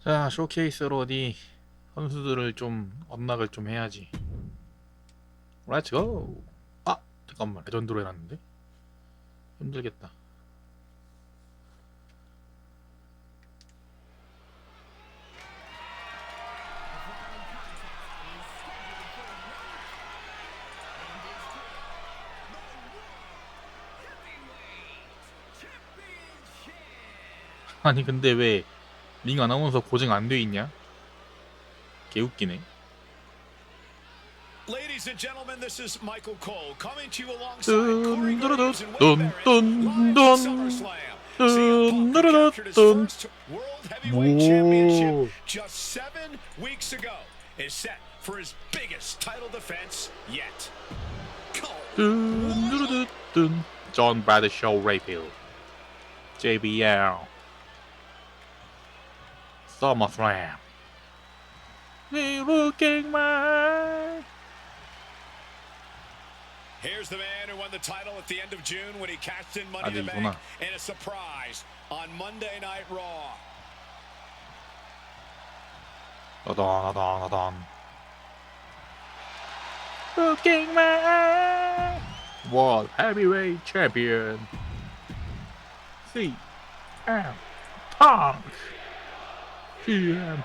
자, 쇼케이스로 어디 선수들을 좀 언락을 좀 해야지. 렛츠 고! 아! 잠깐만, 레전드로 해놨는데? 힘들겠다. 아니 근데 왜 링 아나운서 고정 안 돼 있냐? 개웃기네. Ladies and gentlemen, this is Michael Cole coming to you alongside Corey 뚠 Graves and 뚠 Wade 뚠 Barrett 뚠 live at SummerSlam. CM Punk who 뚠 captured his 뚠 first World Heavyweight Championship just 7 weeks ago is set for his biggest title defense yet. 뚠 John Bradshaw Rayfield JBL SummerSlam They looking my Here's the man who won the title at the end of June when he cashed in Money in the Bank in a surprise on Monday Night Raw. Looking my World Heavyweight Champion CM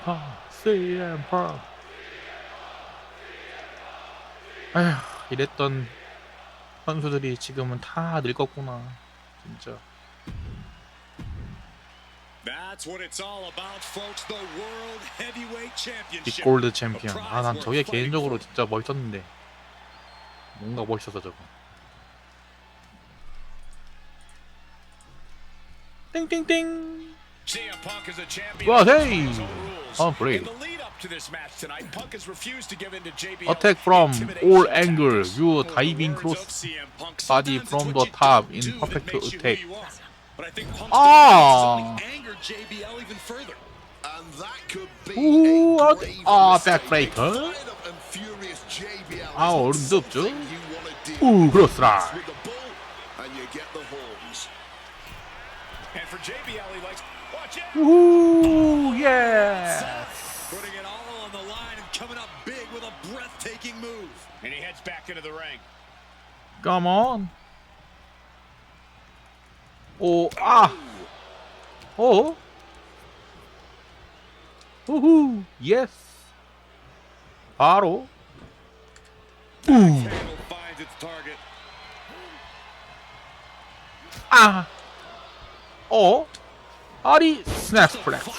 Punk CM Punk 아휴 이랬던 선수들이 지금은 다 늙었구나 진짜. 빅골드 챔피언. 아 난 저게 개인적으로 진짜 멋있었는데 뭔가 멋있어서 저거. 땡땡땡. 와 헤이. 아 브레이크. Attack from all angle. You diving cross body from the top in perfect attack. 아. 아 백브레이커. 아 얼음도 없죠. 오 그렇스라. 우 예. Putting it all on the line and coming up big with a breathtaking move. And he heads back into the ring. Come on. 오, 아. 오. 우후. 예스. 바로. 아. 어. 아리 스냅 플렉스.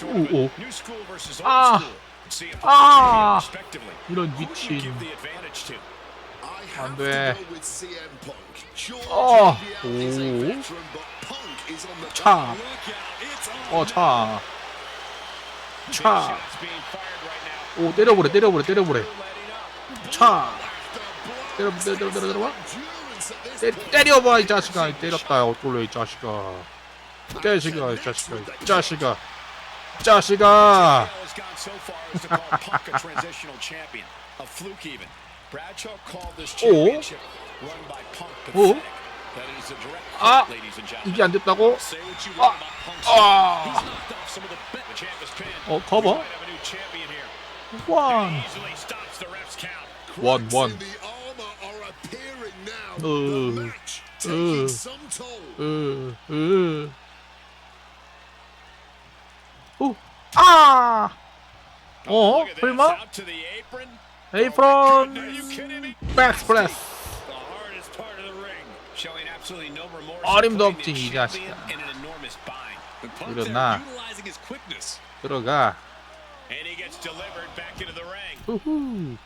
오. 아. 아. 이런 미친. 안 돼. 오. 차. 차. 차. 오, 때려보래. 차. 때려봐, 이 자식아. 때렸다, 어떨래, 이 자식아. 자식아. 오? 아! 이게 안 됐다고? 커버? 원. 아! 설마? 에이프론 백스프레스. 어림도 없지 이 자식아. 일어나. 들어가. 후후.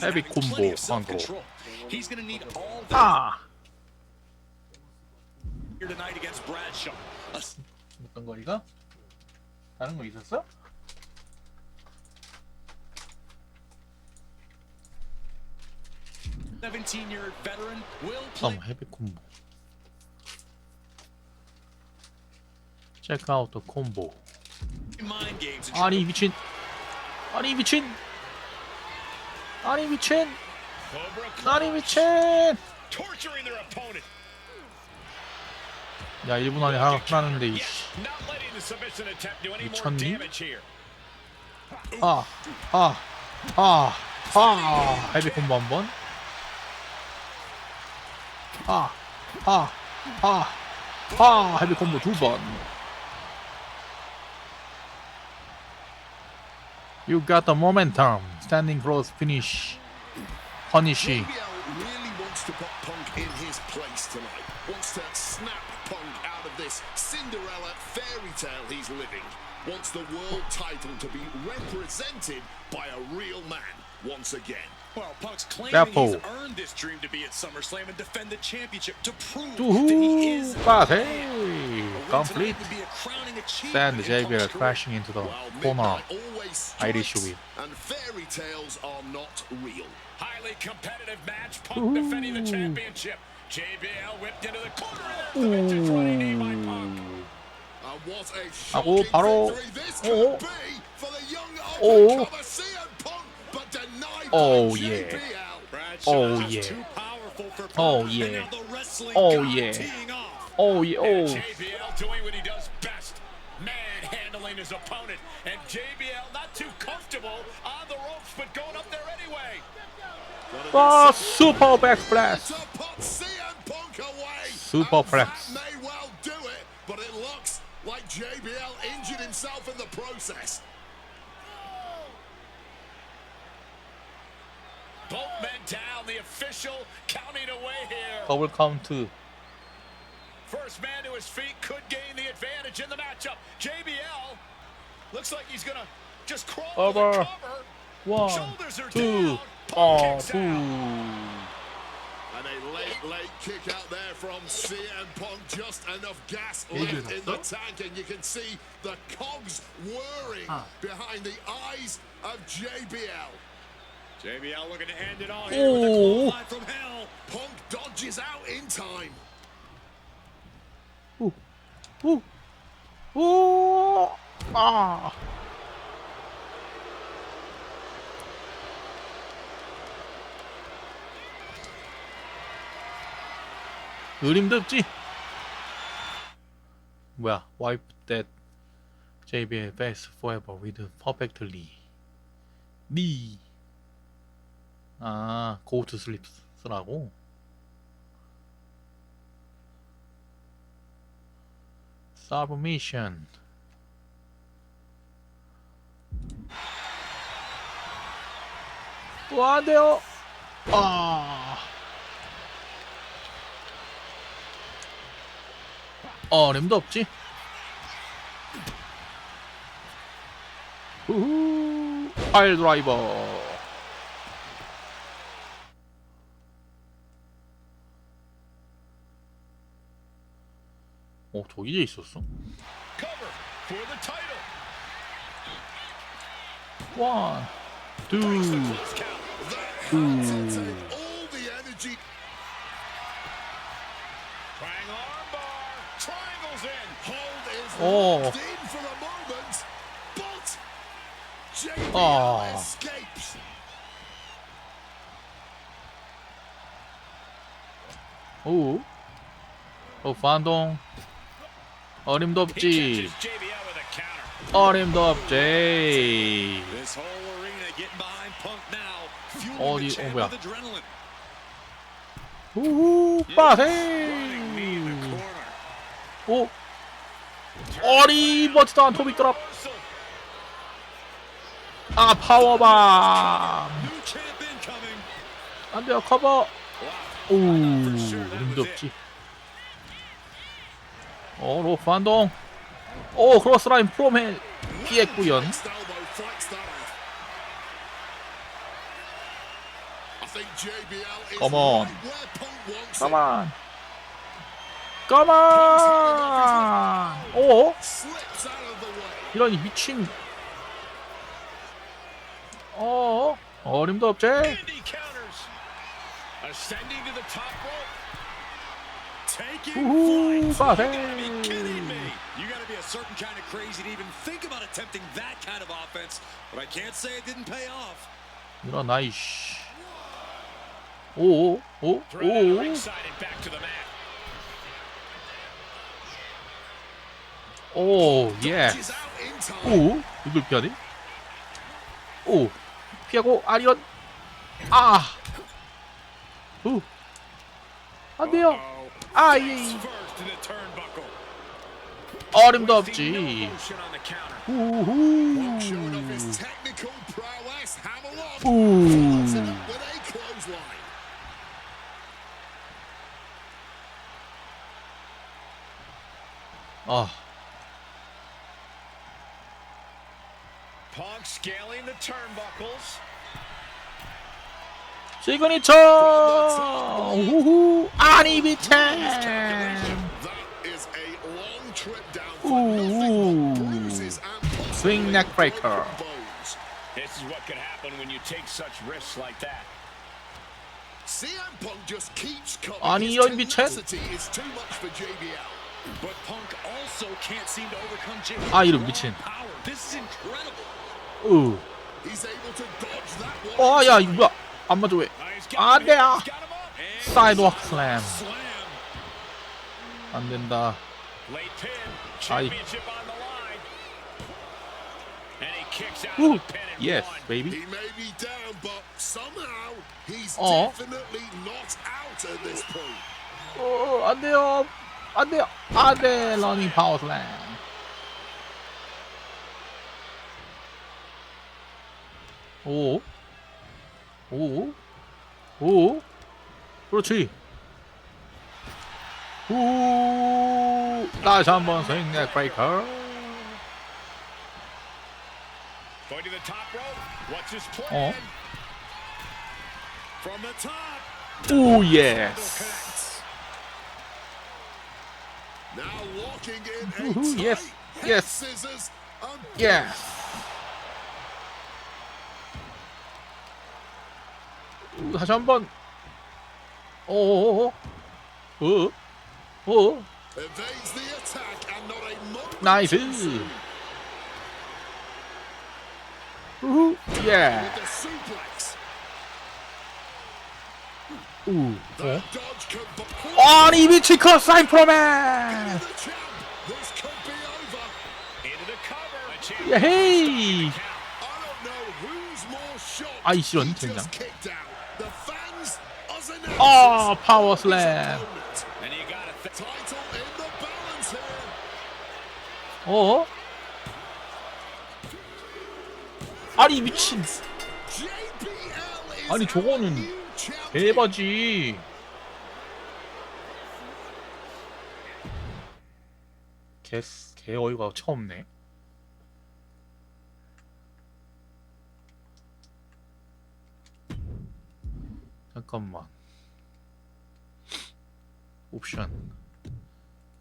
헤비 콤보 컨트롤. 아. 어떤 거리가? 다른 거 있었어? 헤비 콤보. 체크 아웃 더 콤보. 아니 미친. 나니 미친! torturing their opponent. 야 1분 안에 하나는데 이씨. Not letting the submission attempt do any more 미쳤니? damage here. 헤비 콤보 한번. 헤비 콤보 2번. You got the momentum. Standing cross finish. Punish. JBL really wants to put Punk in his place tonight. Wants to snap Punk out of this Cinderella fairy tale he's living. Wants the world title to be represented by a real man once again. Well, Punk's claiming Careful. he's earned this dream to be at SummerSlam and defend the championship to prove that he is. Complete. Would be a crowning achievement Send in JBL Punk's career. crashing into the Well, corner. midnight always Irish strikes, whip. and fairy tales are not real. Highly competitive match. Punk defending the championship. JBL whipped into the corner. Dimension 20 knee by Punk. What a 하고 shocking 바로 victory this 오. could be for the young 오. up-and-comer CM Punk, but denied Oh, by yeah. JBL. Bradshaw Oh, just yeah. too powerful for Punk. Oh, And yeah. now the wrestling Oh, god yeah. teeing off. Oh yeah. And Oh. JBL doing what he does best. Manhandling his opponent. And JBL not too comfortable on the ropes, but going up there anyway. Super back splash. To put CM Punk away. Superplex. And that may well do it, but it looks like JBL injured himself in the process. Both men down. The official counting away here. 더블 카운트. First man to his feet could gain the advantage in the matchup. JBL looks like he's gonna just crawl to Over. the cover. 1, Shoulders are 2, down. Punk kicks out. 2. And a late kick out there from CM Punk. Just enough gas left in the tank, and you can see the cogs whirring behind the eyes of JBL. JBL looking to end it all here with a clothesline from hell. Punk dodges out in time. 그림도 없지? 뭐야? Wipe that JBL face forever with perfectly. 니. Go to sleep 쓰라고? Submission. 안 돼요. 램도 없지? 우후. 파일 드라이버. 저기 이제 있었어? Cover for the title. 1, 2, Close count. All the energy. Trying armbar. Triangles in. Hold is Oh. locked in for the moment, but JBL escapes. 반동. 어림도 없지. Catches JBL with a counter. 어림도 없지. This whole arena getting behind Punk now. Fueling 어디, the champ 뭐야. with adrenaline. 우후. Running knee in the 빠세. corner. 어리버티도 않고 미끄럽. 파워밤. New champ incoming. 안돼요. 커버. For sure that 어림도 was it. 없지. 로프 반동. 크로스라인 프롬헬 피했구연. Next elbow fights that off. I think JBL is Come on. right where Punk wants 가만. 가만. it. Slips out of the way. 이런 이 미친. 어림도 없지. Andy counters. Ascending to the top rope. Taking 우후. flight. 빠세. You gotta be kidding me. You gotta be a certain kind of crazy to even think about attempting that kind of offense. But I can't say it didn't pay off. 일어나 이씨. 오, 오, Threaded to 오, ringside and back to the mat. 오, 예. Dodges out in time. 오, 이걸 피하네? 오, 피하고 아리언. 아, 오, 안 돼요. Uh-oh. 아, Face 예. first to the turnbuckle. 어림도 Wasting no 없지. motion on the counter. Punk showing off 우후. his technical prowess. Hammerlock. Ooh. Follows it up with a clothesline. 아, Punk scaling the turnbuckles. 시그니처. 우후. 아니 미친. That is a long trip down for nothing but bruises and possibly Swing neck breaker. broken bones. This is what could happen when you take such risks like that. CM Punk just keeps coming. 아니, His 이런 미친. tenacity is too much for JBL. But Punk also can't seem to overcome JBL's 아, 이런 미친. power. This is incredible. 우. He's able to dodge that one. 어, 야, 이거 뭐야? 안 맞아 왜? He's 안 got him, 돼요. he's got him up. And 사이드워크 슬램. slam. 안 된다. Late pin. 아이. Championship on the line. And he kicks out 우. of the pin and Yes, one. baby. He may be down, but somehow he's 어. definitely not out at this point. 어, 안 돼요. 안 돼요. 안 돼. 러닝 파워 슬램. 오. 오. 오. 그렇지. 오. 다시 한번 스윙 넥 브레이커. Going to the top rope. What's his 어. plan? From the top. 오, 예스. Now locking in a Woohoo, tight yes, head yes. scissors and 예스. 다시 한번. 오. 오. 오. evades the attack and not a moment 나이스. too soon 우후. 예. with the suplex. 우. That dodge could be 아니 미친 컷 사인 프로맨. the champ. This could be over. Into the cover. The champ 예헤이. I don't know who's more shocked. 아이, 싫어, He 젠장. just kicked out. The fans, us announcers, 아, 파워 his 슬램. opponent. And you got to Title in the balance here. 어? 아니 미친. JBL is 아니, 저거는 our new champion. 대바지. 개 어이가 처음네. 잠깐만. 옵션.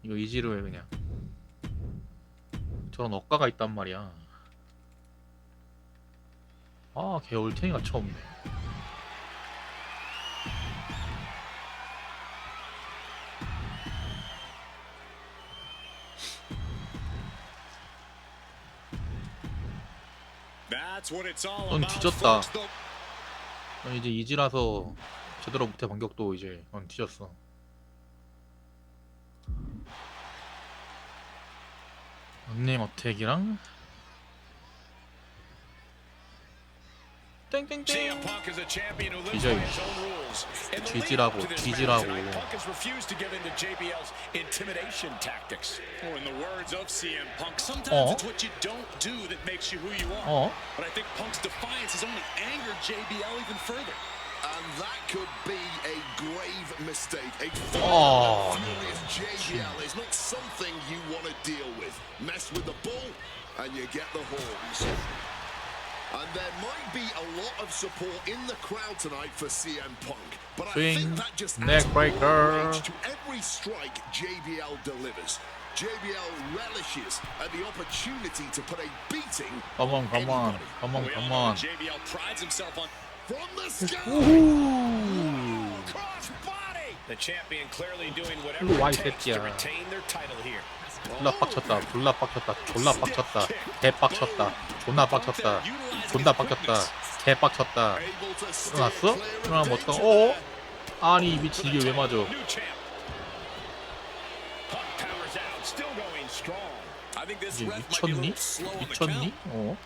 이거 이지로 해 그냥. 저런 억가가 있단 말이야. 아, 개 올탱이가 처음네. That's what it's all 넌 about. 뒤졌다. folks. The- 넌 이제 이지라서 제대로 못해. 반격도 이제 넌 뒤졌어. 언님 어택이랑 땡땡땡. CM Punk is a champion who lives DJ. by his own rules. In the 뒤지라고, lead up to this 뒤지라고. match tonight, Punk has refused to give in to JBL's intimidation tactics. Or in the words of CM Punk, sometimes it's what you don't do that makes you who you are. But I think Punk's defiance has only angered JBL even further. And that could be a grave mistake. A Oh, furious JBL is not something you want to deal with. Mess with the bull, and you get the horns. And there might be a lot of support in the crowd tonight for CM Punk. But I Swing, think that just neck adds more breaker. rage to every strike JBL delivers. JBL relishes at the opportunity to put a beating Come on, come on, come on, We all come know on. JBL prides himself on from the sky. 우후. cross body. The champion clearly doing whatever 일로 와, 이 it takes to 새끼야. retain their title here. 졸라 빡쳤다. 졸라 빡쳤다. 졸라 빡쳤다. 개 빡쳤다. 존나 빡쳤다. 존나 빡쳤다. 개 빡쳤다. Able to steer 일어났어? clear of 일어나면 danger 어떡하? 어? there. 아니 미친 이게 왜 맞아? New champ. Punk powers out, still going strong. I think this 이게 ref might be a 미쳤니? little slow on the count. 미쳤니? 어?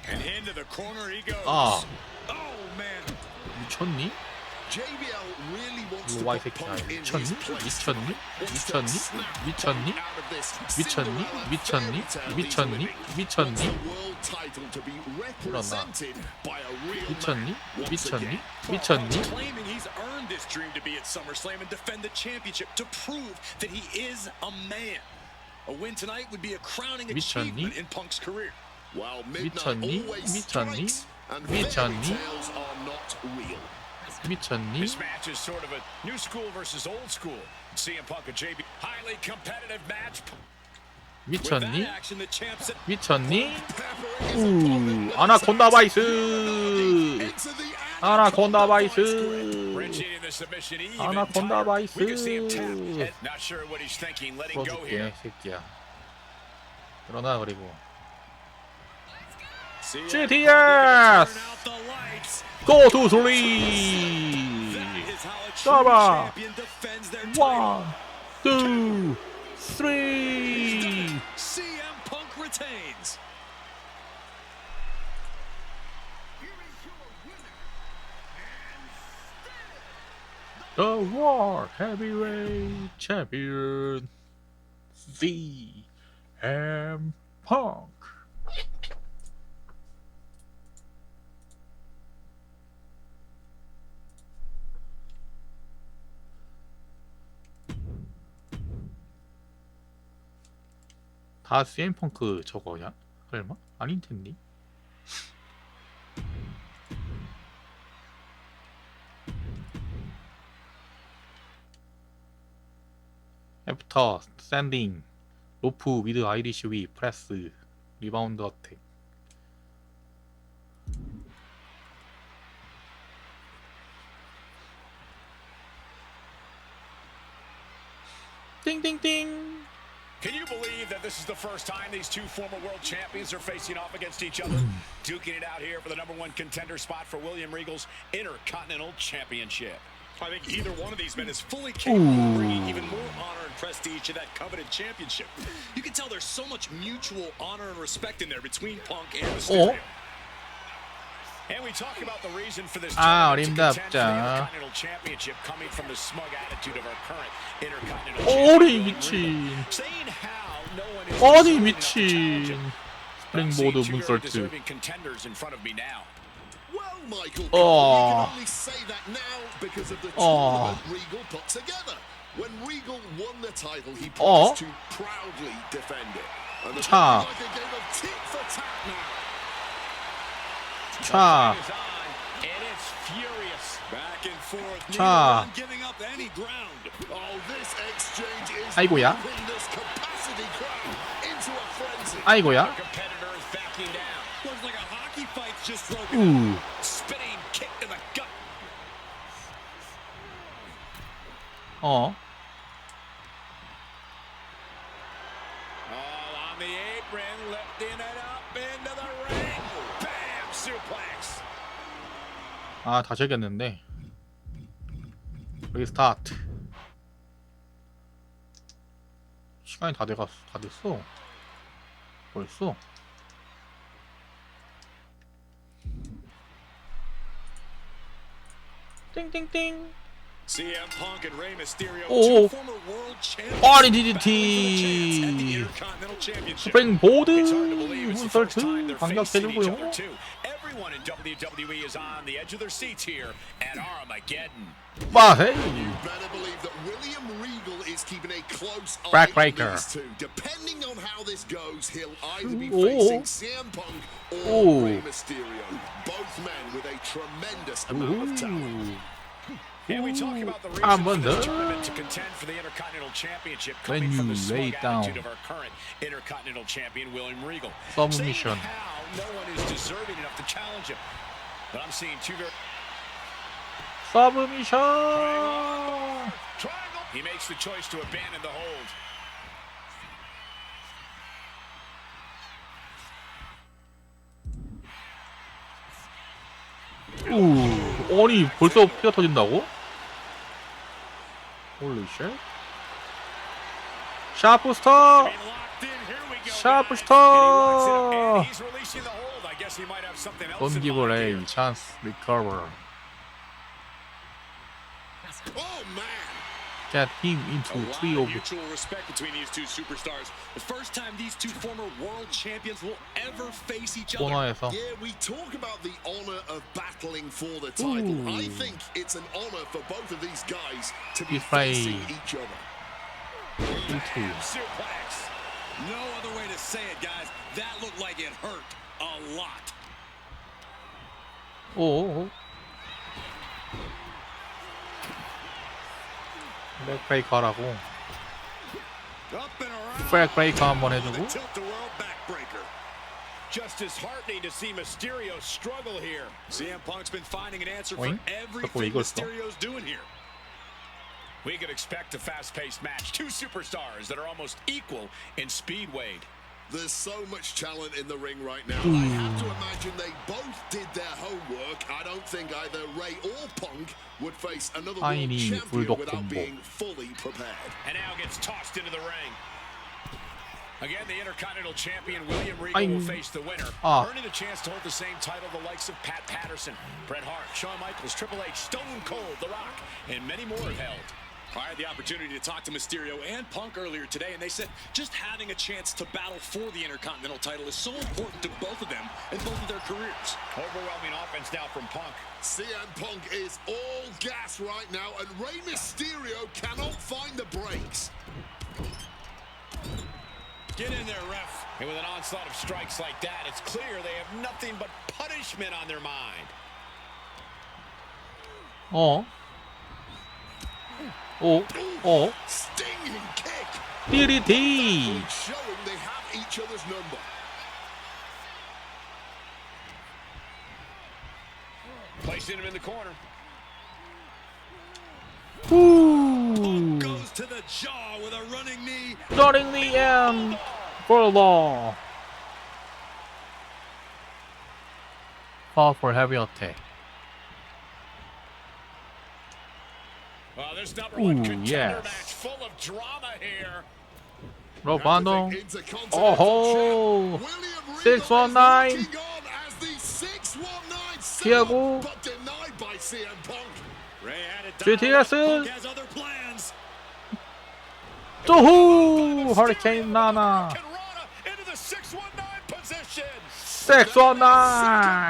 And into the corner he goes. 아 Oh man. 미쳤니? JBL really wants to 이거 와이 put 새끼야. Punk in his 미쳤니? place. 미쳤니? Wants to 미쳤니? snap 미쳤니? Punk out of this 미쳤니? Cinderella 미쳤니? fairy tale he's 미쳤니? living. Wants 미쳤니? the world title to be represented by a real 미쳤니? man once 미쳤니? again. 미쳤니? Claiming he's earned this dream to be at SummerSlam and defend the championship to prove that he is a man. A win tonight would be a crowning 미쳤니? achievement in Punk's career. While midnight 미쳤니? always 미쳤니? strikes and fairy 미쳤니? tales are not real. 미쳤니? This match is sort of a new school versus old school. CM Punk and JB, highly competitive match. With that 미쳤니? action, the champ said, 미쳤니? 아나콘다 바이스! 아나콘다 바이스! initiating the submission even 아나콘다 tighter. 바이스! We can see him tap. Not sure what he's thinking, letting go here. 풀어줄게 새끼야. 일어나 그리고 CM GTS! Punk turn out the lights. Go to 3! That is how a true 잡아! champion defends their title. 1, 2, 3! CM Punk retains. The World Heavyweight Champion CM Punk. 다 CM 펑크 저거냐? 설마? 아닌 텐데. 애프터 스탠딩 로프 위드 아이리시 위 프레스 리바운드 어택. 띵띵띵. Can you believe that this is the first time these two former world champions are facing off against each other? Duking it out here for the #1 contender spot for William Regal's Intercontinental Championship. I think either one of these men is fully capable of bringing even more honor and prestige to that coveted championship. You can tell there's so much mutual honor and respect in there between Punk and Mysterio. And we talk about the reason for this tournament to contend for the Intercontinental Championship coming from the smug attitude of our current Intercontinental 오리 Champion. 미친. Saying how no one is 아니 deserving enough to challenge 미친. him. But I'm seeing 스프링보드 two very 문설트. deserving contenders in front of me now. Well, Michael, Oh. you can only say that now because of the Oh. tournament Regal put together. When Regal won the title, he Oh. promised to proudly defend it. And the 차. like a game of tit for tat now. 차. Is on, and it's furious. Back and forth. 차. Neither one giving up any ground. Oh, this exchange is 아이고야. whipping this capacity crowd into a frenzy. 아이고야. The competitor is backing down. Looks like a hockey fight's just broken. 우. Spinning kick to the gut. 어. All on the apron, lifting it up into the ring. Bam! Suplex. 아, 다 즐겼는데. 리스타트. 시간이 다 됐어. 벌써. 띵띵띵. CM Punk and Rey Mysterio, 오. two former world champions, 아니 battling for the chance at the DDT. Intercontinental Championship. 스프링보드 It's hard to believe it's the first time 문설트 they're facing each other 반격해주고요. too. Everyone in WWE is on the edge of their seats here at Armageddon. 빠세. Better believe that William Regal is keeping a close eye on Backbreaker. these two. Depending on how this goes, he'll either be Oh. facing CM Punk or Oh. Rey Mysterio. Both men with a tremendous amount of talent. And we talk about the 한 reason 번 for this 더. tournament to contend for the Intercontinental Championship When coming from you the smug lay down. attitude of our current Intercontinental Champion, William Regal. Submission. Saying how no one is deserving enough to challenge him. But I'm seeing two very... 서브미션. Triangle. He makes the choice to abandon the hold. 우. 아니 벌써 피가 터진다고? 홀리 쉣. 샤프스터! 샤프스터! Don't give away chance recover. Oh man! Get him into three of mutual respect between these two superstars. The first time these two former world champions will ever face each other. 코너에서. Yeah, we talk about the honor of battling for the title. Ooh. I think it's an honor for both of these guys to be He's playing. facing each other. Suplex. No other way to say it, guys. That looked like it hurt a lot. 오. 백브레이커 하라고. 백브레이커 한번 해주고. Just disheartening to see Mysterio struggle here. CM Punk's been finding an answer for Oink. everything Mysterio's doing here. We could expect a fast-paced match. Two superstars that are almost equal in speed, Wade. There's so much talent in the ring right now. I have to imagine they both did their homework. I don't think either Ray or Punk would face another world champion without being fully prepared. And now gets tossed into the ring. Again, the Intercontinental Champion William Regal will face the winner, earning a chance to hold the same title the likes of Pat Patterson, Bret Hart, Shawn Michaels, Triple H, Stone Cold, The Rock, and many more have held. I had the opportunity to talk to Mysterio and Punk earlier today, and they said just having a chance to battle for the Intercontinental title is so important to both of them and both of their careers. Overwhelming offense now from Punk. CM Punk is all gas right now, and Rey Mysterio cannot find the brakes. Get in there, ref. And with an onslaught of strikes like that, it's clear they have nothing but punishment on their mind. 어. 오. Stinging kick. DDT. Showing they have each other's number. Placing him in the corner. Ooh. Goes to the jaw with a running knee. Starting the end. Further. Fall for heavy attack. Well, this #1 contender yes. match full of drama here. 로반동. 오호. 619. 피하고. GTS. 또후. 허리케인 나나. 619.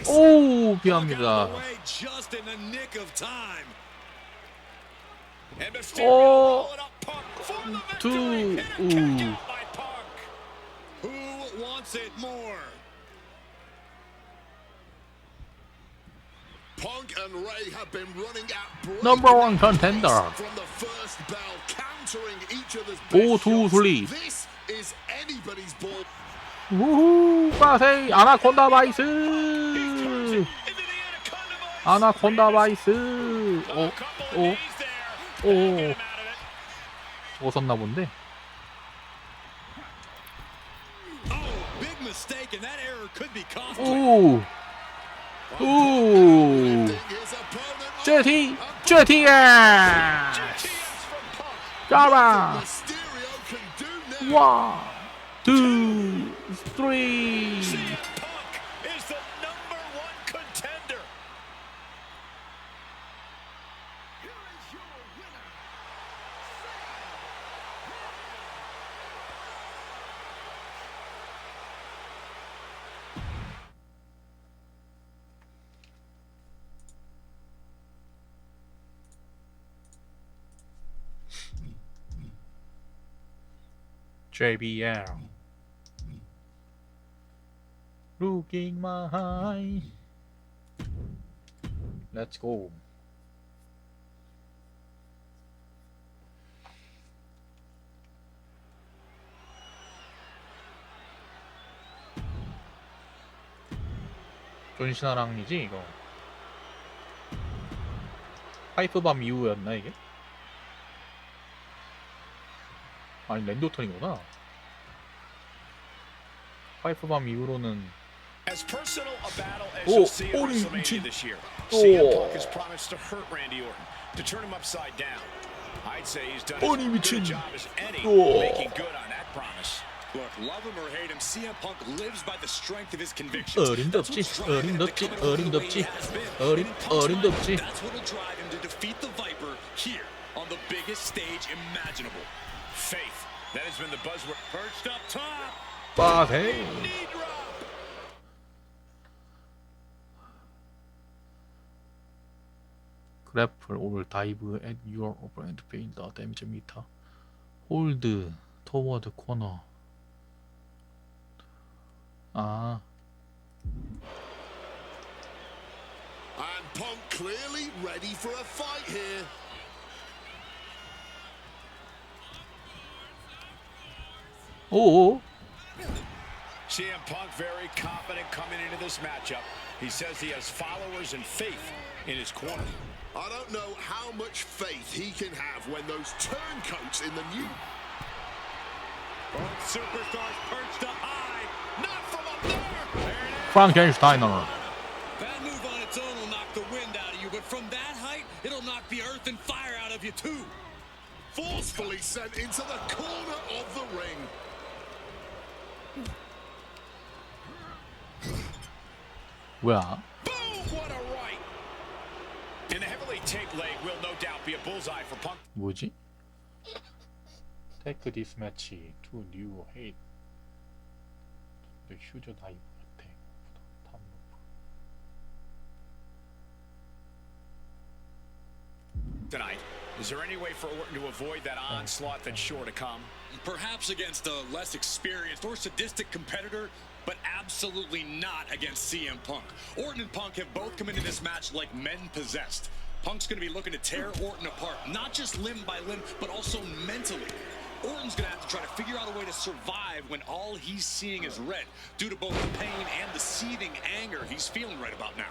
오, 비합니다. 오, 투, Punk and Ray have been running at number one contender. from the first bell, countering each other's O2 슬립. This is anybody's ball. 우후, 빠세이 아나콘다 바이스. 아나콘다 바이스. 오. 죽었었나 본데. 오. 제티. 잡아. 1, 2, 3. JBL. Looking my high. Let's go. 존시나랑이지 이거. 파이프밤 이후였나 이게? 아니 랜디오턴이구나. 파이프밤 이후로는 As personal a battle as 오, you'll see at 오리 WrestleMania 미친. this year. 오. CM Punk has promised to hurt Randy Orton, to turn him upside down. I'd say he's done as 오리 good a 미친. job as any 오. making good on that promise. Look, love him or hate him, CM Punk lives by the strength of his convictions. 어림도 없지, 어림도 없지, 어림도 없지, 어림도 없지. That's what'll drive him to defeat the Viper here on the biggest stage imaginable. Faith. That has been the buzzword. Perched up top. 빠세. Knee drop. 그래플 올 다이브 at your opponent pain the damage meter. 홀드 토워드 코너. 아. And Punk clearly ready for a fight here. 오. CM Punk very confident coming into this matchup. He says he has followers and faith in his corner. I don't know how much faith he can have when those turncoats in the new... Both superstars perched up high. Not from up there. There it is. 프랑켄슈타이너. That move on its own will knock the wind out of you, but from that height, it'll knock the earth and fire out of you too. forcefully sent into the corner of the ring. 뭐야? Boom! What a right. And the heavily taped leg will no doubt be a bullseye for Punk. 뭐지? Take this match to new height. The huge dive attack. 탑 Tonight, is there any way for Orton to avoid that onslaught that's sure to come? Perhaps against a less experienced or sadistic competitor, but absolutely not against CM Punk. Orton and Punk have both come into this match like men possessed. Punk's going to be looking to tear Orton apart, not just limb by limb, but also mentally. Orton's going to have to try to figure out a way to survive when all he's seeing is red, due to both the pain and the seething anger he's feeling right about now.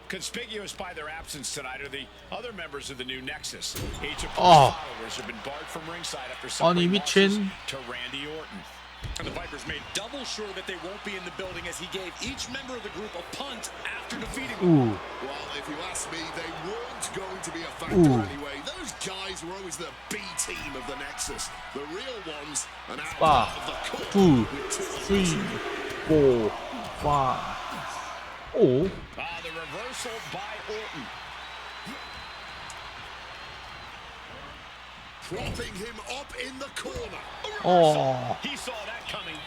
Conspicuous by their absence tonight are the other members of the new Nexus. Each of Punk's followers have been barred from ringside after suffering losses to Randy Orton. And the Vipers made double sure that they won't be in the building as he gave each member of the group a punt after defeating them. Well, if you ask me, they weren't going to be a factor anyway. Those guys were always the B team of the Nexus. The real ones, and out of the corner. 2, 3, 4, 5. 오. The reversal by Orton. Propping him up in the corner. 어. He saw that coming.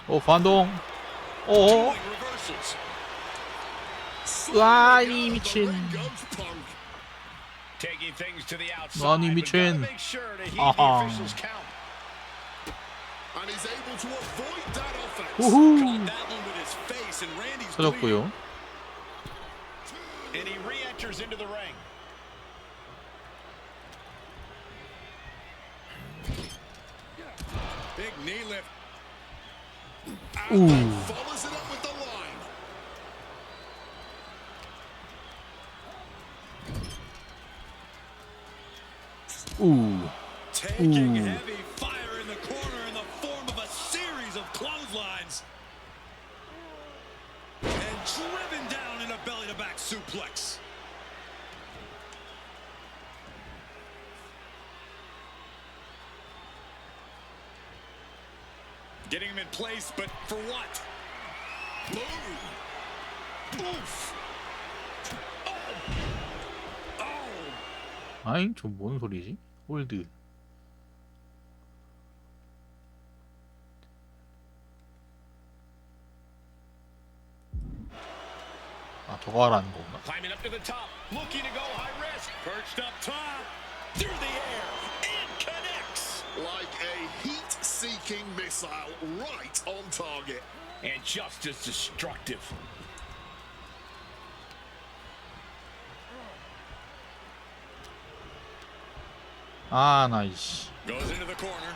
오, 반동. 오. Doing reversals. 아니 미친. Ring goes Punk. Taking things to the outside. 아니 but gotta 미친. make sure to heed the 아하. officials' count. And he's able to avoid that offense. 우후. Caught that one with his face, and Randy's 터졌고요. And he re-enters into the ring. big knee lift. And then follows it up with the line. 우. Taking Ooh. heavy fire in the corner in the form of a series of clotheslines. And driven down in a belly-to-back suplex. Getting him in place, but for what? Boom. Oof. 아잉, 저 뭔 소리지? 홀드. 아, 저거 하라는 거구나. Climbing up to the top, looking to go high risk. Perched up top, through the air, and connects. Like a heat-seeking missile right on target. And just as destructive. 아, 나 이씨. Goes into the corner.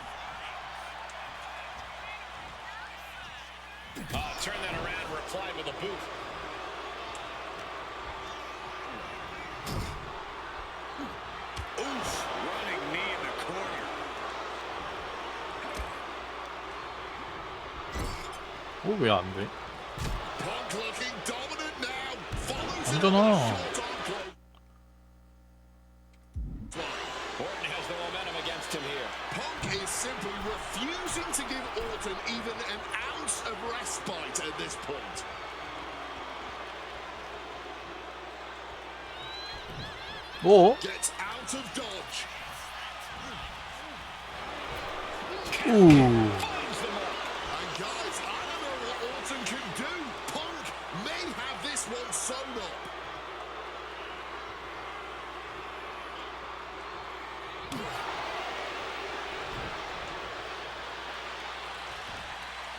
Turn that around, reply with a boot. Oof. 왜 안 돼? Punk looking dominant now. Follows it 완전아. with a short arm close. Orton has the momentum against him here. Punk is simply refusing to give Orton even an ounce of respite at this point. 뭐? Gets out of dodge. 우. Finds the mark. And guys, I don't know what Orton can do. Punk may have this one sewn up.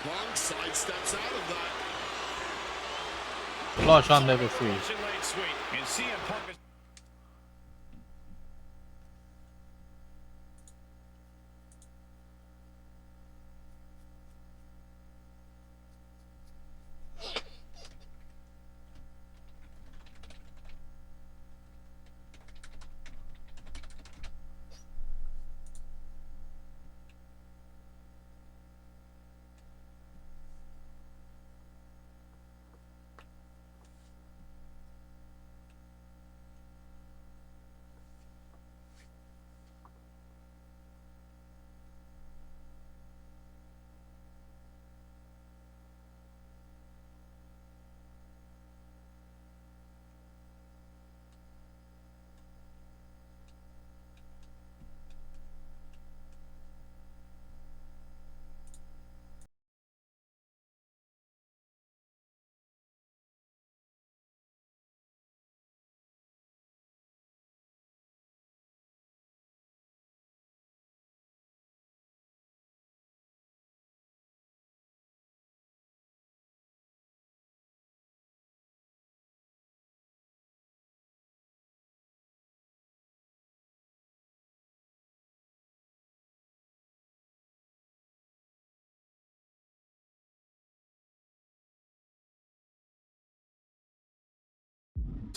Punk sidesteps out of that. Flush on level 3. Russian late sweep. And CM Punk is...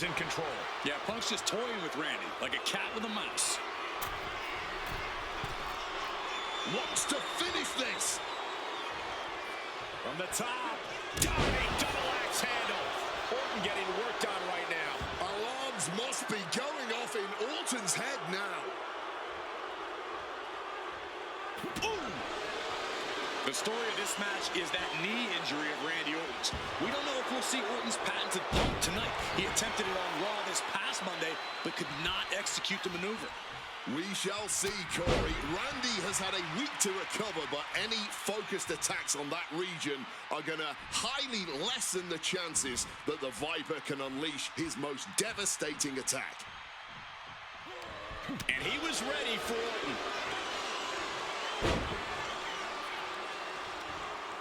in control. Yeah, Punk's just toying with Randy like a cat with a mouse. Wants to finish this. From the top. Diving double axe handle. Orton getting worked on right now. Alarms must be going off in Orton's head now. Ooh. The story of this match is that knee injury of Randy Orton's. We don't know if we'll see Orton's patented pump tonight. He attempted it on Raw this past Monday, but could not execute the maneuver. We shall see, Corey. Randy has had a week to recover, but any focused attacks on that region are going to highly lessen the chances that the Viper can unleash his most devastating attack. And he was ready for Orton.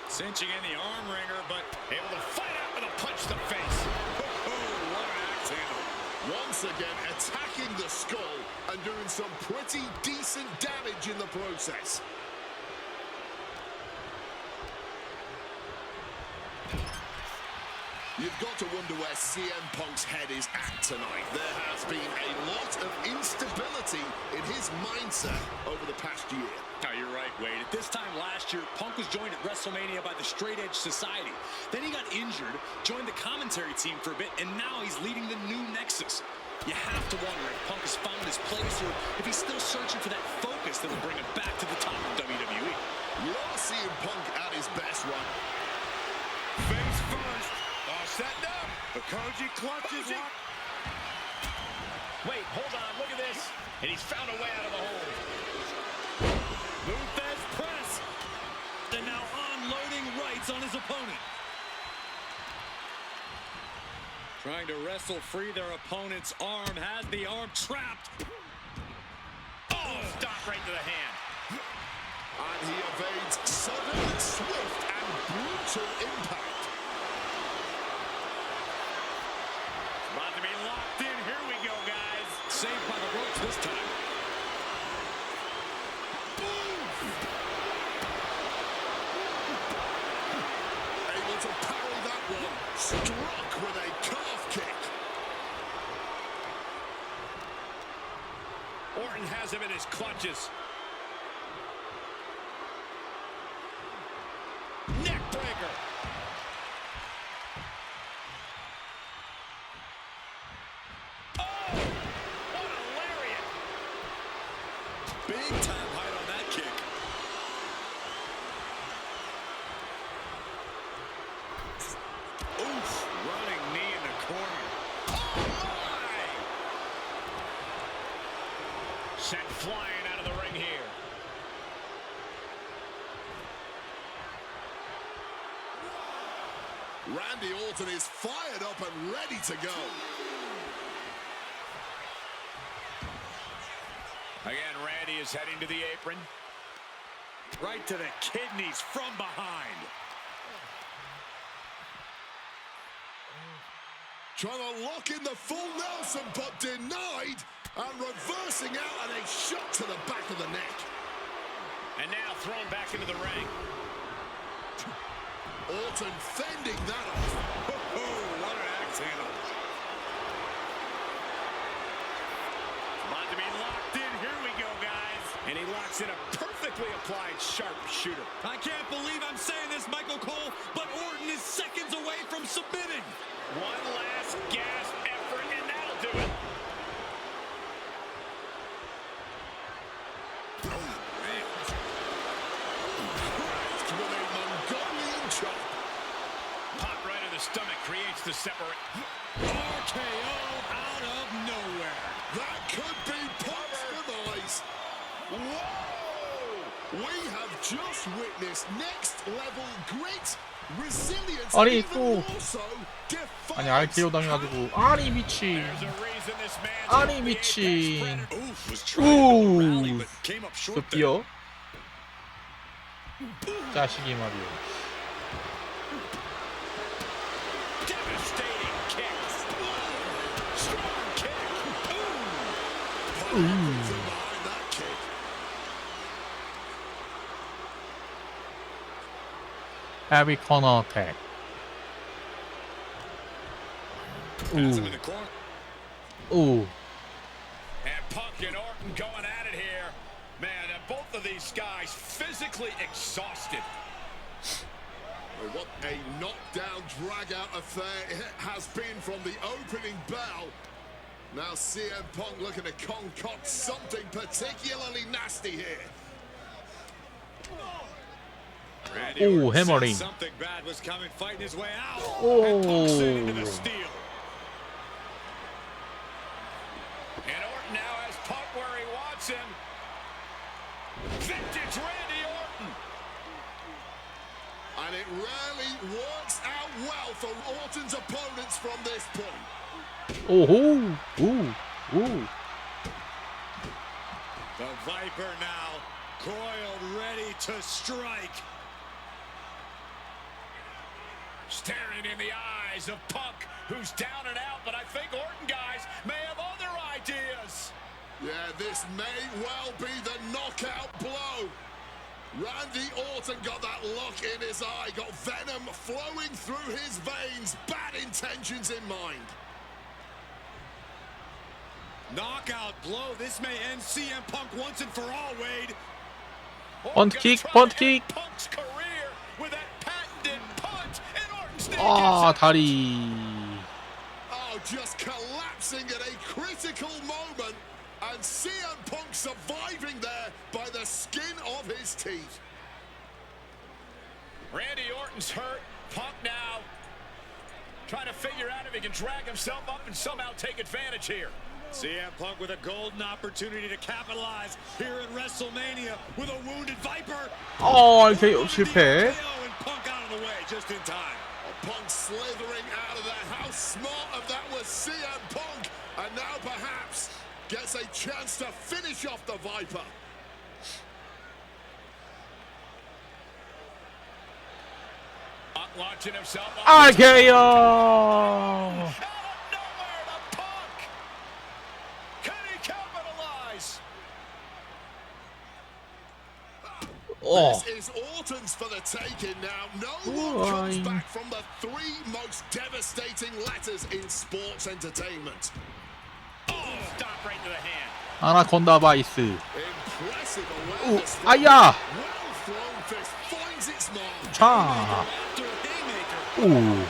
Cinching in the arm wringer, but Able to fight out with a punch to the face. what an axe handle. Once again, attacking the skull and doing some pretty decent damage in the process. You've got to wonder where CM Punk's head is at tonight. There has been a lot of instability in his mindset over the past year. Oh, you're right, Wade. At this time last year, Punk was joined at WrestleMania by the Straight Edge Society. Then he got injured, joined the commentary team for a bit, and now he's leading the new Nexus. You have to wonder if Punk has found his place or if he's still searching for that focus that will bring him back to the top of WWE. We are seeing Punk at his best right. Face first. Setting up. The Koji clutches it. Wait, hold on. Look at this. And he's found a way out of the hole. Luthez press. And now unloading rights on his opponent. Trying to wrestle free their opponent's arm. Has the arm trapped. Oh, stop right to the hand. And he evades sudden, swift, and brutal impact. About to be locked in. Here we go, guys. Saved by the ropes this time. Able to parry that one. Struck with a calf kick. Orton has him in his clutches. Neck breaker. Big time height on that kick. Oof, running knee in the corner. Oh my! Sent flying out of the ring here. Randy Orton is fired up and ready to go. Again, Randy is heading to the apron. Right to the kidneys from behind. Trying to lock in the full Nelson, but denied. And reversing out, and a shot to the back of the neck. And now thrown back into the ring. Orton fending that off. Oh, what an axe handle. About to be locked in. Here we go, guys. And he locks in a perfectly applied sharpshooter. I can't believe I'm saying this, Michael Cole, but Orton is seconds away from submitting. One last gasp effort, and that'll do it. With a Mongolian chop. Pop right in the stomach creates the separate. RKO out of nowhere. That could be Punk's demise. Whoa! We have just witnessed next level grit, resilience, 아니, and even 또. more so, defiance. 아니 RKO 당해가지고 아니 미친. There's a reason this man's 아니 the 미친. apex predator. Oof, was trying to rally, 우. but came up 그 short there. 뛰어. 자식이 말이오. Devastating kicks. Strong kick. Behind that kick. Heavy corner attack. Has him in the corner. 오. And Punk and Orton going at it here. Man, both of these guys physically exhausted. What a knockdown, drag-out affair it has been from the opening bell. Now CM Punk looking to concoct something particularly nasty here. Randy Ooh, Orton hammering. said something bad was coming, fighting his way out. Oh. And Punk sent into the steel. And Orton now has Punk where he wants him. Vintage Randy Orton. And it rarely works out well for Orton's opponents from this point. 오호. 오. 오. The Viper now coiled, ready to strike. Staring in the eyes of Punk, who's down and out, but I think Orton, guys, may have other ideas. Yeah, this may well be the knockout blow. Randy Orton got that look in his eye, got venom flowing through his veins, bad intentions in mind. Knockout blow. This may end CM Punk once and for all, Wade. Punt kick, punt kick. Punk's career with that patented punt, and Orton still 아 gets it. 다리. Oh, just collapsing at a critical moment, and CM Punk surviving there by the skin of his teeth. Randy Orton's hurt. Punk now trying to figure out if he can drag himself up and somehow take advantage here. CM Punk with a golden opportunity to capitalize here at WrestleMania with a wounded Viper. RKO 실패. And Punk out of the way just in time. Punk slithering out of there. How smart of that was CM Punk, and now perhaps gets a chance to finish off the Viper. Punk launching himself up. RKO. Out of nowhere to Punk. Can he capitalize? 어. This is Orton's for the taking now. No one comes back from the three most devastating letters in sports entertainment. Oh, stop right to the hand. 아나콘다 바이스. Impressive 오, awareness. 아야. Well thrown fist finds its mark. 차. After a haymaker. 오.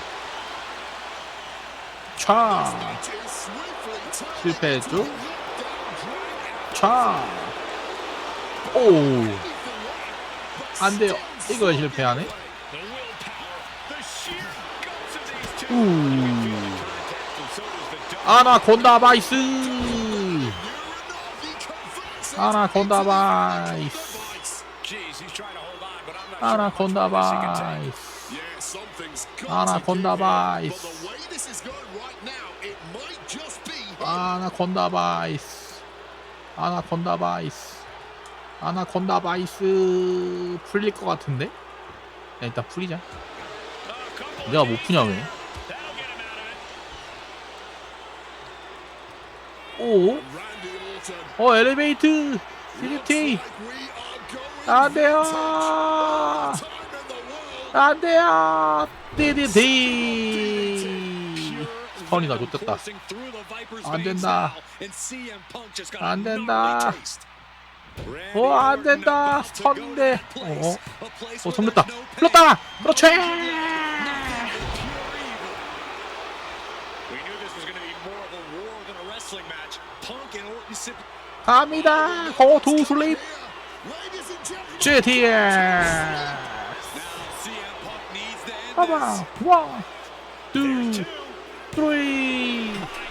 차. Match is swiftly turning 실패했죠? into a knockdown drag-out. 차. 오, 안 돼요. 이거 실패하네. 아나콘다 바이스. 아나콘다 바이스. 아나콘다 바이스. 아나콘다 바이스. 아나콘다 바이스. 아나콘다 바이스. 아나콘다 바이스. 풀릴 것 같은데? 야, 일단 풀리자. 내가 못 푸냐 왜? 오, 엘리베이트, CDT, 안 돼요, 안 돼요, DDT. 스턴이다, 좋댔다. 안 된다, 안 된다. 안 된다. 스턴인데. 정됐다. 풀렸다. 그렇지. 갑니다. 고투 슬립. GTS. 봐봐. 1, 2, 3.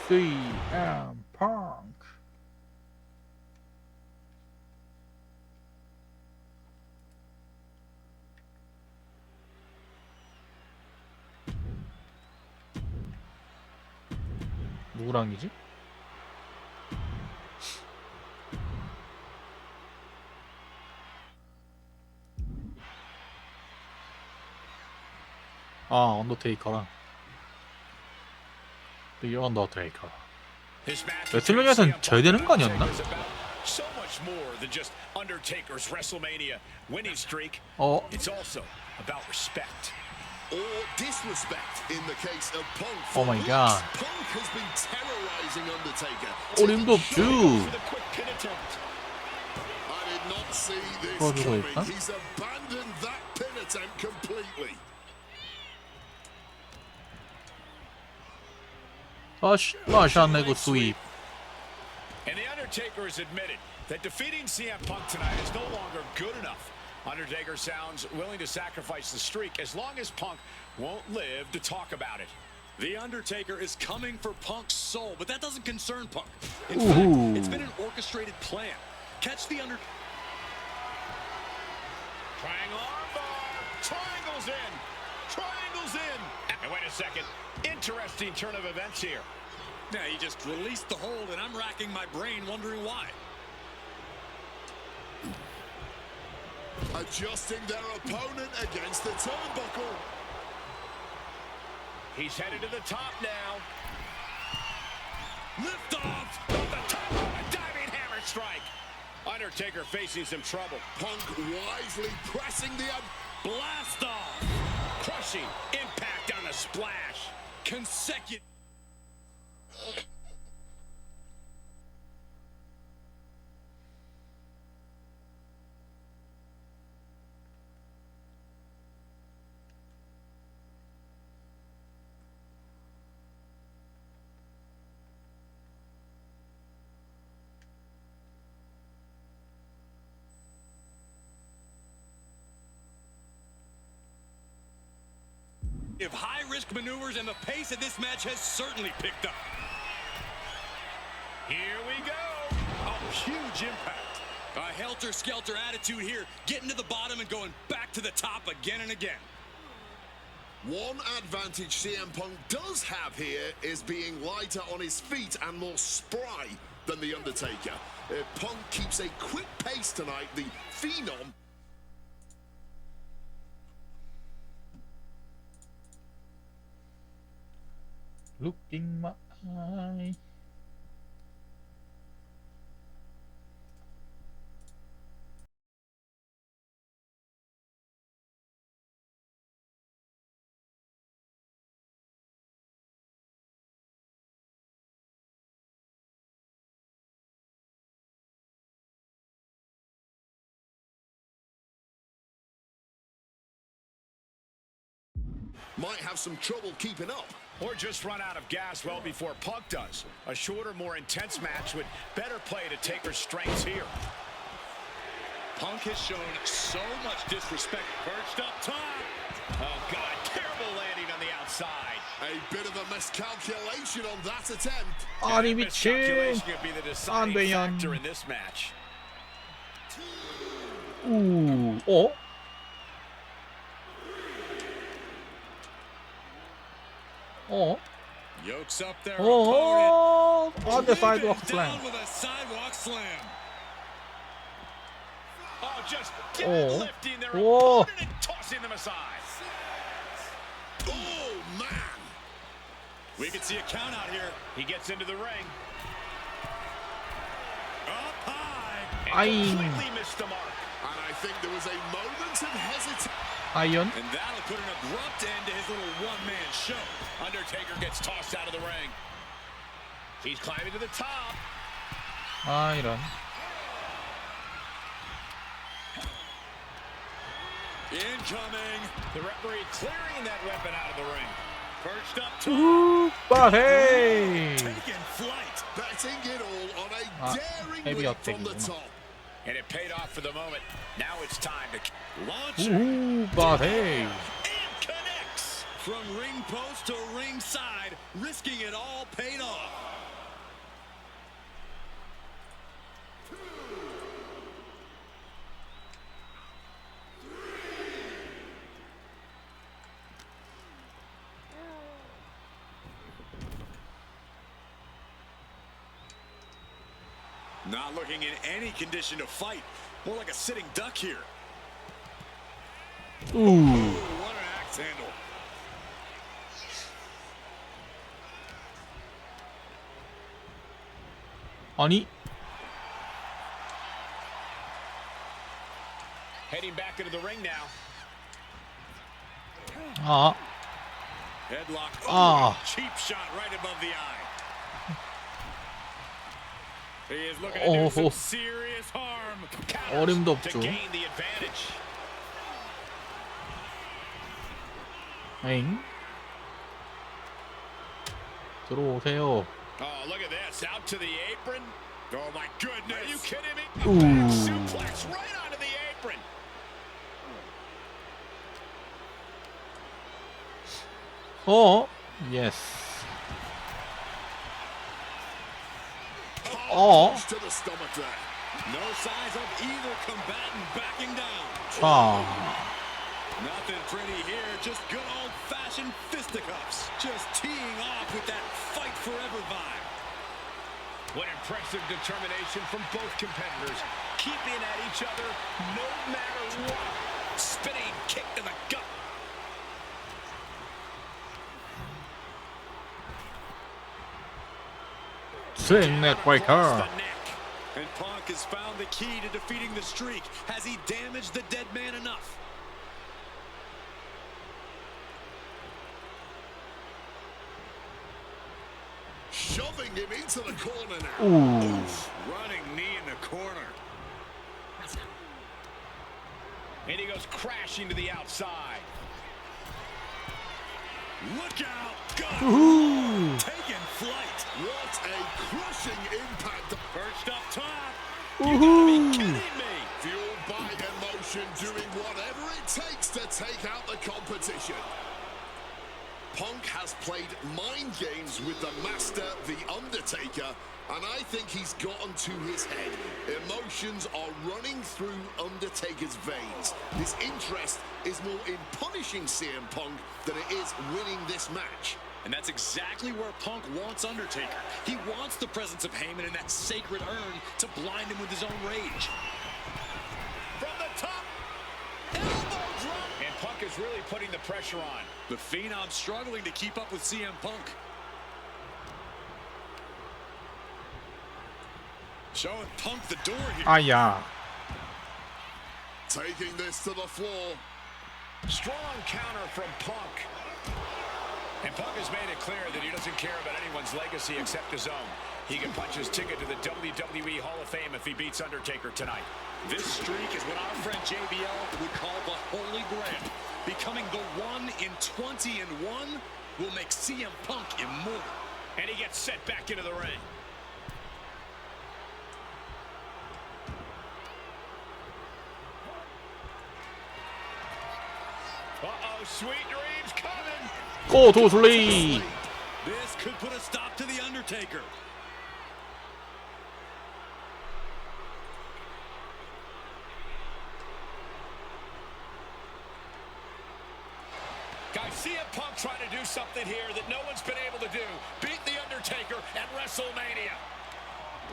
CM Punk. 누구랑이지? 언더테이커랑 The Undertaker. 레슬매니아에선 져야 되는 거 아니었나? So much more than just Undertaker's WrestleMania winning streak. It's also about respect. Or disrespect in the case of Punk. Oh my god. Punk has been terrorizing Undertaker. 어림도 없죠. I did not see this 도와주고 coming. 있다? He's abandoned that pin attempt completely. 다시 안 내고 스윕. And the Undertaker has admitted that defeating CM Punk tonight is no longer good enough. Undertaker sounds willing to sacrifice the streak as long as Punk won't live to talk about it. The Undertaker is coming for Punk's soul, but that doesn't concern Punk. In fact, it's been an orchestrated plan. Catch the Triangle armbar. Triangles in. Triangles in. And wait a second. Interesting turn of events here. Yeah, he just released the hold, and I'm racking my brain wondering why. Adjusting their opponent against the turnbuckle. He's headed to the top now. Lift off. Off the top of a diving hammer strike. Undertaker facing some trouble. Punk wisely pressing the Blast off. Crushing impact on the splash. Consecutive. High-risk maneuvers, and the pace of this match has certainly picked up. Here we go. A huge impact. A helter-skelter attitude here, getting to the bottom and going back to the top again and again. One advantage CM Punk does have here is being lighter on his feet and more spry than The Undertaker. Punk keeps a quick pace tonight, the Phenom. Looking my eye. might have some trouble keeping up. Or just run out of gas well before Punk does. A shorter, more intense match with better play to Taker's strengths here. Punk has shown so much disrespect. Perched up top. Oh, God, terrible landing on the outside. A bit of a miscalculation on that attempt. 아니 미친. Miscalculation could be the deciding 돼, 연. factor in this match. 어? 어? Yokes up their opponent. 어? On the sidewalk Down slam. with a sidewalk slam. Oh, just Oh. lifting their Oh. opponent and tossing them aside. Oh, man. We can see a count out here. He gets into the ring. Up high. 아잉. Completely missed the mark. And I think there was a moment of hesitation. 아이언? And that'll put an abrupt end to his little one-man show. Undertaker gets tossed out of the ring. He's climbing to the top. 아 이런. Incoming. The referee clearing that weapon out of the ring. Perched up top. 우빠헤이. Taking flight. Betting it all on a Ah, daring heavy leap from the uptake. top. And it paid off for the moment. Now it's time to Launch. 우빠헤이. And connects. From ring post to ring side, risking it all paid off. Not looking in any condition to fight. More like a sitting duck here. 우. What an axe handle. 아니? heading back into the ring now. 아. Headlock. Ah. Cheap shot right above the eye. He is looking to do some serious harm. 어림도 To 없죠. gain the advantage. 엥? 들어오세요. Oh, look at this. Out to the apron. Oh, my goodness. Are you kidding me? Ooh. Suplex right onto the apron. 어? 예스. 어? To the stomach there. No signs of either combatant backing down. 자. Nothing pretty here, just good old-fashioned fisticuffs. Just teeing off with that fight forever vibe. What impressive determination from both competitors. Keeping at each other no matter what. Spinning kick to the gut. 스윙 넥 Across 브레이커. the neck. And Punk has found the key to defeating the streak. Has he damaged the dead man enough? Shoving him into the corner now. 우. Running knee in the corner. And he goes crashing to the outside. Look out! Got 우후. taking flight. What a crushing impact. Perched up top. 우후. Kidding me? Fueled by emotion, doing whatever it takes to take out the competition. Punk has played mind games with the master, The Undertaker, and I think he's gotten to his head. Emotions are running through Undertaker's veins. His interest is more in punishing CM Punk than it is winning this match. And that's exactly where Punk wants Undertaker. He wants the presence of Heyman in that sacred urn to blind him with his own rage. From the top. Elbow drop. And Punk is really putting the pressure on. The Phenom struggling to keep up with CM Punk. Showing Punk the door here. 아야. Taking this to the floor. Strong counter from Punk. And Punk has made it clear that he doesn't care about anyone's legacy except his own. He can punch his ticket to the WWE Hall of Fame if he beats Undertaker tonight. This streak is what our friend JBL would call the Holy Grail. Becoming the 1 in 20 and 1 will make CM Punk immortal. And he gets set back into the ring. Uh-oh, sweet dreams coming. 고 도슬레이. This could put a stop to The Undertaker. Guys, CM Punk trying to do something here that no one's been able to do. Beat The Undertaker at WrestleMania.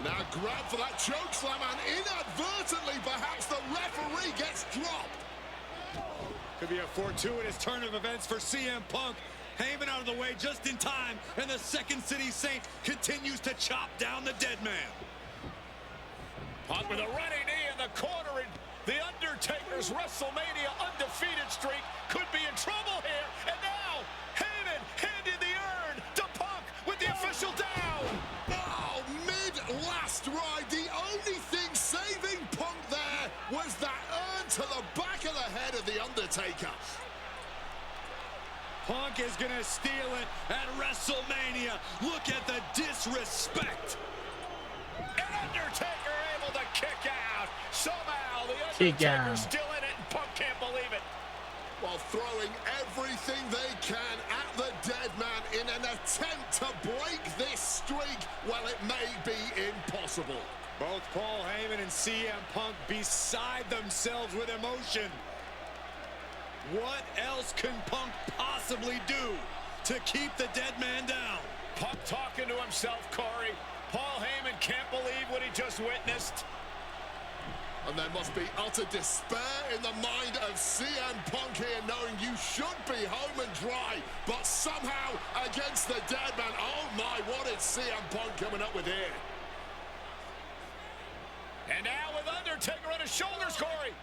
Now grab for that choke slam, and inadvertently, perhaps the referee gets dropped. Could be a fortuitous turn of events for CM Punk. Heyman out of the way just in time, and the Second City Saint continues to chop down the dead man. Punk with a running knee in the corner, and The Undertaker's WrestleMania undefeated streak could be in trouble here. And now, Heyman handed the urn to Punk with the official down. Oh, mid-last ride, the only thing saving Punk there was that urn to the back of the head of The Undertaker. Punk is going to steal it at WrestleMania. Look at the disrespect. And Undertaker able to kick out. Somehow, The Kick out. Undertaker's still in it, and Punk can't believe it. While throwing everything they can at the dead man in an attempt to break this streak, well, it may be impossible. Both Paul Heyman and CM Punk beside themselves with emotion. What else can Punk possibly do to keep the dead man down? Punk talking to himself, Corey. Paul Heyman can't believe what he just witnessed. And there must be utter despair in the mind of CM Punk here, knowing you should be home and dry, but somehow against the dead man. Oh my, what is CM Punk coming up with here? And now with Undertaker on his shoulders, Corey.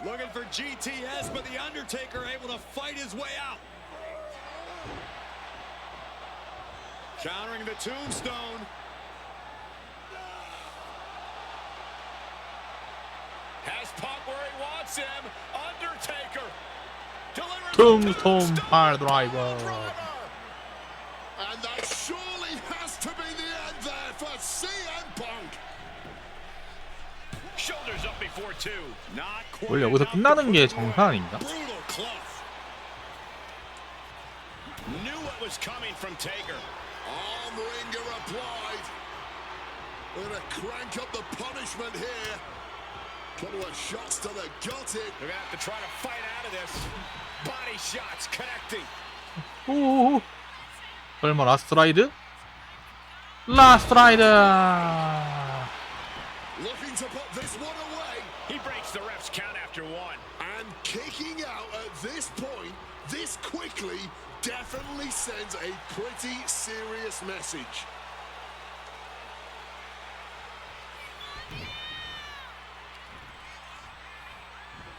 Looking for GTS, but The Undertaker able to fight his way out. Countering the tombstone. Has Punk where he wants him. Undertaker. Delivering 톰톰 팔드라이버. And that surely has to be the end there for CM Punk. Shoulders up before two. Not quite 원래 여기서 끝나는 게 정상 아닌가? brutal cloth. Knew what was coming from Taker. Arm wringer applied. We're going to crank up the punishment here. Couple of shots to the gut in. They're going to have to try to fight out of this. Body shots connecting. 오. 설마 라스트 라이드? 라스트 라이드. Looking to put this one away. He breaks the ref's count after one. And kicking out at this point, this quickly, definitely sends a pretty serious message.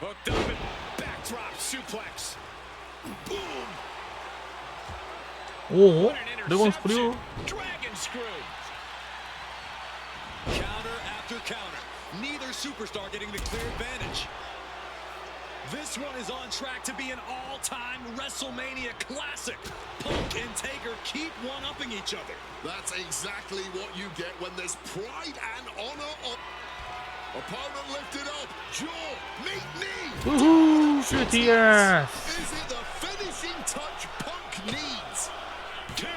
Hooked up and backdrop suplex. Boom. 오. What an 드래곤 interception. 스크류. Dragon screw. Counter after counter. Neither superstar getting the clear advantage. This one is on track to be an all-time WrestleMania classic. Punk and Taker keep one-upping each other. That's exactly what you get when there's pride and honor on. Opponent lifted up, jaw, meet knee. 우후. 슈티어스. Is it the finishing touch Punk needs? Two.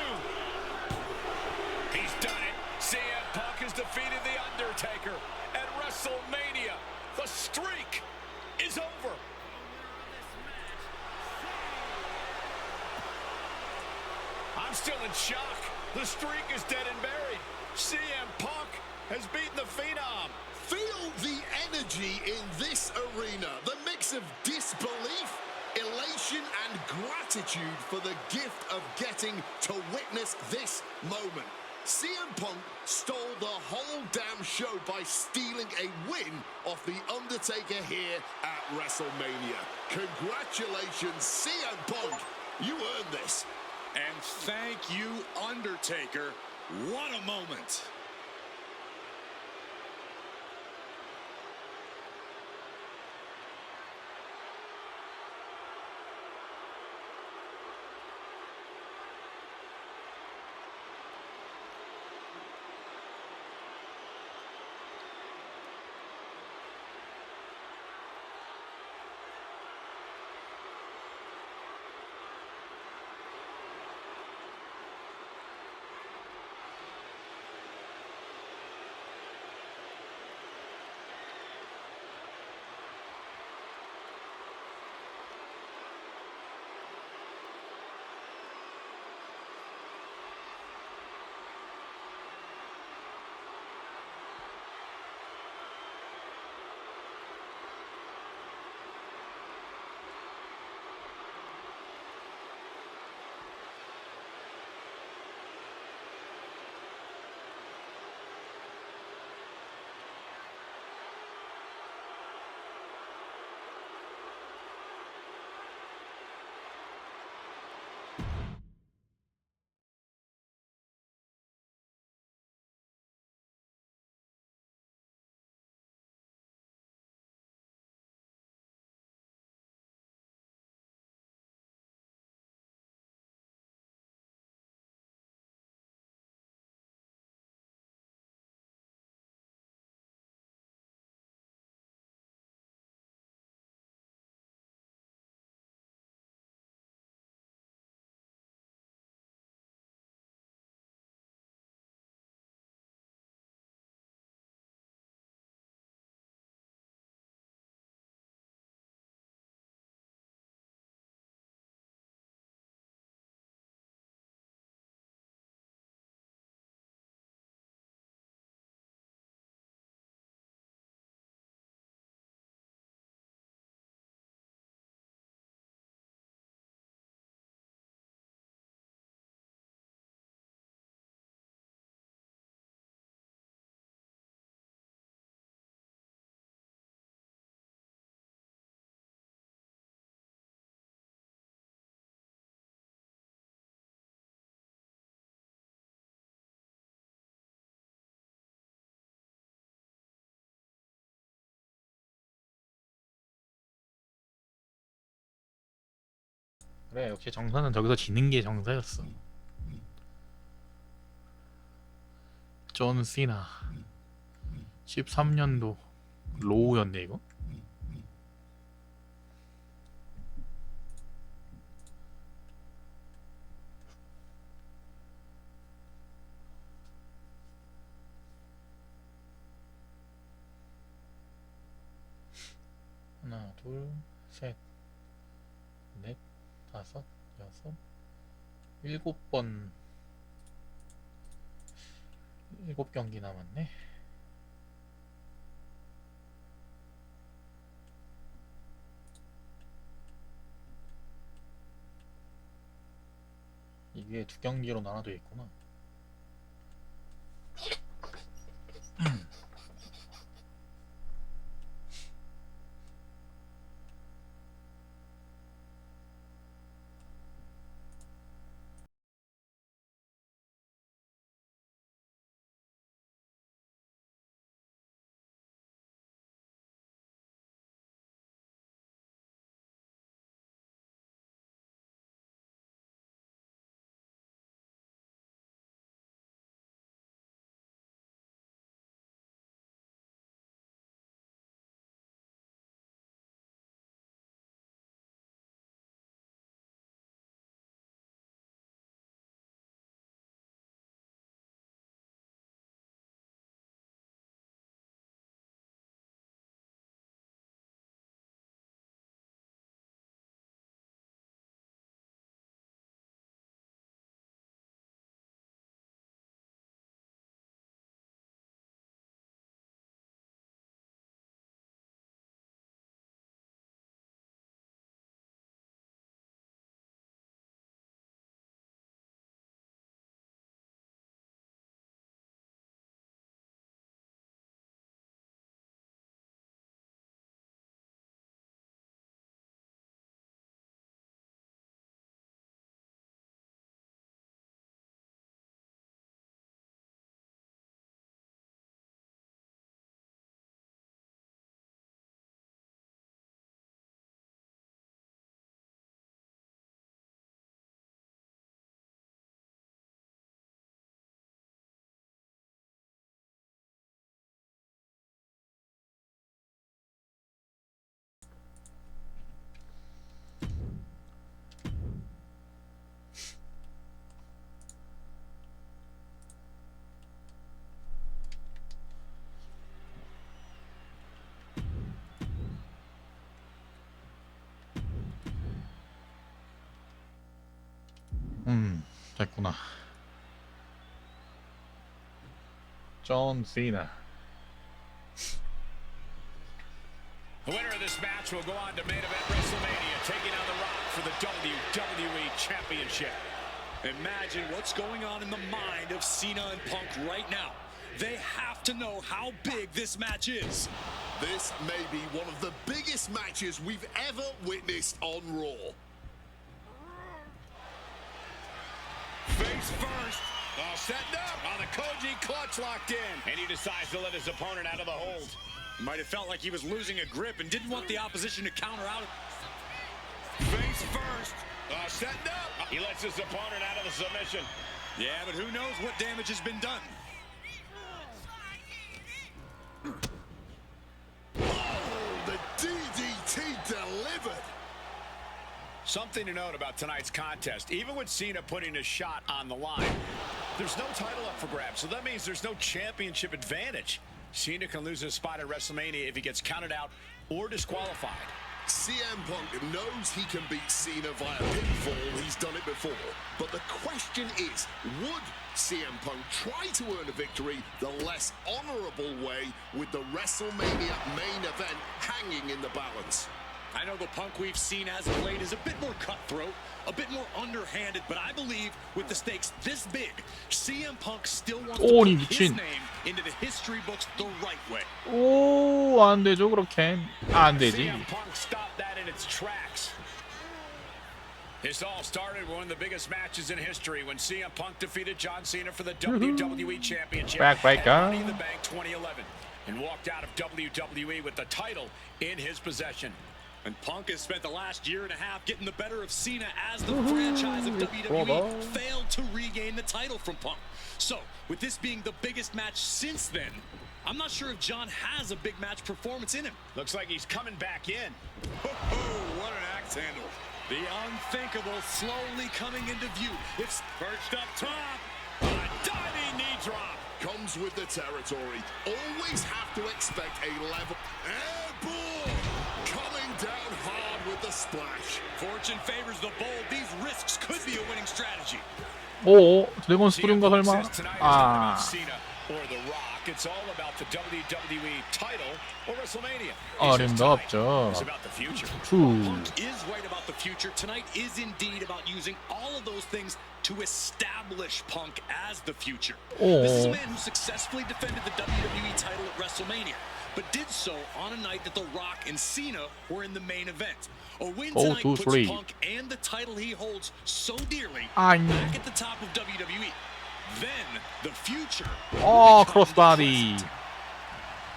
He's done it. CM Punk has defeated The Undertaker at WrestleMania. The streak is over. I'm still in shock. The streak is dead and buried. CM Punk has beaten the Phenom. Feel the energy in this arena. The mix of disbelief, elation, and gratitude for the gift of getting to witness this moment. CM Punk stole the whole damn show by stealing a win off The Undertaker here at WrestleMania. Congratulations, CM Punk. You earned this. And thank you, Undertaker. What a moment. 그래, 역시 정사는 저기서 지는 게 정사였어. 존 시나 13년도 로우였네 이거. 하나, 둘, 셋, 넷, 다섯, 여섯, 7번, 7경기 남았네. 이게 2경기로 나눠져 있구나. 됐구나. 존 시나. The winner of this match will go on to main event WrestleMania, taking on The Rock for the WWE Championship. Imagine what's going on in the mind of Cena and Punk right now. They have to know how big this match is. This may be one of the biggest matches we've ever witnessed on Raw. Face first. Oh, setting up on the Koji clutch locked in. And he decides to let his opponent out of the hold. Might have felt like he was losing a grip and didn't want the opposition to counter out. Face first. Oh, setting up. He lets his opponent out of the submission. Yeah, but who knows what damage has been done. Oh, the DDT delivered. Something to note about tonight's contest, even with Cena putting a shot on the line, there's no title up for grabs, so that means there's no championship advantage. Cena can lose his spot at WrestleMania if he gets counted out or disqualified. CM Punk knows he can beat Cena via pinfall. He's done it before. But the question is, would CM Punk try to earn a victory the less honorable way with the WrestleMania main event hanging in the balance? I know the Punk we've seen as of late is a bit more cutthroat, a bit more underhanded, but I believe with the stakes this big, CM Punk still wants to put his name into the history books the right way. 오, 안 되죠, 그렇게. 안 되지. CM Punk stopped that in its tracks. This all started with one of the biggest matches in history when CM Punk defeated John Cena for the WWE Championship at Money in the Bank 2011 and walked out of WWE with the title in his possession. And Punk has spent the last year and a half getting the better of Cena as the franchise of WWE failed to regain the title from Punk. So, with this being the biggest match since then, I'm not sure if John has a big match performance in him. Looks like he's coming back in. Oh, what an axe handle. The unthinkable slowly coming into view. It's perched up top. A diving knee drop. Comes with the territory. Always have to expect a level. Airborne! Coming down hard with the splash. Fortune favors the bold. These risks could be a winning strategy. 오, 드래곤 스프링가 설마? 아, Or The Rock. It's all about the WWE title or WrestleMania. 어림없죠. It's about the future. Punk is right about the future. Tonight is indeed about using all of those things to establish Punk as the future. This is a man who successfully defended the WWE title at WrestleMania, but did so on a night that The Rock and Cena were in the main event. A win tonight puts Punk and the title he holds so dearly back at the top of WWE. Then the future. 어, 크로스바디.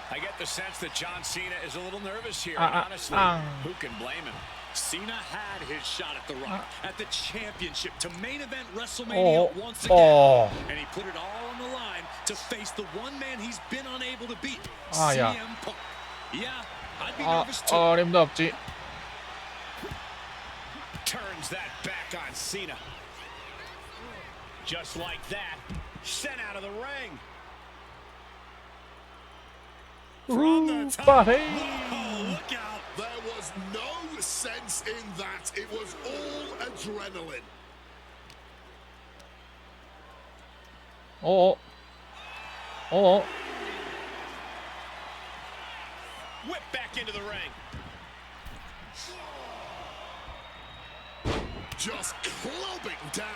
I get the sense that John Cena is a little nervous here. Honestly, who can blame him? Cena had his shot at The Rock at the championship to main event WrestleMania once again. And he put it all on the line to face the one man he's been unable to beat, CM Punk. Yeah, I'd be nervous too. 어림없지. Turns that back on Cena. Just like that, sent out of the ring. From the top. Oh, look out. There was no sense in that. It was all adrenaline. Whip back into the ring. Just clubbing down.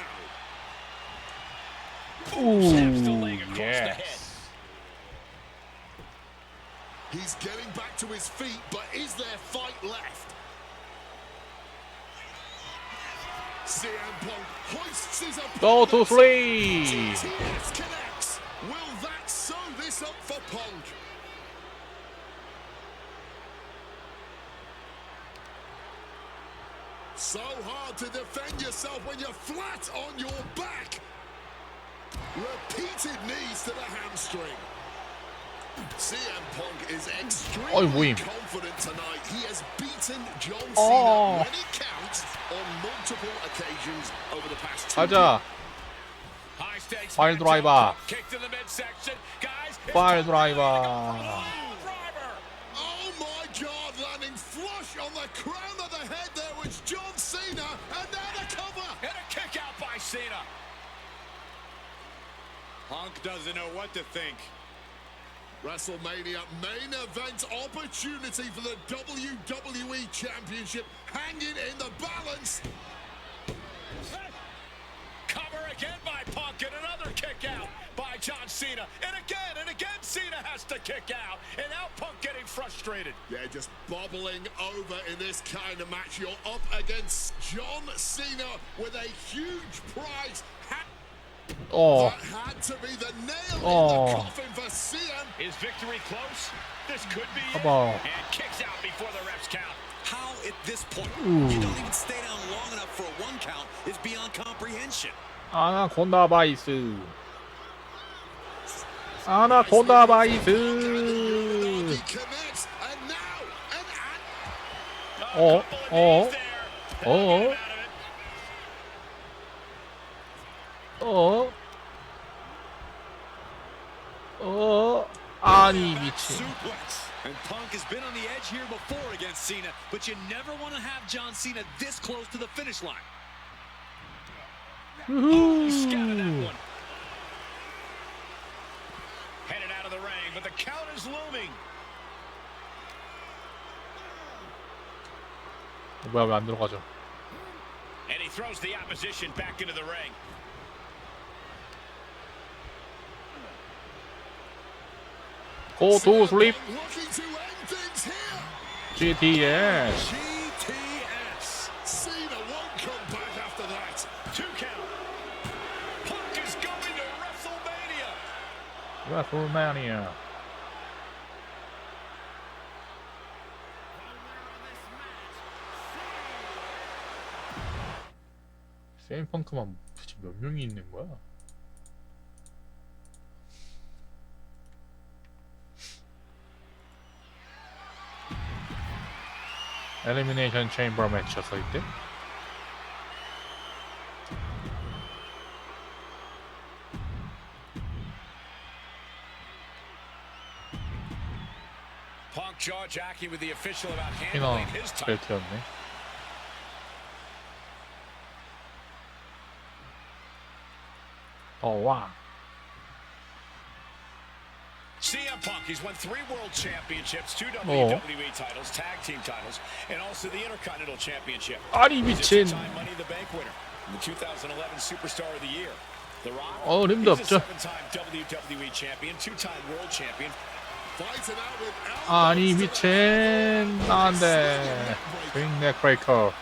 Snaps the leg across the head. He's getting back to his feet, but is there fight left? CM Punk hoists his opponent. Go to three. TTS connects. Will that sew this up for Punk? So hard to defend yourself when you're flat on your back. Repeated knees to the hamstring. CM Punk is extremely confident tonight. He has beaten John Cena when it counts on multiple occasions over the past 2 가자. High stakes. 파일 드라이버. Kick to the midsection. Guys, 파일 드라이버. Oh my God, landing flush on the crown of the head there was John Cena, and now the cover. And a kick out by Cena. Punk doesn't know what to think. WrestleMania main event opportunity for the WWE Championship hanging in the balance. Cover again by Punk and another kick out by John Cena. And again Cena has to kick out. And now Punk getting frustrated. Yeah, just bobbling over in this kind of match. You're up against John Cena with a huge prize. That had to be the nail in the coffin for CM. Is victory close? This could be it. on. And kicks out before the refs count. How at this point you don't even stay down long enough for a 1 count is beyond comprehension. 아나콘다 바이스. 아나콘다 바이스. He connects, and now 아니 미친. And Punk has been on the edge here before against Cena, but you never want to have John Cena this close to the finish line. Scouted that one. Headed out of the ring, but the count is looming. 뭐야 왜 안 들어가죠? And he throws the opposition back into the ring. Go to sleep. looking to end things here. GTS. GTS. Cena won't come back after that. 2 count. Punk is going to WrestleMania. CM 펑크만 도대체 몇 명이 있는 거야? 엘리미네이션 체인버 매치였어 이때? Punk jaw-jacking with the official about 피너 handling his title. 벨트였네. 와. CM Punk, he's won 3 world championships, 2 WWE titles, tag team titles, and also the Intercontinental Championship. 아니 He's a 미친. two-time Money in the Bank winner, and the 2011 Superstar of the Year. The Rock, 어림도 he's a 없죠. 7-time WWE champion, 2-time world champion. Fighting out with 아니 elbows to the 미친. 안돼. 윙 넥브레이커.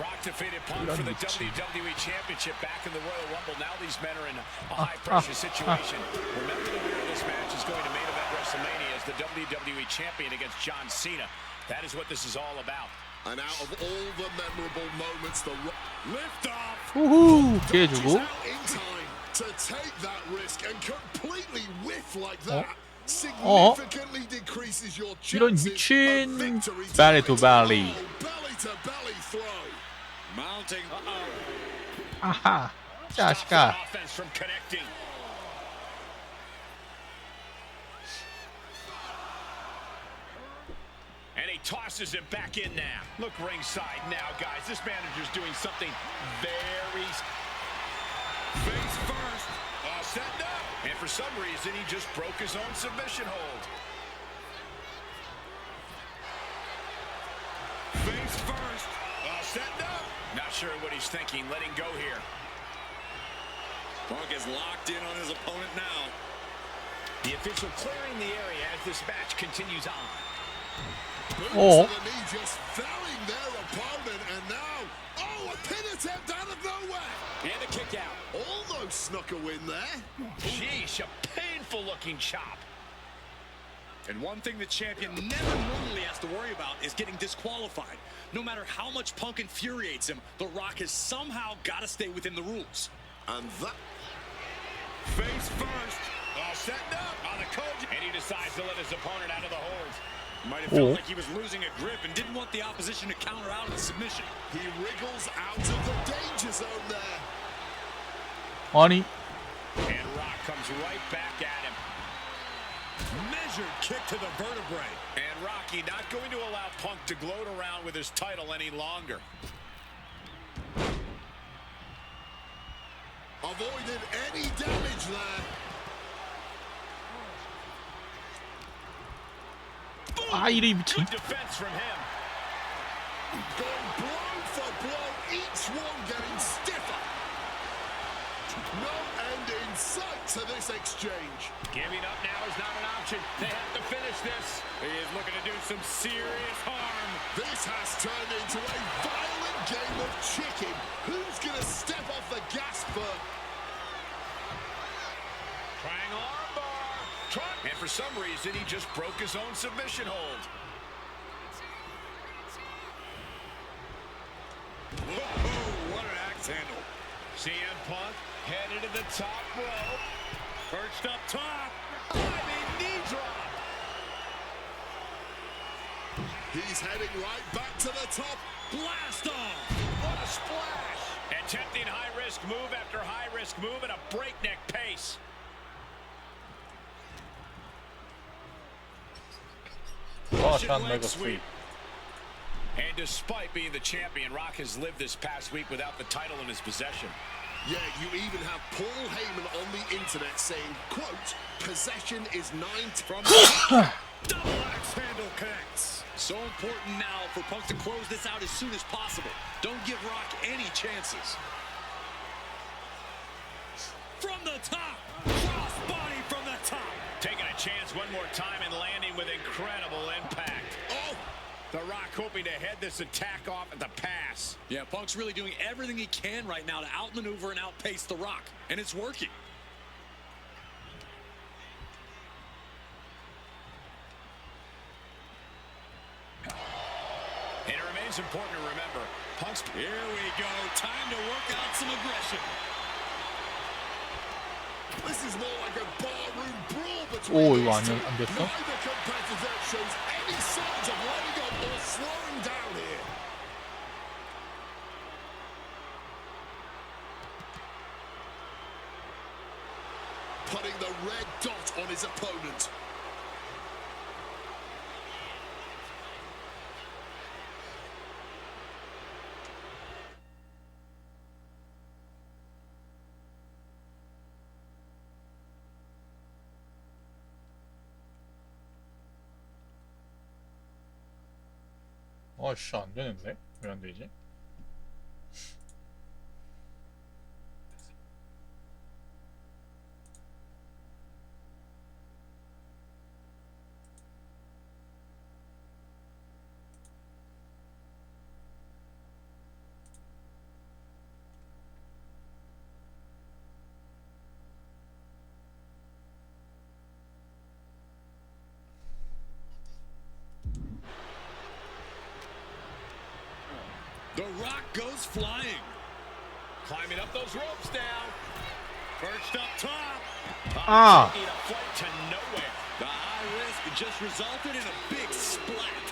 Rock defeated Punk 이런 for the 미친. WWE Championship back in the Royal Rumble. Now these men are in a high-pressure situation. Remember, the winner of this match is going to main event WrestleMania as the WWE Champion against John Cena. That is what this is all about. And out of all the memorable moments, the Lift off. 우후. is 피해주고. out in time to take that risk and completely whiff like that. Significantly decreases your 이런 chances 미친 of victory. belly to belly. Belly to belly throw. Mounting. 아하. Stops 자식아. the offense from connecting. And he tosses him back in now. Look ringside now, guys. This manager's doing something very... Face first. All set up. And for some reason, he just broke his own submission hold. Face first. All set up. Not sure what he's thinking. Letting go here. Punk is locked in on his opponent now. The official clearing the area as this match continues on. 어. To the knee, just felling their opponent, and now, a pin attempt out of nowhere. And a kick out. Almost snuck a win there. Sheesh, a painful looking chop. And one thing the champion never normally has to worry about is getting disqualified. No matter how much Punk infuriates him, The Rock has somehow got to stay within the rules. And that Face first. All set up on the coach. And he decides to let his opponent out of the hold. Might have felt like he was losing a grip and didn't want the opposition to counter out of the submission. he wriggles out of the danger zone there. 아니. And Rock comes right back at him. Measured kick to the vertebrae. And Rocky not going to allow Punk to gloat around with his title any longer. Avoided any damage there. 아 이리 미친. Good defense from him. Going blow for blow, each one getting stiffer. No end in sight to this exchange. Giving up now is not an option. They have to finish this. He is looking to do some serious harm. This has turned into a violent game of chicken. Who's going to step off the gas first? Trying armbar. And for some reason, he just broke his own submission hold. Whoa, what an axe handle. CM Punk headed to the top rope. Perched up top. Diving knee drop. He's heading right back to the top. Blast off. What a splash. Attempting high-risk move after high-risk move at a breakneck pace. 러시안 메가 스윗. And despite being the champion, Rock has lived this past week without the title in his possession. Yeah, you even have Paul Heyman on the internet saying, quote, possession is 9 From the double axe handle connects. So important now for Punk to close this out as soon as possible. Don't give Rock any chances. From the top. Cross body from the top. Taking a chance one more time and landing with incredible impact. Oh, The Rock hoping to head this attack off at the pass. Yeah, Punk's really doing everything he can right now to outmaneuver and outpace The Rock. And it's working. And it remains most important to remember. Punk's. Here we go. Time to work out some aggression. This is more like a barroom brawl between 오, 이거 these two. 안 됐어? Neither competitor shows any signs of letting up or slowing down here. Putting the red dot on his opponent. 아씨, 안 되는데? 왜 안 되지? The Rock goes flying. Climbing up those ropes now. Perched up top. Ah. Taking a flight to nowhere. The high risk just resulted in a big splat.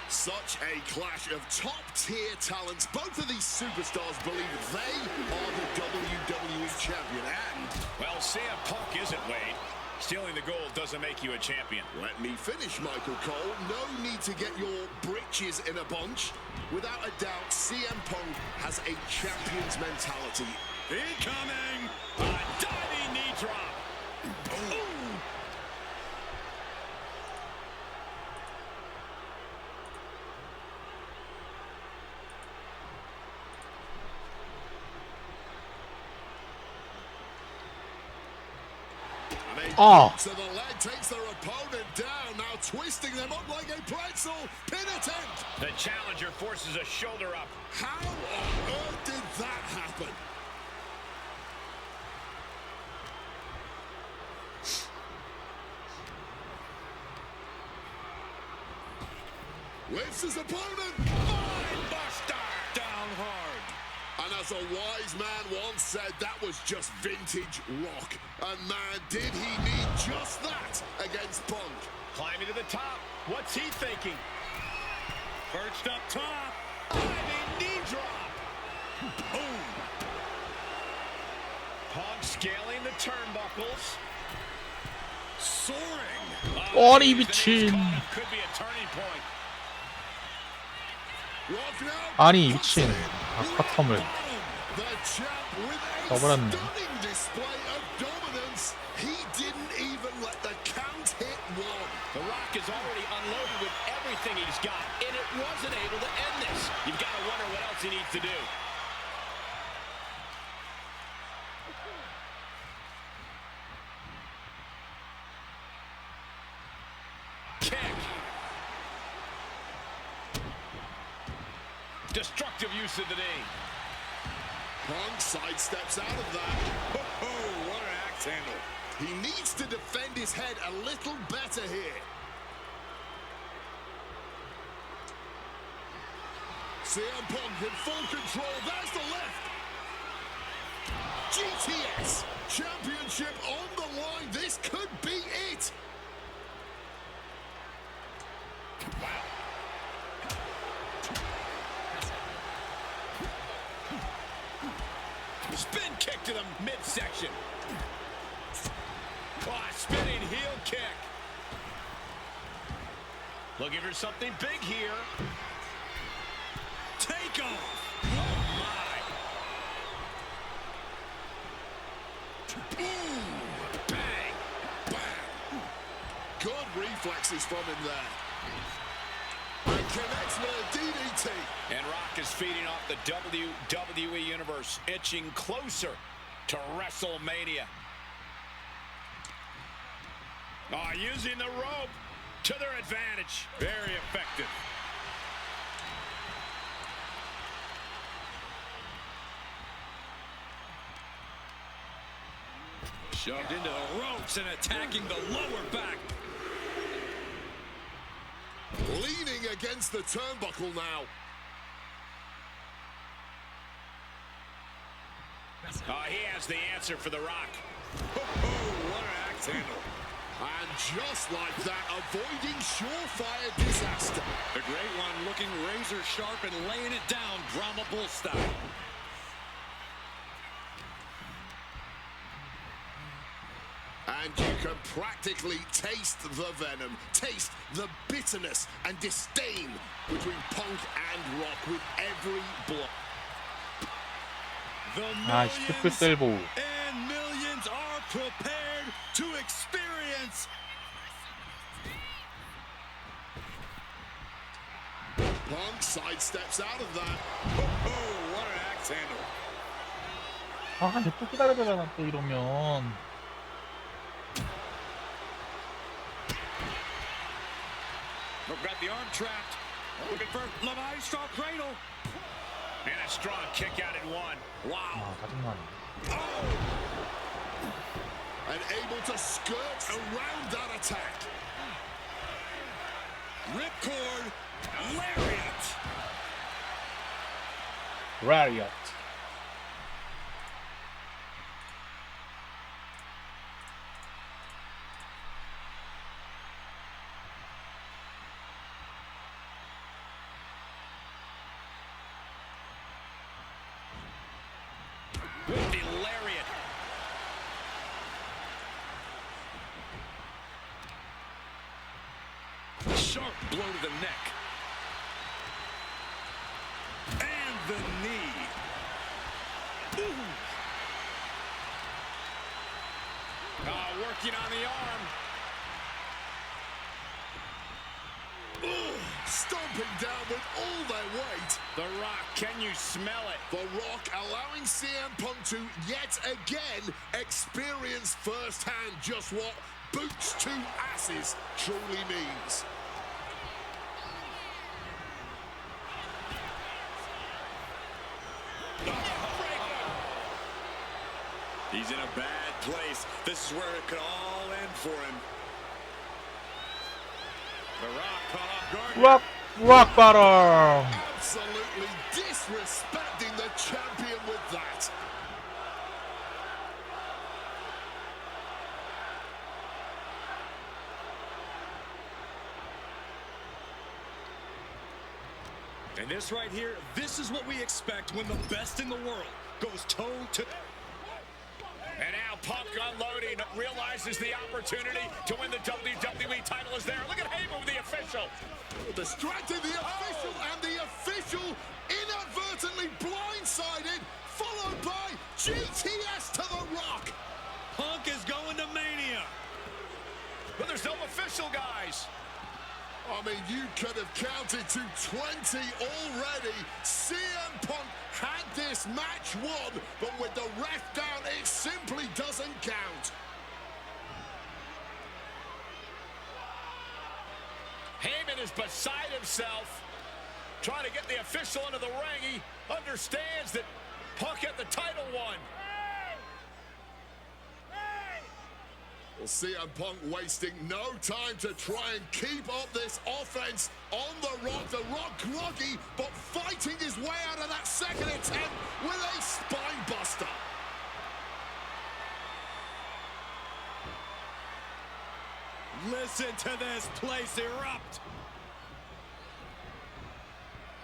Such a clash of top-tier talents. Both of these superstars believe they are the WWE champion. And, Well, CM Punk isn't, Wade. Stealing the gold doesn't make you a champion. let me finish, Michael Cole. No need to get your britches in a bunch. Without a doubt, CM Punk has a champion's mentality. Incoming! A diving knee drop. Ooh. Oh. So the leg takes their opponent down, now twisting them up like a pretzel. Pin attempt. The challenger forces a shoulder up. How on earth did that happen? Lifts his opponent. Mind buster! Down hard. And as a wise man once said, that was just vintage Rock. And man, did he need just that against Punk. Climbing to the top. What's he thinking? Perched up top. Diving knee drop. Boom. Punk scaling the turnbuckles. Soaring. 어리 미친. Could be a turning point. Rock now. 아니 미친. 아카텀을 The champ with a 써버렸네. stunning display of dominance. He didn't even let the count hit one. The Rock is already unloaded with everything he's got, and it wasn't able to end this. You've got to wonder what else he needs to do. Kick. Destructive use of the knee. Punk sidesteps out of that. Oh, what an axe handle. He needs to defend his head a little better here. CM Punk in full control. There's the left. GTS championship on the line. This could be it. Wow. Spin kick to the midsection. Oh, spinning heel kick. Looking for something big here. Take off. Oh, my. Ooh, bang. Bang. Good reflexes from him there. And connects with a DDT. And Rock is feeding off the WWE Universe, inching closer to WrestleMania. Oh, using the rope to their advantage. Very effective. Shoved into the ropes and attacking the lower back. Leaning against the turnbuckle now. He has the answer for The Rock. Oh, what an axe handle. And just like that, avoiding surefire disaster. The great one looking razor sharp and laying it down Brahma Bull style. And you can practically taste the venom, taste the bitterness and disdain between Punk and Rock with every blow. The 스티프 셀보. and millions are prepared to experience. Punk sidesteps out of that. Oh, what an axe handle. 또 기다려야 되잖아, 또 이러면. Got the arm trapped. Looking for La Maestro cradle. And a strong kick out at one. Wow. 짜증나네. And able to skirt around that attack. Ripcord. Lariat. Lariat. With the lariat. Sharp blow to the neck. And the knee. Ooh. Working on the arm. Stomping down with all their weight. The Rock, can you smell it? The Rock allowing CM Punk to yet again experience firsthand just what boots to asses truly means. He's in a bad place. This is where it could all end for him. The Rock caught off guard. Rock bottom. Absolutely disrespecting the champion with that. And this right here, this is what we expect when the best in the world goes toe-to-toe. And now Punk unloading, realizes the opportunity to win the WWE title is there. Look at Heyman with the official. Distracted the official, and the official inadvertently blindsided, followed by GTS to the Rock. Punk is going to Mania. But there's no official, guys. I mean, you could have counted to 20 already. CM Punk had this match won, but with the ref down, it simply doesn't count. Heyman is beside himself, trying to get the official into the ring. He understands that Punk had the title won. Well, CM Punk wasting no time to try and keep up this offense on The Rock. The Rock groggy, but fighting his way out of that second attempt with a spine buster. Listen to this place erupt.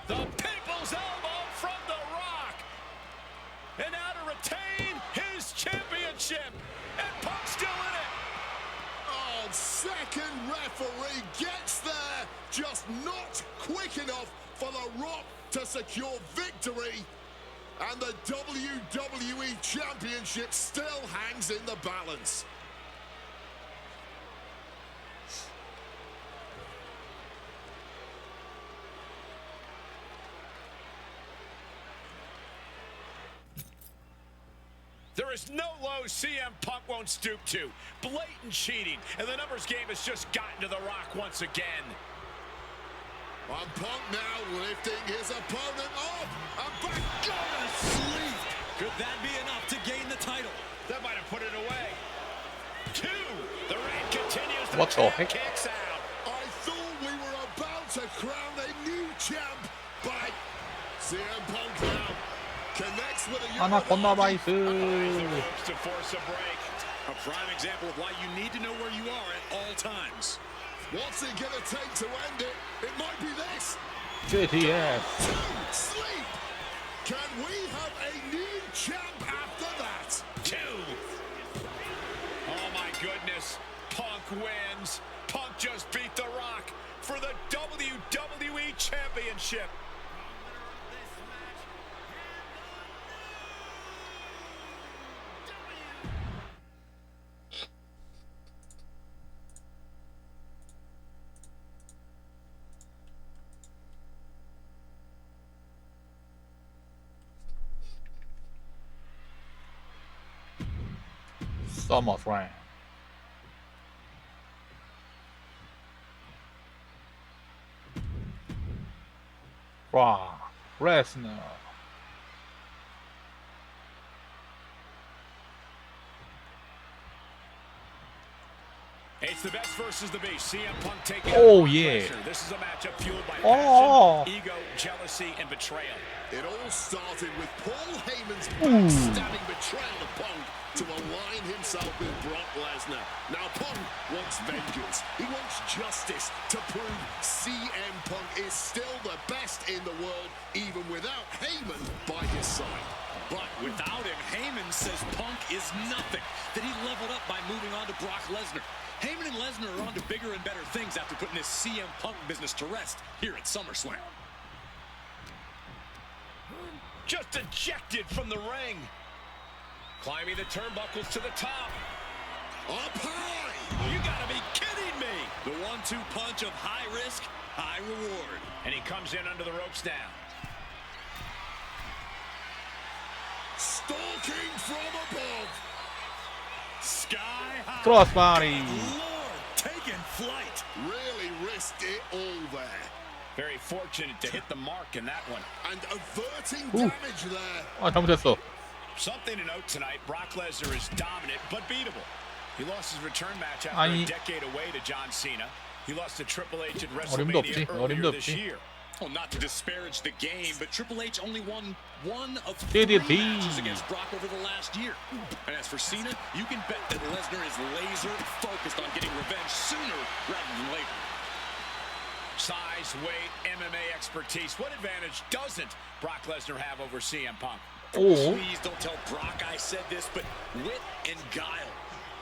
The people's elbow from The Rock. And now to retain his championship. And Punk's still in it. Oh, second referee gets there, just not quick enough for The Rock to secure victory. And the WWE Championship still hangs in the balance. There is no low CM Punk won't stoop to. Blatant cheating, and the numbers game has just gotten to The Rock once again. And Punk now lifting his opponent up and back on to sleep. Could that be enough to gain the title? That might have put it away. 2. The reign continues. What the heck? Kicks out. I thought we were about to crown a CM Punk now connects with a 아나콘다 바이스. To force a break. A prime example of why you need to know where you are at all times. What's it gonna take to end it? It might be this. JTS. Sleep. Can we have a new champ after that? 2. Oh my goodness. Punk wins. Punk just beat The Rock for the WWE Championship. SummerSlam. Brock Lesnar. It's the best versus the beast. CM Punk taking Oh, on yeah. Lesnar. This is a matchup fueled by Oh. passion, ego, jealousy, and betrayal. It all started with Paul Heyman's backstabbing betrayal of Punk to align himself with Brock Lesnar. Now Punk wants vengeance. He wants justice to prove CM Punk is still the best in the world, even without Heyman by his side. But without him, Heyman says Punk is nothing, that he leveled up by moving on to Brock Lesnar. Heyman and Lesnar are on to bigger and better things after putting this CM Punk business to rest here at SummerSlam. Just ejected from the ring. Climbing the turnbuckles to the top. Up high! You gotta be kidding me! The 1-2 punch of high risk, high reward. And he comes in under the ropes now. Stalking from above. Sky high. Crossbody. Lord, taking flight. Really risked it all there. Very fortunate to hit the mark in that one. And averting damage there. 아, 잘못했어. Something to note tonight, Brock Lesnar is dominant but beatable. He lost his return match after 아니. a decade away to John Cena. He lost to Triple H at 어림도 없지, WrestleMania earlier 어림도 this 없지. year. Well, not to disparage the game, but Triple H only won one of 3 DDT. matches against Brock over the last year. And as for Cena, you can bet that Lesnar is laser focused on getting revenge sooner rather than later. Size, weight, MMA expertise. What advantage doesn't Brock Lesnar have over CM Punk? Oh. Please don't tell Brock I said this, but wit and guile.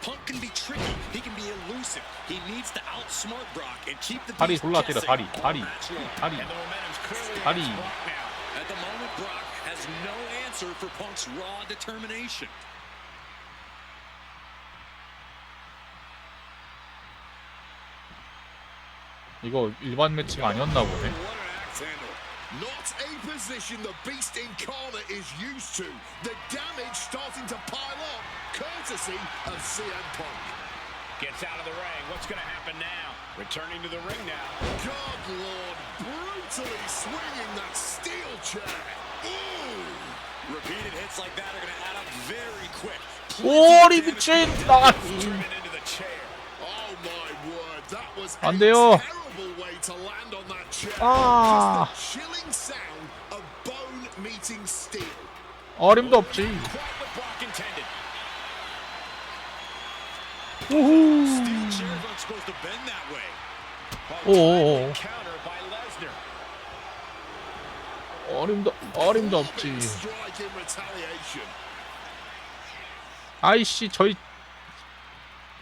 Punk can be tricky. He can be elusive. He needs to outsmart Brock and keep the 다리 beast 졸라 때려, guessing 다리, all 다리, match long. 다리. And the momentum's clearly 다리. against Brock now. At the moment, Brock has no answer for Punk's raw determination. 이거 일반 매치가 아니었나 보네. What an axe handle. Not a position the Beast Incarnate is used to. The damage starting to pile up, courtesy of CM Punk. Gets out of the ring. What's going to happen now? Returning to the ring now. God Lord, brutally swinging that steel chair. Ooh! Repeated hits like that are going to add up very quick. 오리 미친 나가. Driven into the chair. Oh my word, that was 안 a 돼요. terrible way to land on that chair. 아. Just the chilling sound of bone meeting steel. 어림도 없지. Quite what Brock intended. 우후. Steel chairs aren't supposed to bend that way. 오오오. Counter by Lesnar. 어림도 없지. Strike in retaliation. 아이씨 저희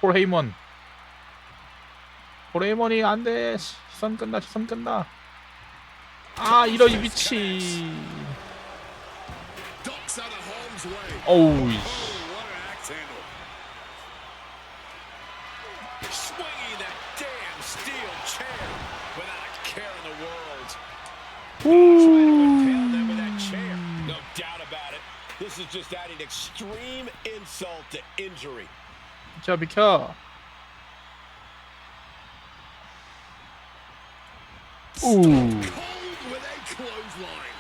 폴 헤이먼이 안돼. 시선 끈다. 아 이런 이 미친. Ducks out of harm's way. 어우. Oh, what an axe handle. Swinging that damn steel chair without a care in the world. Trying to impale them with that chair. No doubt about it. This is just adding extreme insult to injury. 자 비켜. 우. Cold with a clothesline.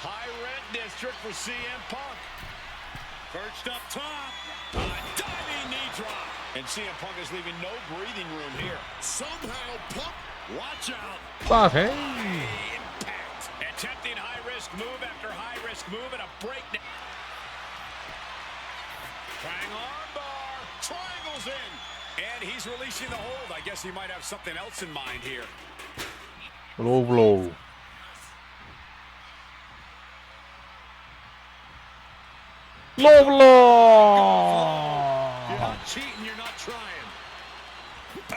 High rent district for CM Punk. Perched up top. A diving knee drop. And CM Punk is leaving no breathing room here. Somehow Punk Watch out. 빠세. Impact. And Attempting high-risk move after high-risk move and a break. Trying armbar. Triangles in. And he's releasing the hold. I guess he might have something else in mind here. 로우 블로우. 로우 블로우. You're not cheating, you're not trying. Oh,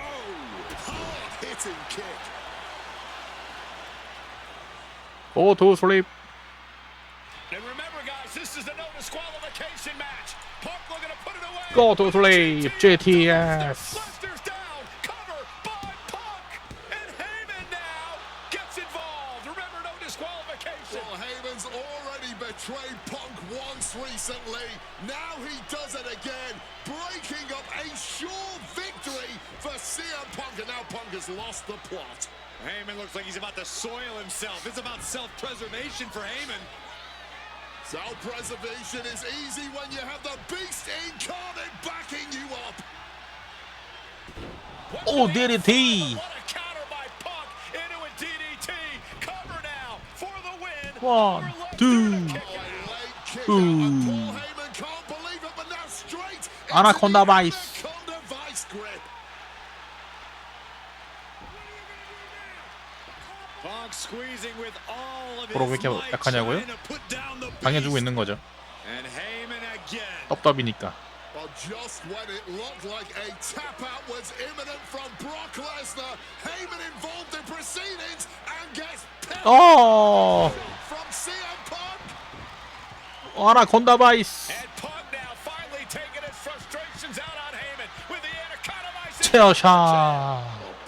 hard-hitting kick. Go to sleep. And remember, guys, this is a no disqualification match. Punk looking to put it away. Go to sleep. GTS. Lesnar's down. Cover by Punk. And Heyman now gets involved. Remember, no disqualification. Well, Heyman's already betrayed Punk once recently. Now he does it again, breaking up a sure victory for CM Punk. And now Punk has lost the plot. Heyman looks like he's about to soil himself. It's about self-preservation for Heyman. Self-preservation is easy when you have the beast incarnate backing you up. Oh, DDT. What a counter by Punk into a DDT. Cover now for the win. 1, 2. Late kick out, and Paul Heyman can't believe it, but now straight into Anaconda the Vice. Anaconda Vice grip. Punk squeezing with all of his 뭐라고 이렇게 might, 약하냐고요? trying to put down the 당해주고 beast. 있는 거죠. And Heyman again. 떡밥이니까. Well, just when it looked like a tap-out was imminent from Brock Lesnar, Heyman involved in proceedings and gets pinned 어. from CM Punk. 아나콘다 바이스. And Punk now finally taking his frustrations out on Heyman with the Anaconda Vice. 체어샷.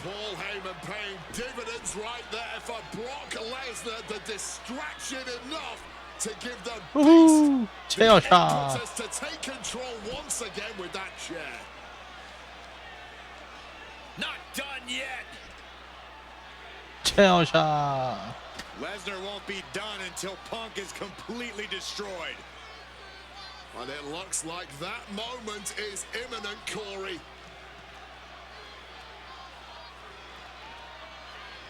Paul Heyman paying dividends right there for Brock Lesnar. The distraction enough to give the 우후. beast 체어샷. impetus to take control once again with that chair. Not done yet. 체어샷. Lesnar won't be done until Punk is completely destroyed. And it looks like that moment is imminent, Corey.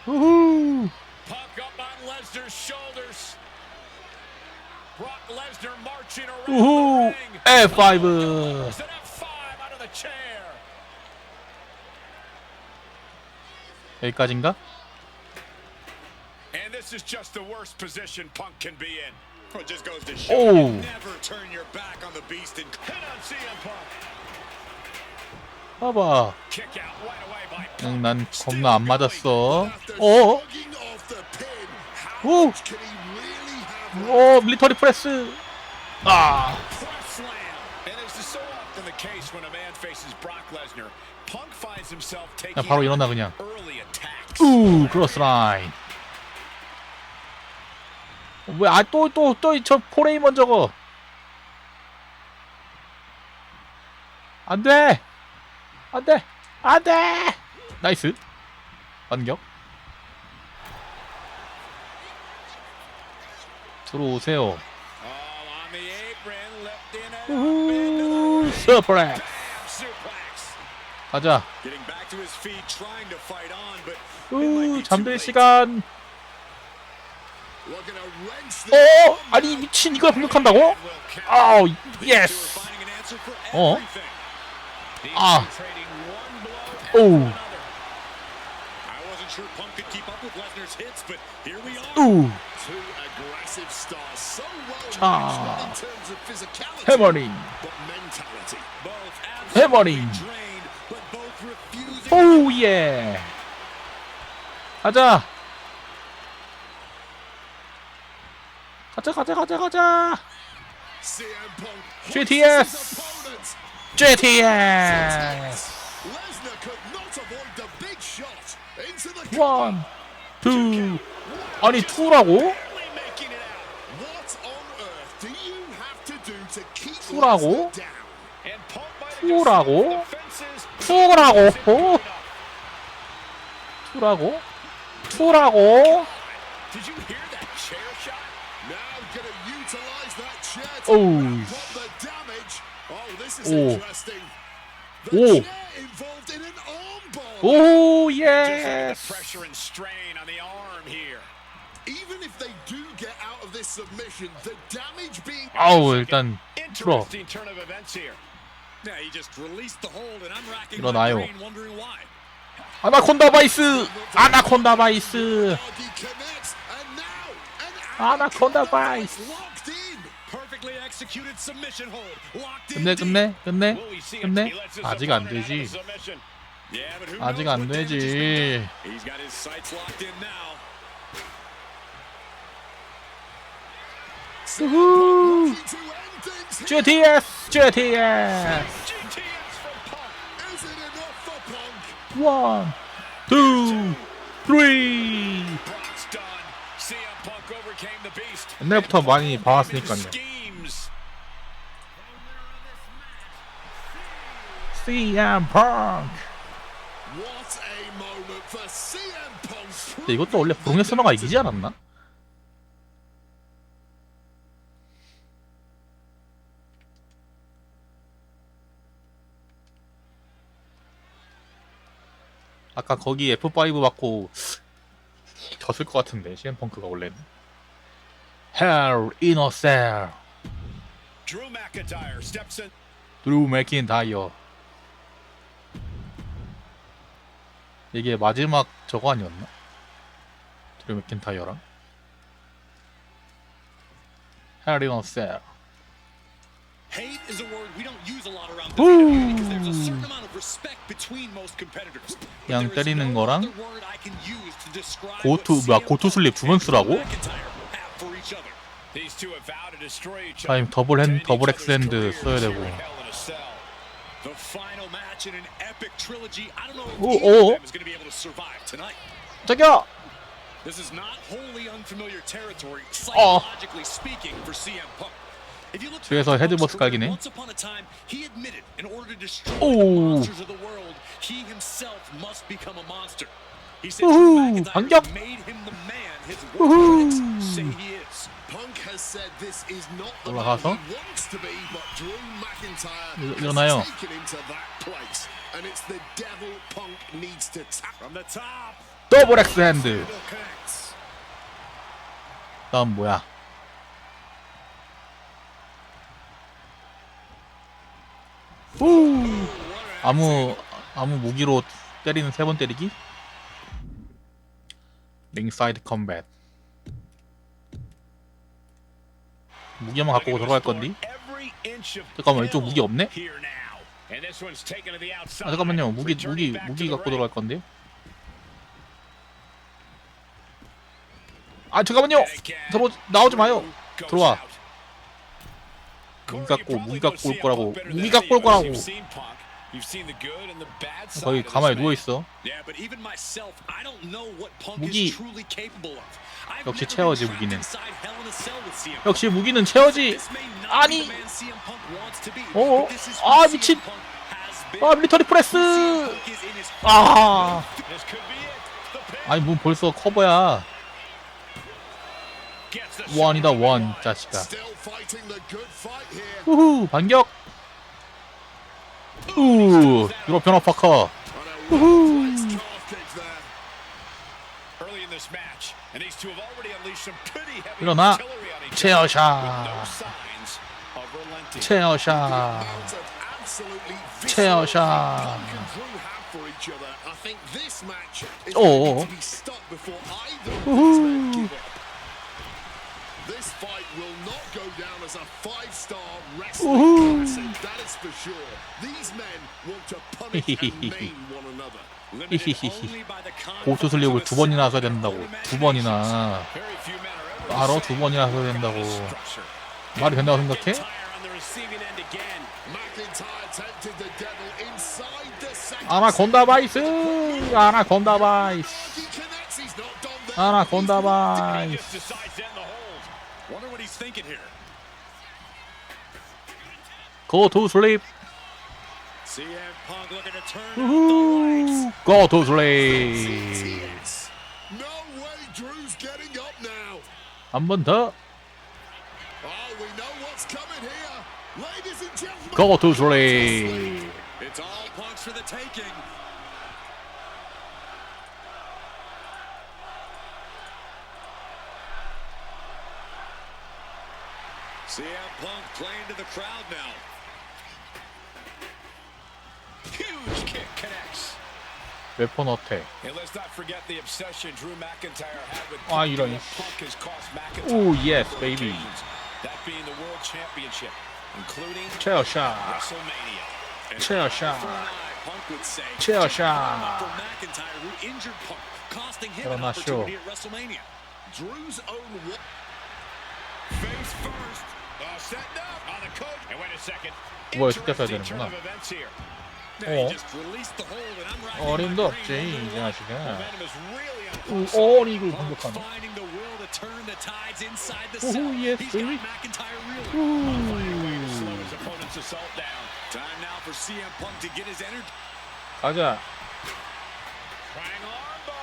우후. Punk up on Lesnar's shoulders. Brock Lesnar marching around 우후. the ring. F5. An F5 out of the chair. 여기까지인가? And this is just the worst position Punk can be in. Well, it just goes to show Oh. you never turn your back on the beast and Hit on CM Punk. 봐봐. Kick out right away by Punk. 응, 난 겁나 안 맞았어. After 어? shrugging off the pin, how 오. much can he really have 오, 밀리터리 프레스. 아. Press slam. And this is so often the case when a man faces Brock Lesnar. Punk finds himself taking 바로 일어나 그냥. early attacks. 우, 크로스 라인. 왜, 아, 또, 저 포레이먼 저거. 안 돼! 안 돼! 안 돼! 나이스. 반격. 들어오세요. Oh, on the apron, left in it. 우후, 슈퍼렉스. Suplex. 가자. getting back to his feet, trying to fight on, but 우, 잠들 시간. looking to wrench this 어? 아니, 미친, 이걸 공격한다고? 아우, 예스. finding an answer for 어? everything. 아. Trading one blow 오우. after another. I wasn't sure Punk could keep up with Lesnar's hits, but here we are. 우, two aggressive stars, so well 차. matched not in terms of physicality, 해머링. but mentality. Both 해머링. absolutely drained, but both refusing. 오우, 예. 가자. 가자. CM Punk GTS. hoists his opponents. GTS. Lesnar could not avoid the big shot into the 원, 투. 아니, 투라고? Barely making it out. What on earth do you have to do to keep 투라고? Lesnar down? And Punk might have 투라고? just defenses. 투라고? 투라고? Did you hear that chair shot? Now gonna utilize that chair to Oh. ramp up the damage. Oh, this is Oh. interesting. The Oh. chair involved in an armbar. 오, Just look at the 예스. pressure and strain on the arm here. Even if they do get out of this submission, the damage being 아우 일단 풀어. Interesting turn of events here. Yeah, he just released the hold, and I'm racking 일어나요. my brain wondering why. 아나콘다 바이스. 아나콘다 바이스. connects, and now an 아나콘다 바이스. locked in. Perfectly executed submission hold. Locked 끝내 in. 끝내 끝내 Will we see if 끝내. he lets his 아직 안 opponent out of 되지. submission? Yeah, but who 아직 knows 안 what damage has been 되지. done. He's got his sights locked in now. 우후. Looking to end things here. GTS GTS. GTS from Punk. Is it enough for Punk? 1 2 3. Brock's done. CM Punk overcame the beast. 옛날부터 많이 봐왔으니까요. Schemes. CM Punk. What a moment for CM Punk. 근데 이것도 원래 브록 레스너가 이기지 않았나? 아까 거기 F5 받고 졌을 것 같은데 CM 펑크가 원래는. Hell in a Cell. Drew McIntyre steps in. 드루 맥킨타이어. 이게 마지막 저거 아니었나? 드루 맥킨타이어랑 Hell in a Cell. Hate is a word we don't use a lot around the WWE because there's a certain amount of respect between most competitors. But 그냥 there is 때리는 no 거랑 other word I can use to describe 고투 what 뭐야 CM 고투 슬립 두 번 쓰라고? McIntyre have for each other. These two have vowed to destroy each other. 아니 더블 엑스핸드 써야 되고. Hell in a Cell. The final match in an epic trilogy. I don't know if 오, either 오. of them is going to be able to survive tonight. 저기요. This is not wholly unfamiliar territory, psychologically speaking, for CM Punk. If you look 뒤에서 back at 헤드버스 Punk's career, 각이네. once upon a time, he admitted in order to destroy 오. the monsters of the world, he himself must become a monster. He said 우후, Drew McIntyre 반격. made him the man his 우후. worst critics say he is. Punk has said this is not the 올라가서? man he wants to be, but Drew McIntyre 일어나요. has taken him to that place, and it's the devil Punk needs to tap. From the top. 더블 엑스핸드. Connects. 다음 뭐야? 후. 아무 무기로 때리는 3번 때리기? 링사이드 컴뱃. 무기만 갖고 들어갈 건디? Every inch of 잠깐만 이쪽 무기 없네? here now. And this one's taken to the outside. 아 잠깐만요 무기 Returning back to 무기 the 갖고 ring. 들어갈 건데? 아 잠깐만요 들어 나오지 마요. Goes 들어와. out. 무기 갖고 올 거라고. 무기 갖고 올 거라고. 거기 가만히 누워 있어. Yeah, but even myself, I don't know what Punk 무기. is truly capable of. I've 역시 never 채워지, been trapped 무기는. inside Hell in a Cell with CM Punk. 역시 무기는 채워지. This may not 아니. be the man CM Punk wants to be, 어? but this is 아, who CM 미친. Punk has been. 아 밀리터리 프레스. CM Punk is in his 아 This could be it. The pin 아니 뭐 벌써 커버야. gets the 원이다 원 자식아. Still fighting the good fight here. 우후 반격. 우 유럽 변화파커. And a well-placed calf kick there. early in this match, and these two have already unleashed some pretty heavy 일어나. artillery on each other with no 체어샷. signs of relenting. 체어샷. Amount of absolutely 체어샷. Punk and Drew have for each other. I think this match is 오. going to be stopped before either of these men give up. This fight will not go down as a 5-star wrestling classic, that is for sure. These men want to punish and maim one another. Limited only by the 고투 슬립을 두 번이나 써야 된다고. 두 번이나. very few men are ever 알아? 두 번이나 써야 된다고. structure. 말이 된다고 생각해? Tire on the receiving end again. McIntyre tempted the devil inside the second. 아나콘다 바이스. 아나콘다 바이스. He connects, he's not done there. 아나콘다 He 바이스. just decides to end the hold. Wonder what he's thinking here. Go to sleep. CM Punk looking to turn out the lights. Go to sleep. Yes. No way Drew's getting up now. 한 번 더. Oh, we know what's coming here. Ladies and gentlemen. Go to sleep. It's all Punk's for the taking. CM Punk playing to the crowd now. Huge kick connects. 웨폰 어택. And let's not forget the obsession Drew McIntyre had with 아 이런. Punk has cost McIntyre. 오 예스 베이비. That being the World Championship, including 체어샷. WrestleMania. 체어샷. Punk would say, 체어샷. for McIntyre, who injured Punk, costing him an 일어나쇼. opportunity at WrestleMania. Drew's own Face first. Set up on the coach. And wait a second. 뭐야 쉽게 써야 Interesting turn 되는구나. of events here. He just released the hold, and I'm racking 어림도 my 없지 brain. 이 자식아. Momentum is really on 오, Punk's side. 어리고 Punk 공격하네. finding the will to turn the tides inside the Ooh, cell. yes, He's got baby. McIntyre reeling. Finding a way to slow his opponent's assault down. Time now for CM Punk to get his energy. 가자. Triangle armbar.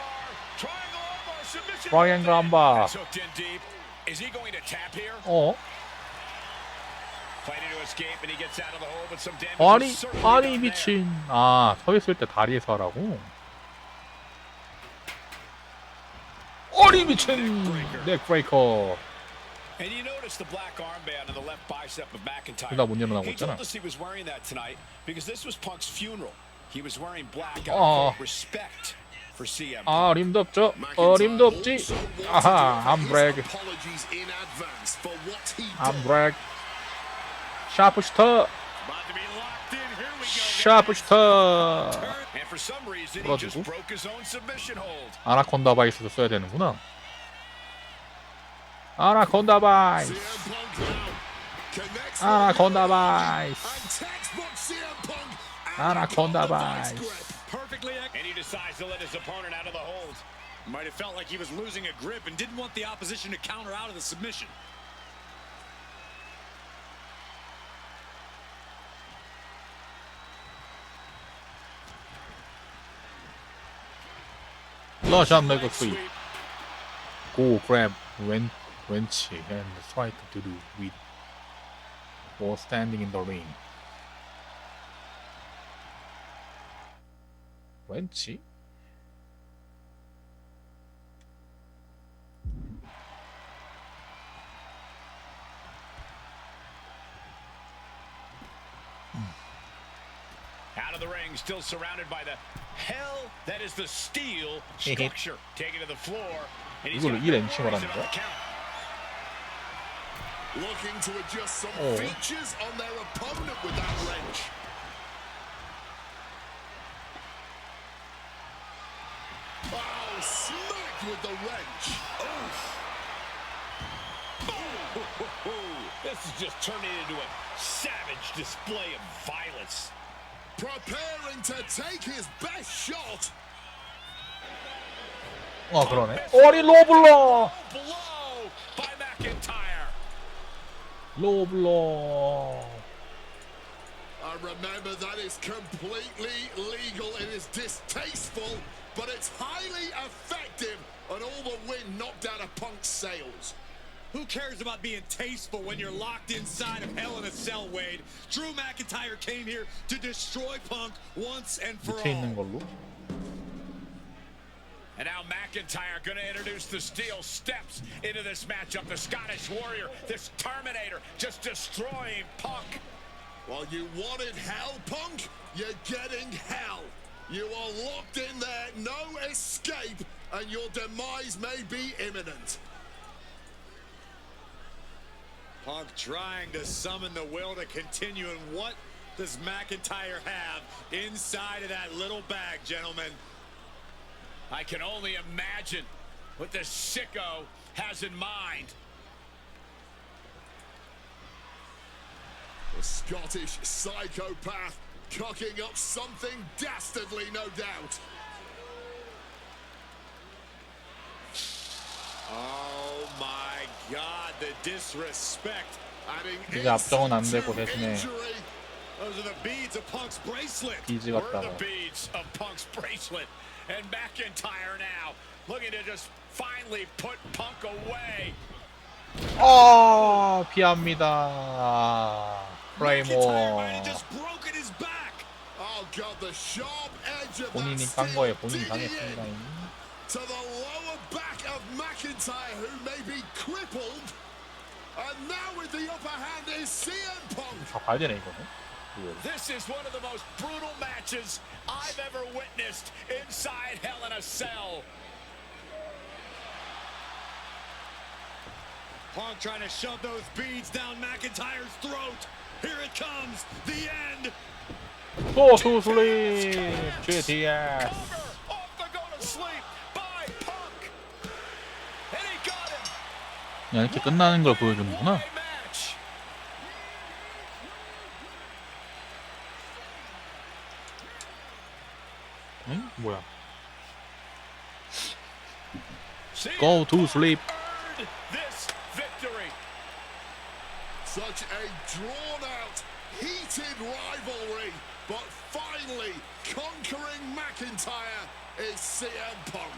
Triangle armbar. Submission. 트라이앵글 함바. That's hooked in deep. Is he going to tap here? 어? Fighting to escape, and he gets out of the hole, but some damage 아니 is certainly 아니 done there. 미친. 아 서 있을 때 다리에서 하라고. 아니 미친. 넥브레이커. And you notice the black armband on the left bicep of McIntyre. 둘 다 못 일어나고 He 있잖아. told us he was wearing that tonight because this was Punk's funeral. He was wearing black out 어. of respect for CM. 아 어림도 없죠. 어림도 없지. 아하 암브렉. apologies in advance for what he did. 암브렉. 샤프슈터. About to be locked in. Here we go. 샤프슈터. And for some reason, he 풀어주고. just broke his own submission hold. 아나콘다 바이스도 써야 되는구나. 아나콘다 바이스. CM Punk now connects 아나콘다 with 바이스. and textbook CM Punk 아나콘다 vice 바이스. grip. Perfectly. And he decides to let his opponent out of the hold. Might have felt like he was losing a grip and didn't want the opposition to counter out of the submission. 러시안 레그 스윗. Go grab 왼치 and strike to do with while standing in the ring. 왼치? Out of the ring, still surrounded by the hell that is the steel structure. Taken to the floor. And he's 이걸 got 이 no 렌치 worries 말하는 about 거야? the count. Looking to adjust some Oh. features on their opponent with that wrench. Oh, smacked with the wrench. This is just turning into a savage display of violence. Preparing to take his best shot. 어 그러네. 어리 로블러. Blow by McIntyre. 로블러. Remember, that is completely legal. It is distasteful, but it's highly effective, and all the wind knocked out of Punk's sails. Who cares about being tasteful when you're locked inside of Hell in a Cell, Wade? Drew McIntyre came here to destroy Punk once and for 밑에 있는 all. 걸로. And now McIntyre going to introduce the steel steps into this matchup. The Scottish Warrior, this Terminator, just destroying Punk. Well, you wanted hell, Punk? You're getting hell. You are locked in there, no escape, and your demise may be imminent. Punk trying to summon the will to continue, and what does McIntyre have inside of that little bag, gentlemen? I can only imagine what the sicko has in mind. The Scottish psychopath cocking up something dastardly, no doubt. Oh my God, the disrespect. Adding 이제 앞정은 안 insult 되고 to 대신에 injury. Those are the beads of Punk's bracelet. 비즈 We're 같다가. the beads of Punk's bracelet. And McIntyre now looking to just finally put Punk away. 아 피합니다. McIntyre might 프라이머. have just broken his back. Oh God, the sharp edge of that 본인이 깐 거에 steel 본인이 digging 당했습니다. in to the lower back of McIntyre, who may be crippled. And now with the upper hand is CM Punk. 다 봐야 되네 이거는. This is one of the most brutal matches I've ever witnessed inside Hell in a Cell. Punk trying to shove those beads down McIntyre's throat. Here it comes, the end. 또 투슬립 GTS. Off the go to sleep by Punk. And he got him. 그냥 이렇게 끝나는 걸 보여주는구나. What a match. 응? 뭐야? CM Go to Punk sleep. earned this victory. Such a drawn-out, heated rivalry, but finally conquering McIntyre is CM Punk.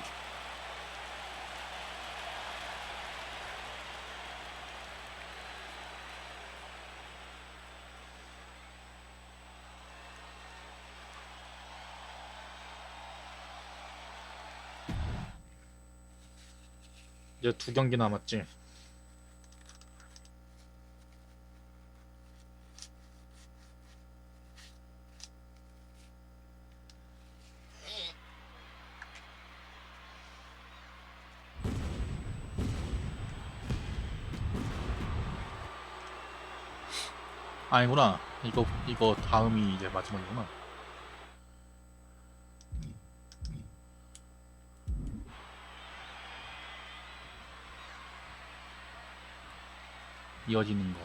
이제 2경기 남았지. 아니구나. 이거 다음이 이제 마지막이구나. 이어지는 거.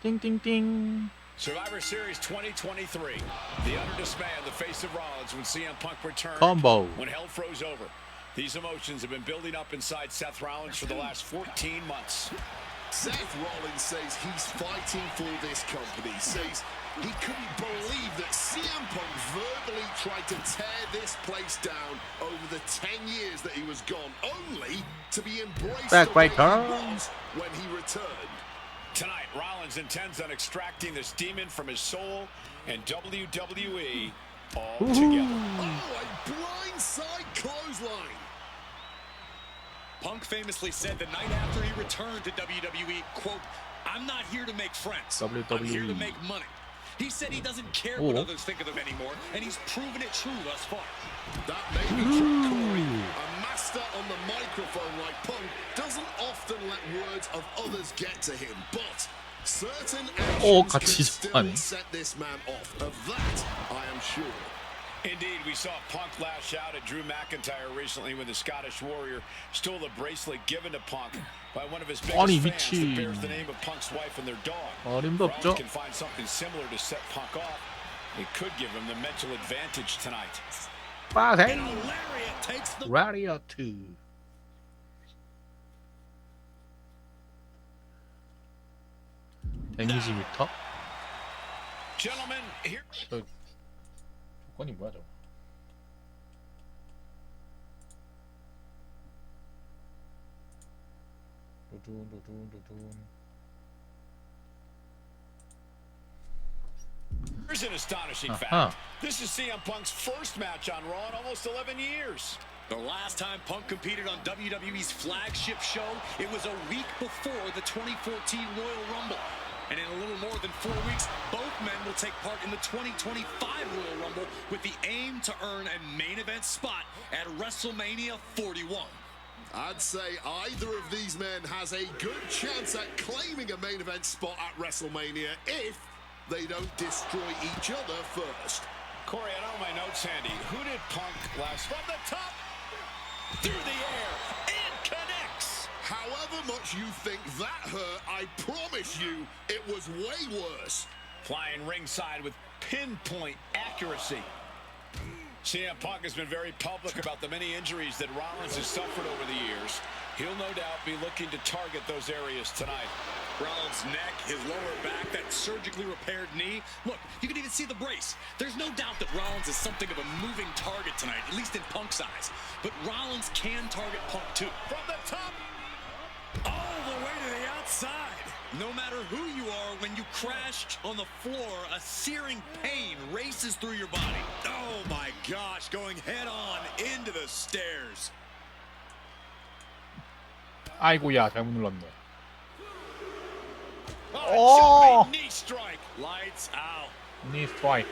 띵띵띵. Survivor Series 2023. The utter dismay on the face of Rollins when CM Punk returned. Combo. When hell froze over. These emotions have been building up inside Seth Rollins for the last 14 months. Seth Rollins says he's fighting for this company, says he couldn't believe that CM Punk verbally tried to tear this place down over the 10 years that he was gone, only to be embraced the way he was when he returned. Tonight, Rollins intends on extracting this demon from his soul and WWE all together. Oh, a blindside clothesline. Punk famously said the night after he returned to WWE, quote, "I'm not here to make friends. I'm here to make money." He said he doesn't care what others think of him anymore, and he's proven it true thus far. That may be true, Corey. A master on the microphone like Punk doesn't often let words of others get to him, but certain actions can still set this man off. Of that, I am sure. Indeed, we saw Punk lash out at Drew McIntyre recently when the Scottish Warrior stole the bracelet given to Punk by one of his biggest fans that bears the name of Punk's wife and their dog. Rollins can find something similar to set Punk off. It could give him the mental advantage tonight. And a lariat takes the 라리아 2. 데미지 미터? Gentlemen, here. 조건이 뭐야 저거? Here's an astonishing fact. This is CM Punk's first match on Raw in almost 11 years. The last time Punk competed on WWE's flagship show, it was a week before the 2014 Royal Rumble. And in a little more than 4 weeks, both men will take part in the 2025 Royal Rumble with the aim to earn a main event spot at WrestleMania 41. I'd say either of these men has a good chance at claiming a main event spot at WrestleMania if they don't destroy each other first. Corey, I know my notes handy. Who did Punk last from the top? Through the air and connects. However much you think that hurt, I promise you it was way worse. Flying ringside with pinpoint accuracy. CM Punk has been very public about the many injuries that Rollins has suffered over the years. He'll no doubt be looking to target those areas tonight. Rollins' neck, his lower back, that surgically repaired knee. Look, you can even see the brace. There's no doubt that Rollins is something of a moving target tonight, at least in Punk's eyes. But Rollins can target Punk too. From the top, all the way to the outside. No matter who you are, when you crash on the floor, a searing pain races through your body. Oh my gosh, going head on into the stairs. 아이고야, 잘못 눌렀네. Oh! Jumping knee strike. Lights out. Knee strike.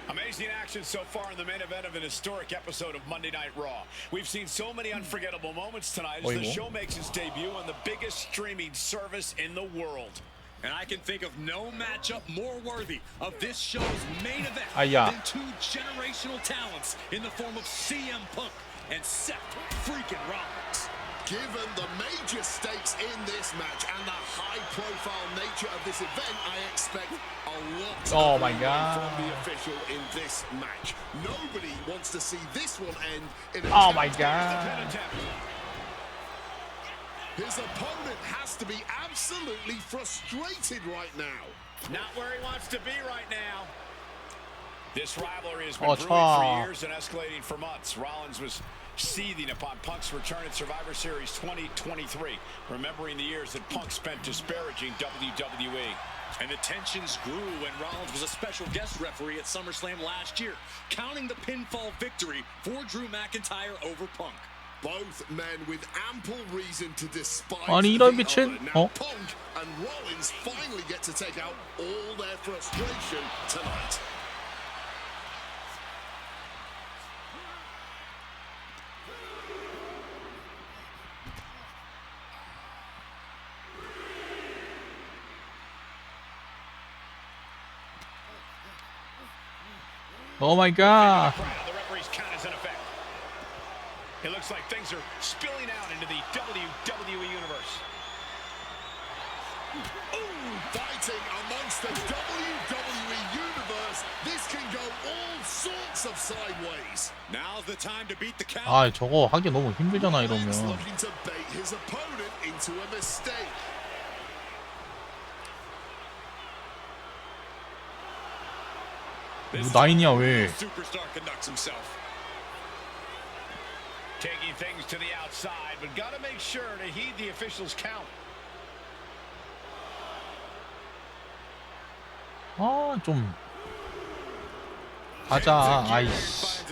Amazing action so far in the main event of an historic episode of Monday Night Raw. We've seen so many unforgettable moments tonight as the show makes its debut on the biggest streaming service in the world. And I can think of no matchup more worthy of this show's main event than two generational talents in the form of CM Punk and Seth freaking Rollins. Given the major stakes in this match and the high-profile nature of this event, I expect a lot from the official in this match. Nobody wants to see this one end in a His opponent has to be absolutely frustrated right now. Not where he wants to be right now. This rivalry has been brewing for years and escalating for months. Rollins was seething upon Punk's return at Survivor Series 2023, remembering the years that Punk spent disparaging WWE. And the tensions grew when Rollins was a special guest referee at SummerSlam last year, counting the pinfall victory for Drew McIntyre over Punk. Both men with ample reason to despise 아니 the 이런 미친. other. Now Punk and Rollins finally get to take out all their frustration tonight. Oh my god. The referee's count is in effect. It looks like things are spilling out into the WWE universe. Ooh, fighting amongst the WWE universe. This can go all sorts of sideways. Now's the time to beat the count. 아 저거 하기 너무 힘들잖아 이러면. Looking to bait his opponent into a mistake. 나인이야 왜? Superstar conducts himself. Taking things to the outside, but got to make sure to heed the official's count. 좀 가자. 아이씨.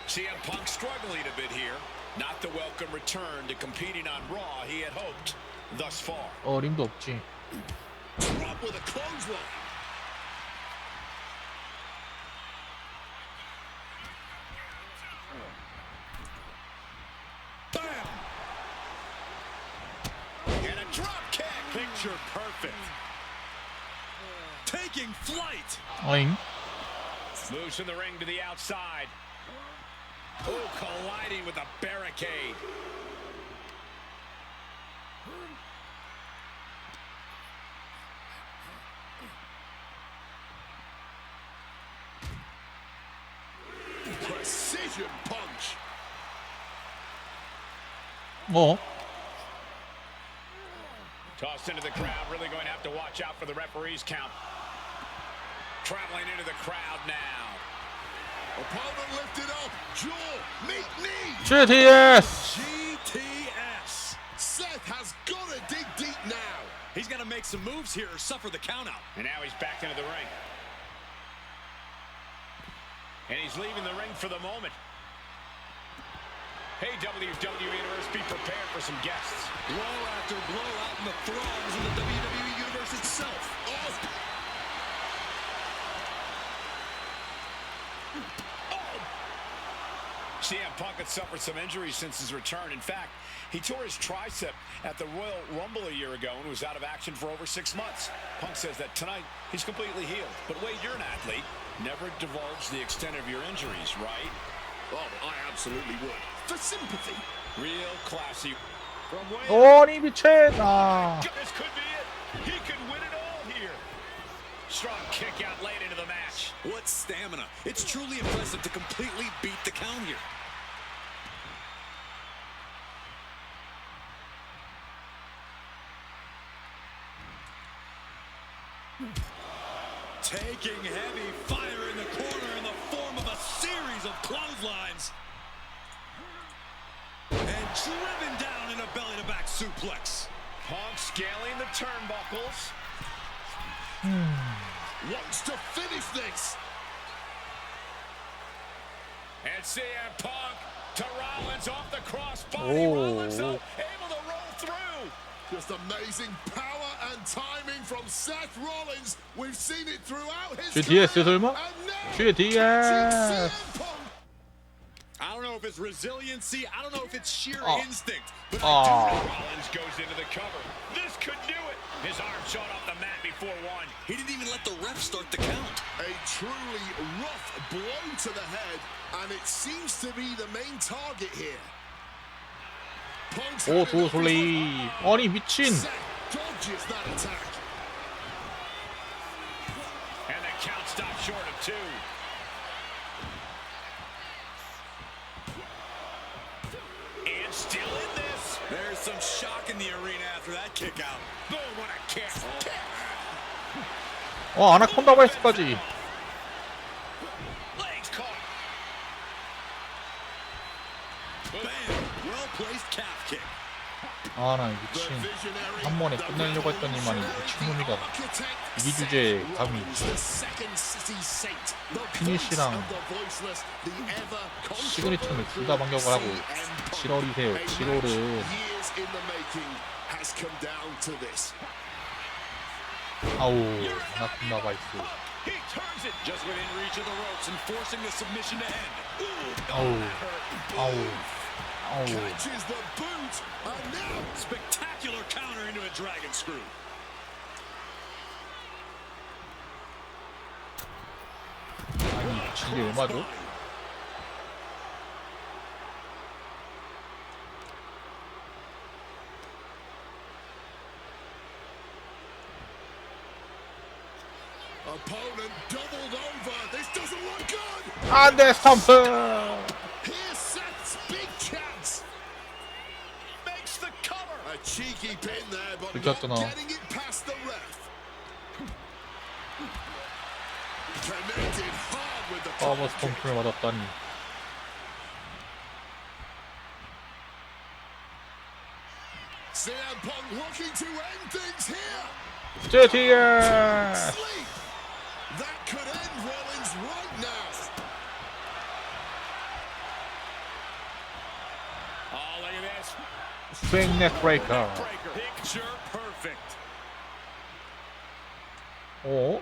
CM Punk struggling a bit here. Not the welcome return to competing on Raw he had hoped thus far. 어림도 없지. Drop with a clothesline. And a drop kick. Picture perfect. Taking flight. 어잉? Moves from the ring to the outside. Oh, colliding with a barricade. Precision punch. Tossed into the crowd, really going to have to watch out for the referee's count. Traveling into the crowd now. Opponent lifted up, jaw, meet knee. GTS. GTS. Seth has got to dig deep now. He's got to make some moves here or suffer the count out. And now he's back into the ring. And he's leaving the ring for the moment. Hey, WWE Universe, be prepared for some guests. Blow after blow out in the thrones of the WWE Universe itself. CM Punk had suffered some injuries since his return. In fact, he tore his tricep at the Royal Rumble a year ago and was out of action for over 6 months. Punk says that tonight he's completely healed. But Wade, you're an athlete. Never divulge the extent of your injuries, right? Oh, I absolutely would. For sympathy. Real classy. From Wade. 어리 미친. This could be it. He could win it all here. Strong kick out late into the match. What stamina. It's truly impressive to completely beat the count here. Taking heavy fire in the corner in the form of a series of clotheslines. And driven down in a belly-to-back suplex. Punk scaling the turnbuckles. Wants to finish this. And CM Punk to Rollins off the crossbody. Rollins though, able to roll through. Just amazing power and timing from Seth Rollins. We've seen it throughout his 뒤에 DS 설마? and now 뒤에 DS. catching CM Punk. I don't know if it's resiliency. I don't know if it's sheer Oh. instinct. But Oh. I do know Rollins goes into the cover. This could do it. His arm shot off the mat before one. He didn't even let the ref start the count. A truly rough blow to the head, and it seems to be the main target here. Punk's 오 had enough 도솔리. 아니 미친. Seth dodges that attack. And the count stopped short of 2. And still in this. There's some shock in the arena after that kick out. Boom, what a kick. 아나콘다 바이스까지. Legs caught. Bam! Well-placed calf kick. 아나 미친. 한 번에 끝내려고 했더니만 미친놈이가 이 주제에 감히 피니시랑 시그니처를 둘 다 반격을 하고 지럴이세요. 지럴은 아우 아나콘다 바이스. He turns it just within reach of the ropes and forcing the submission to end. 아우 아우 아우. Catches the boot, and now Spectacular counter into a dragon screw. 아니 진짜 얼마죠? opponent doubled over. This doesn't look good. 안돼 스탬프. Here's Seth's big chance. Makes the cover. A cheeky pin there, but 들켰잖아. not getting it past the ref. Connected hard with the 파워 top kick. 스탬프를 맞았다니. CM Punk looking to end things here. JTS. Sleep. That could end Rollins right now. Oh, look at this. 스윙 넥 브레이커. Picture perfect. 오?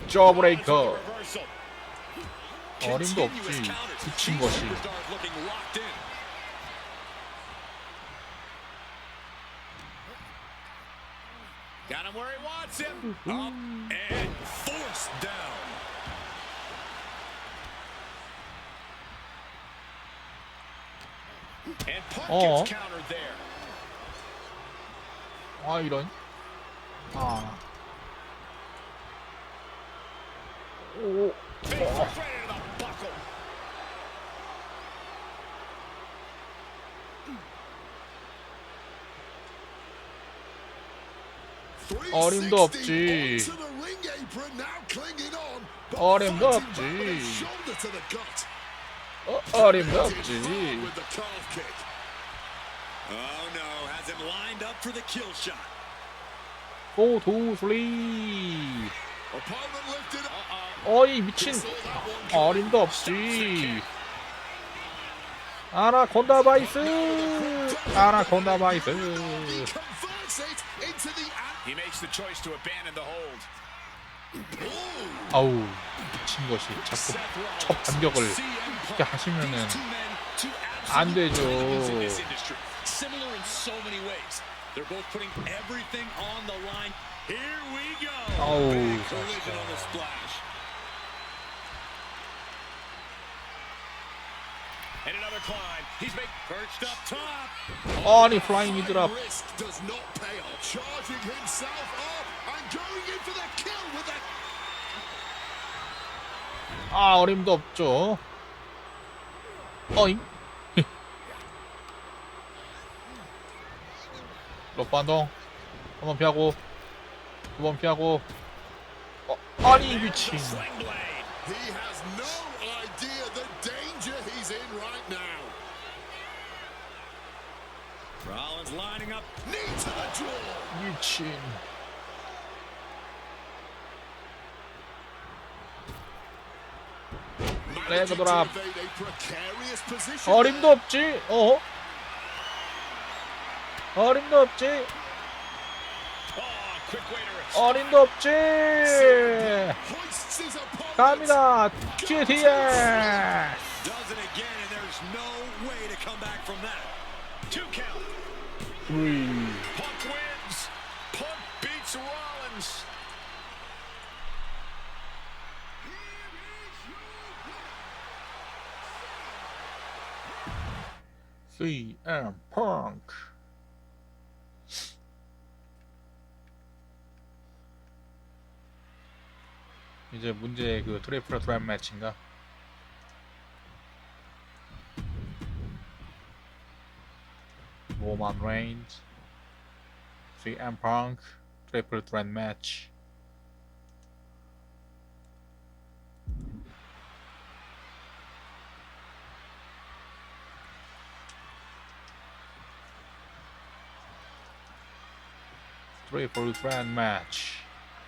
저 브레이커. Reversal. 어림도 없지. 미친 것이. Superstars looking locked in. Got him where he wants him. Up and forced down. And Punk Oh. gets countered there. 아 이런. 아. 오. Big push right into the buckle. 어림도 없지. Onto the ring apron, now clinging on, but 어림도 fighting back 없지. with a shoulder to the gut. 어림도 Connected 없지. hard with the calf kick. Oh no, has him lined up for the kill shot. 오 도솔리. Opponent lifted up. 어이 미친. Saw that one coming. 어림도 없지. 아나콘다 바이스. 아나콘다 바이스. He converts it into the He makes the choice to abandon the hold. 아우 미친 것이 자꾸 첫 반격을 이렇게 하시면은 안 되죠. Similar in so many ways. They're both putting everything on the line. Here we go. 아우 Collision on the splash. And another climb. He's made perched up top. 아니 플라잉 미드랍. risk does not pay off. Charging himself up and going in for the kill with that. 아 어림도 없죠. 어잉. 롯반동 한번 피하고 두 번 피하고. 아니 미친. Sling blade. He has no idea the danger he's in right now. Rollins lining up. Knee to the jaw. 미친. Managing to 드랍. evade a precarious position. 어림도 없지. 어? 어림도 없지. Oh, quick way to 어림도 없지. Hoists his opponent. 갑니다. GTS. Does it again, and there's no way to come back from that. 2 count. 3. Punk wins. Punk beats Rollins. CM Punk. 이제 문제 그 트리플 트랩 매치인가? 로만 레인즈, CM Punk, 트리플 트랩 매치. 트리플 트랩 매치.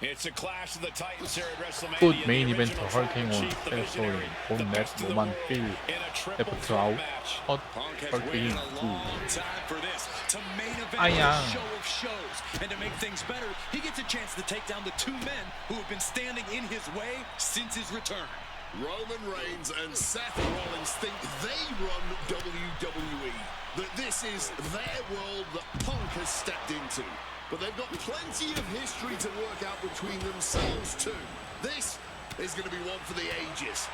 It's a clash of the Titans here at WrestleMania. 굿 메인 The 이벤트 original 헐킹 온 Chief, the 테스토리 visionary, 본 the 넷 best of the 로만 world 필 in a triple 레프트 threat 아웃 match. 헛 Punk has 헐킹 waited a 구 long time for this. To main event 아양. a show of shows. And to make things better, he gets a chance to take down the 2 men who have been standing in his way since his return. Roman Reigns and Seth Rollins think they run WWE. That this is their world that Punk has stepped into. But they've got plenty of history to work out between themselves too. This is going to be one for the ages.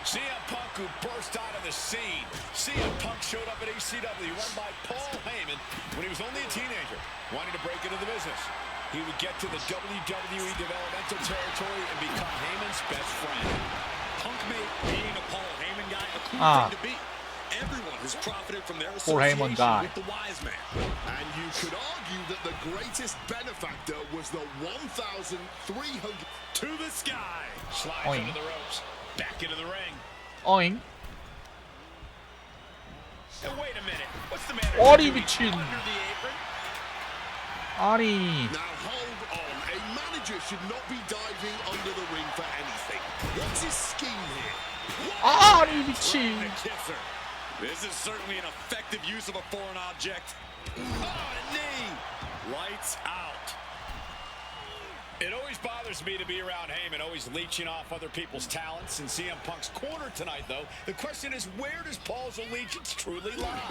CM Punk, who burst out of the scene. CM Punk showed up at ECW, run by Paul Heyman when he was only a teenager, wanting to break into the business. He would get to the WWE developmental territory and become Heyman's best friend. Punk made being a Paul Heyman guy a cool thing to be. Everyone has profited from their Paul Heyman guy. association with the wise man. And you could argue that the greatest benefactor was the 1,300... To the sky. Slides Oink. under the ropes. Back into the ring. 어잉? And wait a minute. What's the matter? 어리 Doing 미친. Under the apron? 아니 Now hold on. A manager should not be diving under the ring for anything. What's his scheme here? 아니 미친. The kisser. This is certainly an effective use of a foreign object. Oh, a knee. Lights out. It always bothers me to be around Heyman, always leeching off other people's talents. In CM Punk's corner tonight, though, the question is, where does Paul's allegiance truly lie?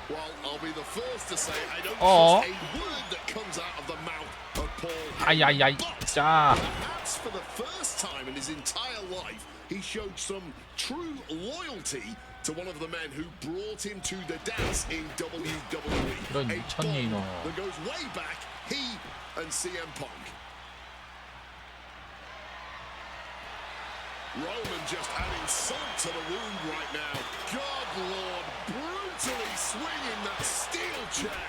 Well, I'll be the first to say I don't Oh. trust a word that comes out of the mouth of Paul. 아야야이 But 자 perhaps for the first time in his entire life, he showed some true loyalty to one of the men who brought him to the dance in WWE. 이런 A 미쳤니, bond 너. that goes way back, he and CM Punk. Roman just adding salt to the wound right now. God Lord, brutally swinging that steel chair.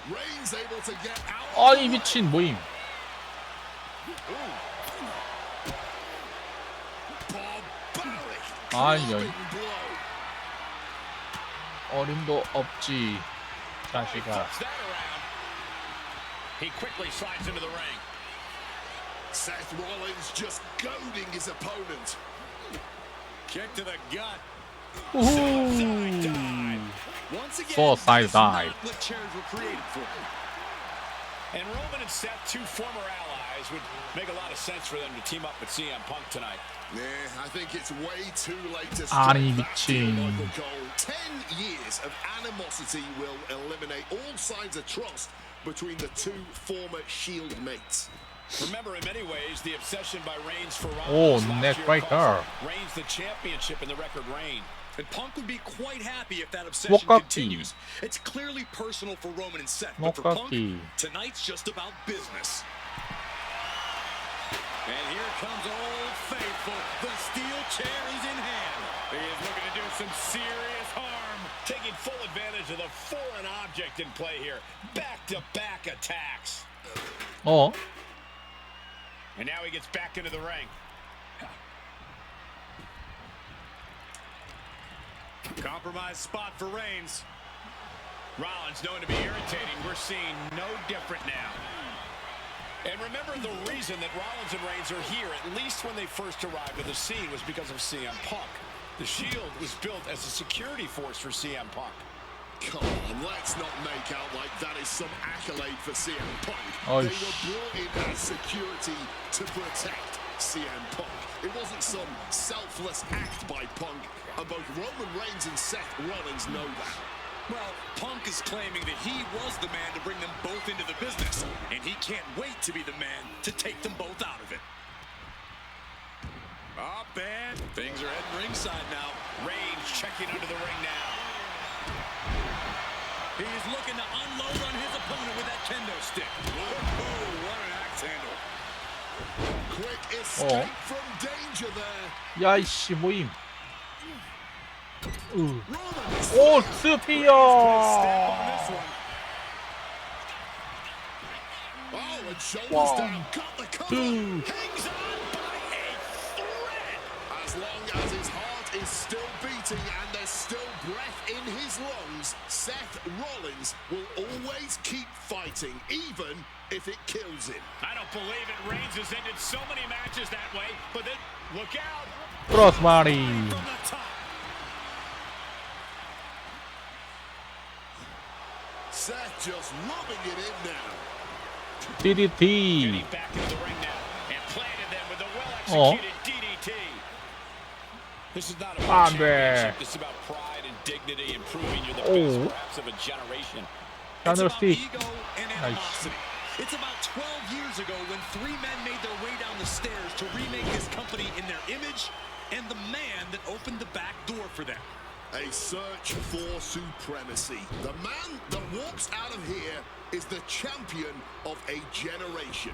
Reigns able to get out. 아니 미친 모임. Barbaric. 아이, clubbing blow. 어림도 없지 He 자식아. flips that around. He quickly slides into the ring. Seth Rollins just goading his opponent. Kick to the gut. Suicide dive. Once again, Suicide this is dive. not what chairs were created for. And Roman and Seth, 2 former allies, would make a lot of sense for them to team up with CM Punk tonight. Yeah, I think it's way too late to 아니, strike that deal, 미친. Michael Cole. 10 years of animosity will eliminate all signs of trust between the 2 former Shield mates. Remember, in many ways, the obsession by Reigns for Oh, Rollins last neck year breaker. cost Reigns the championship in the record reign. And Punk would be quite happy if that obsession Wakaki. continues. It's clearly personal for Roman and Seth, but for Punk, Wakaki. tonight's just about business. And here comes Old Faithful. The steel chair is in hand. He is looking to do some serious harm, taking full advantage of the foreign object in play here. Back-to-back attacks. 어? And now he gets back into the ring. Compromise spot for Reigns. Rollins known to be irritating. We're seeing no different now. And remember, the reason that Rollins and Reigns are here, at least when they first arrived at the scene, was because of CM Punk. The Shield was built as a security force for CM Punk. come on, let's not make out like that is some accolade for CM Punk. Oh, They were brought in as security to protect CM Punk. It wasn't some selfless act by Punk, and both Roman Reigns and Seth Rollins know that. Well, Punk is claiming that he was the man to bring them both into the business, and he can't wait to be the man to take them both out of it. Up and things are heading ringside now. Reigns checking under the ring now. He's looking to unload on his opponent with that kendo stick. Whoa, what an axe handle. Quick escape from danger there. 야이씨 모임. Roman 오 스피어. Oh, and shoulders One, down, got the cover. two. Hangs on by a thread. As long as his heart is still beating and there's still breath in his lungs, Seth Rollins will always keep fighting, even if it kills him. I don't believe it. Reigns has ended so many matches that way, but then look out. 크로스바리. From the top. Seth just rubbing it in now. DDT. Getting back into the ring now and planted them with a well-executed DDT. This is not about 안 돼. championship. This is about pride and dignity and proving you're the best perhaps of a generation. It's about 스틱. ego and animosity. It's about 12 years ago when three men made their way down the stairs to remake this company in their image and the man that opened the back door for them. A search for supremacy. The man that walks out of here is the champion of a generation.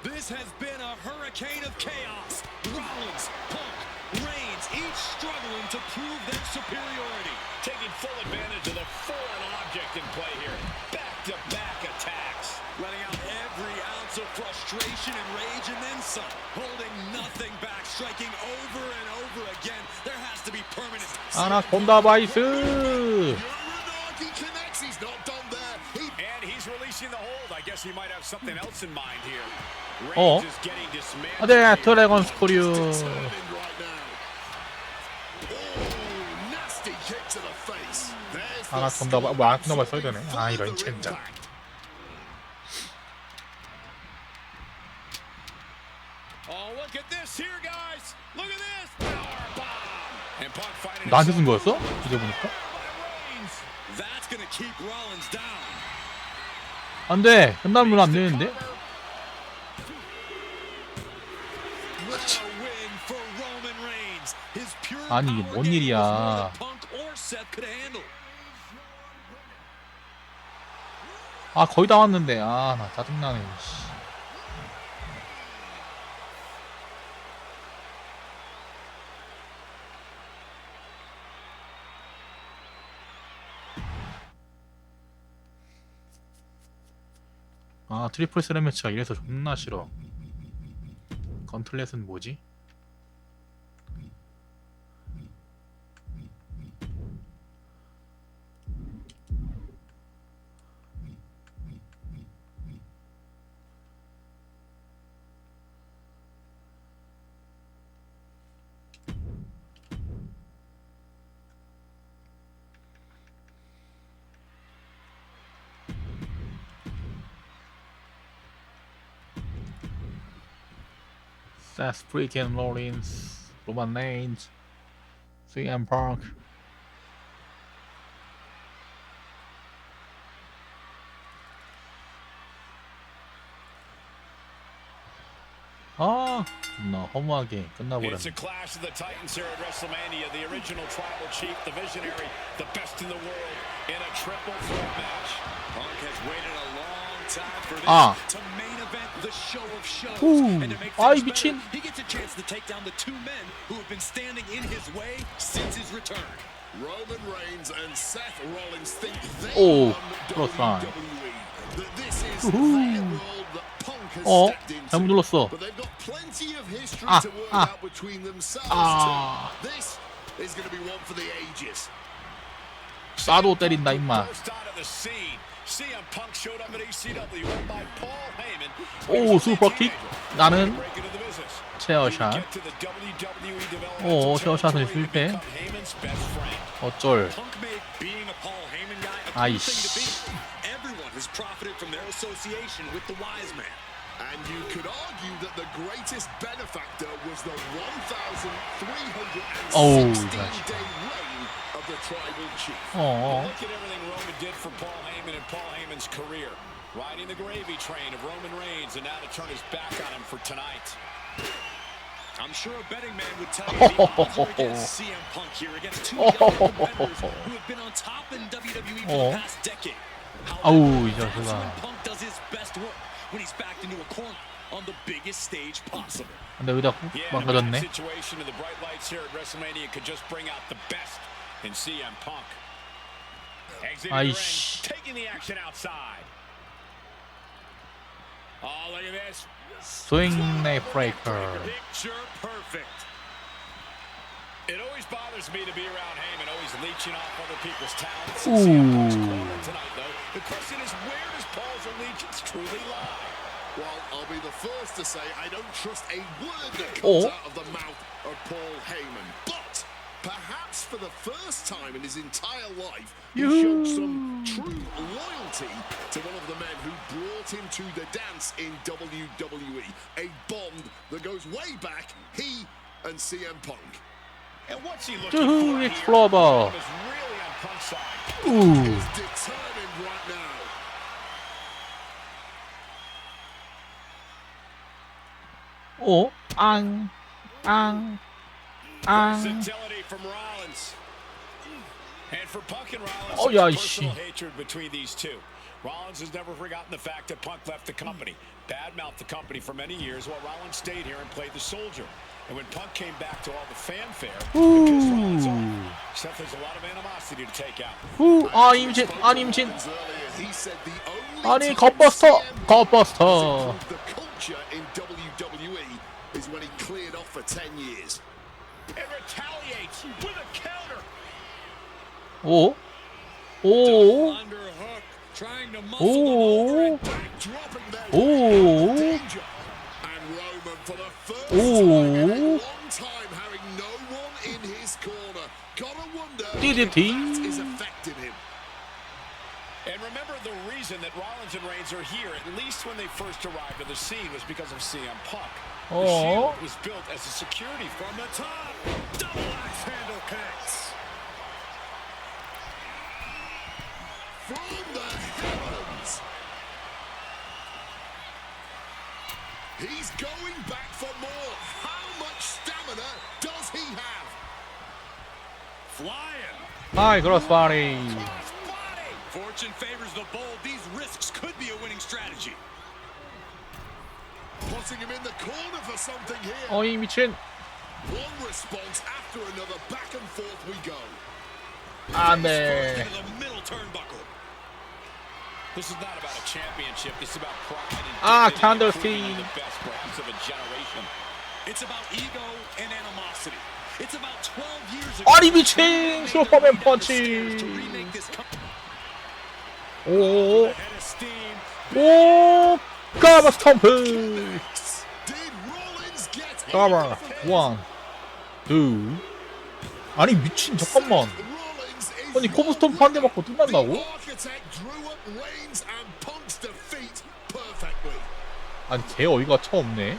This has been a hurricane of chaos. Rollins, Punk, Reigns, each struggling to prove their superiority. Taking full advantage of the foreign object in play here. Back-to-back attacks. Letting out every ounce of frustration and rage and then some. Holding nothing back, striking over and over again. There has to be permanent. 아나콘다 바이스. He connects. He's not done there. And he's releasing the hold. I guess he might have something else in mind here. 어? Reigns is getting dismantled. 네, 드래곤 스코류. Determined right now. Oh, nasty kick to the face. There's the 아나콘다 뭐 아나콘다 바 써야 되네. 아 이런 젠장. Oh, look at this here, guys. Look at this. Powerbomb. And Punk fighting 나한테 쓴 거였어? 이제 보니까. Reigns. That's going to keep Rollins down. 안 돼. 끝나면 안 되는데. What a win for Roman Reigns. His pure 아니, 이게 power 뭔 game 일이야. was more than Punk or Seth could handle. 아 거의 다 왔는데. 아 나 짜증나네. 씨. 아 트리플 스램 매치가 이래서 존나 싫어. 건틀렛은 뭐지? Seth freaking Rollins, Roman Reigns, CM Punk. 아, 나 허무하게 It's 끝나버렸네. a clash of the Titans here at WrestleMania. The original tribal chief, the visionary, the best in the world in a triple threat match. Punk has waited a long time for this 아. to main event the show of shows. 후, And to make 아이 things 미친. better, he gets a chance to take down the two men who have been standing in his way since his return. Roman Reigns and Seth Rollins think they 오, run 크로스라인. WWE. That this is 우후. their world that Punk has 어, stepped into. 잘못 눌렀어. But they've got plenty of history 아, to work 아. out between themselves 아. too. This is going to be one for the ages. 싸도 때린다 임마. Burst onto the scene. CM Punk showed up at ECW led by Paul Heyman. 오 슈퍼킥. 나는 Break into the business. 체어샷. Get to the WWE 오 developmental 체어샷은 territory to 실패. become Heyman's best friend. 어쩔. Punk made being a Paul a cool thing to 아이씨. be. Everyone has profited from their association with the wise man. And you could argue that the greatest benefactor was the 1,316-day reign of the tribal chief. Well, look at everything Roman did for Paul Heyman and Paul Heyman's career. Riding the gravy train of Roman Reigns, and now to turn his back on him for tonight. I'm sure a betting man would tell you the odds are against CM Punk here, against two young competitors who have been on top in WWE for the past decade. 아우, 이 That's 자식아. when Punk does his best work, when he's backed into a corner on the biggest stage possible. 근데 왜 자꾸 Yeah, in a bad 망가졌네? situation, and the bright lights here at WrestleMania could just bring out the best in CM Punk. Exiting the ring, 아이씨. taking the action outside. Oh, look at this. 스윙 넥 브레이커. Picture perfect. It always bothers me to be around Heyman, always leeching off other people's talents. CM Punk's corner tonight, though. The question is, where does Paul's allegiance truly lie? Well, I'll be the first to say I don't trust a word that comes out of the mouth of Paul Heyman. But perhaps for the first time in his entire life, he showed some true loyalty to one of the men who brought him to the dance in WWE. A bond that goes way back, he and CM Punk. And what's he looking for here? 익스플로버. Is really on Punk's side. He's determined right now. 오, 앙, 앙, 앙. Versatility from Rollins. And for Punk and Rollins, Oh, there's yeah, personal she- hatred between these two. Rollins has never forgotten the fact that Punk left the company, badmouthed the company for many years, while Rollins stayed here and played the soldier. And when Punk came back to all the fanfare, it pissed Rollins off. Except there's a lot of animosity to take out. 후, 아, 임진, 아, 임진. Earlier, he said the only 아니, time 겉버스터, CM 겉버스터. improved the culture in WWE is when he cleared off for 10 years. And retaliates with a counter. 오, 오, Underhook, trying to muscle them over. 오, Dropping their 오, danger. And Roman for the first 오. time in a long time having no one in his corner. Gotta wonder if DDT. that is affecting him. And remember, the reason that Rollins and Reigns are here, at least when they first arrived on the scene, was because of CM Punk. The Oh. Shield was built as a security from the top. Double axe handle connects. From the heavens. He's going back for more. How much stamina does he have? Flying. 하이, 크로스바리. Body. Fortune favors the bold. These risks could be a winning strategy. Putting him in the corner for something here. 어이, 미친. One response after another. Back and forth we go. 안 First 돼. into the middle turnbuckle. This is not about a championship. This is about pride and Ah, dignity, candlestick. including the best, perhaps, of a generation. It's about ego and animosity. It's about 12 years ago. 아니, 미친. 슈퍼맨 펀치. To remake this company. 오, Head of steam. 오, 까바 스톰프. Did Rollins get 까바. 원, 투. 아니, 미친, 잠깐만. Rollins is 아니, 코브스톰 한 대 맞고 The 끝난다고? architect drew up Reigns and Punk's defeat perfectly. 아니, 개 어이가 차 없네.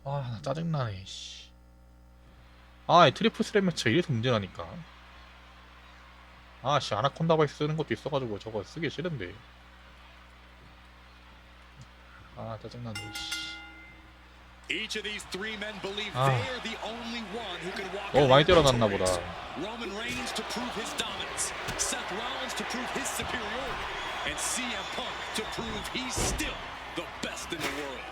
아, 나 짜증나네, 씨. 아, 이 트리플 스랩 매치 이래서 문제라니까. 아, 씨, 아나콘다 바이스 쓰는 것도 있어가지고 저거 쓰기 싫은데. 아, 짜증나네, 씨. Each of these three men believe Ah. they are the only one who can walk 너무 많이 away 때려놨나 victorious. 보다. Roman Reigns to prove his dominance, Seth Rollins to prove his superiority, and CM Punk to prove he's still the best in the world.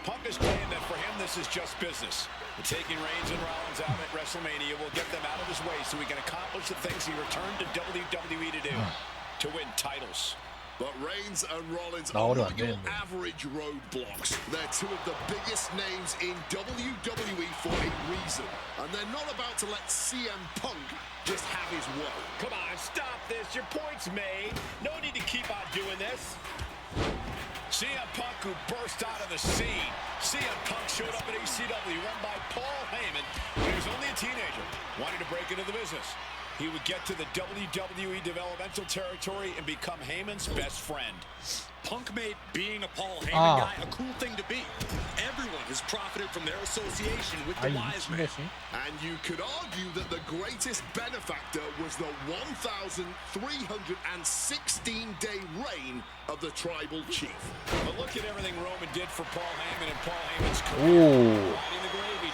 Punk is claiming that for him this is just business. And taking Reigns and Rollins out at WrestleMania will get them out of his way so he can accomplish the things he returned to WWE to do, to win titles. But Reigns and Rollins 나오려 are 안 not your 되는데. average roadblocks. They're two of the biggest names in WWE for a reason. And they're not about to let CM Punk just have his way. Come on, stop this. Your point's made. No need to keep on doing this. CM Punk, who burst out of the scene. CM Punk showed up at ECW, run by Paul Heyman, when he was only a teenager, wanting to break into the business. he would get to the WWE developmental territory and become Heyman's best friend. Punk made being a Paul Heyman guy a cool thing to be. Everyone has profited from their association with the wise man. And you could argue that the greatest benefactor was the 1,316-day reign of the tribal chief. But look at everything Roman did for Paul Heyman and Paul Heyman's career. 오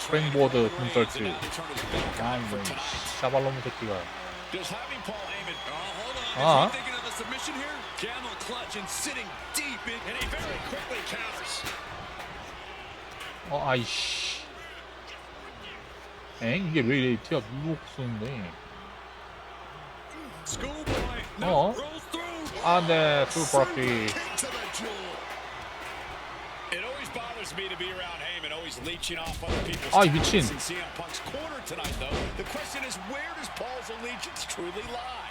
스프링보드 분설주 아이고 샤발로무 새끼가 Does having Paul Heyman Hold on. Ah. Is he thinking of a submission here? Camel clutch and sitting deep in, and he very quickly counters. 아이씨 엥? 이게 왜 이래 티가 누룩 쏘는데 Schoolboy now rolls through. 안돼 풀브라피 Kick to the jaw. It always bothers me to be around Heyman, always leeching off other people's 아이 미친 talents in CM Punk's corner tonight, though. The question is, where does Paul's allegiance truly lie?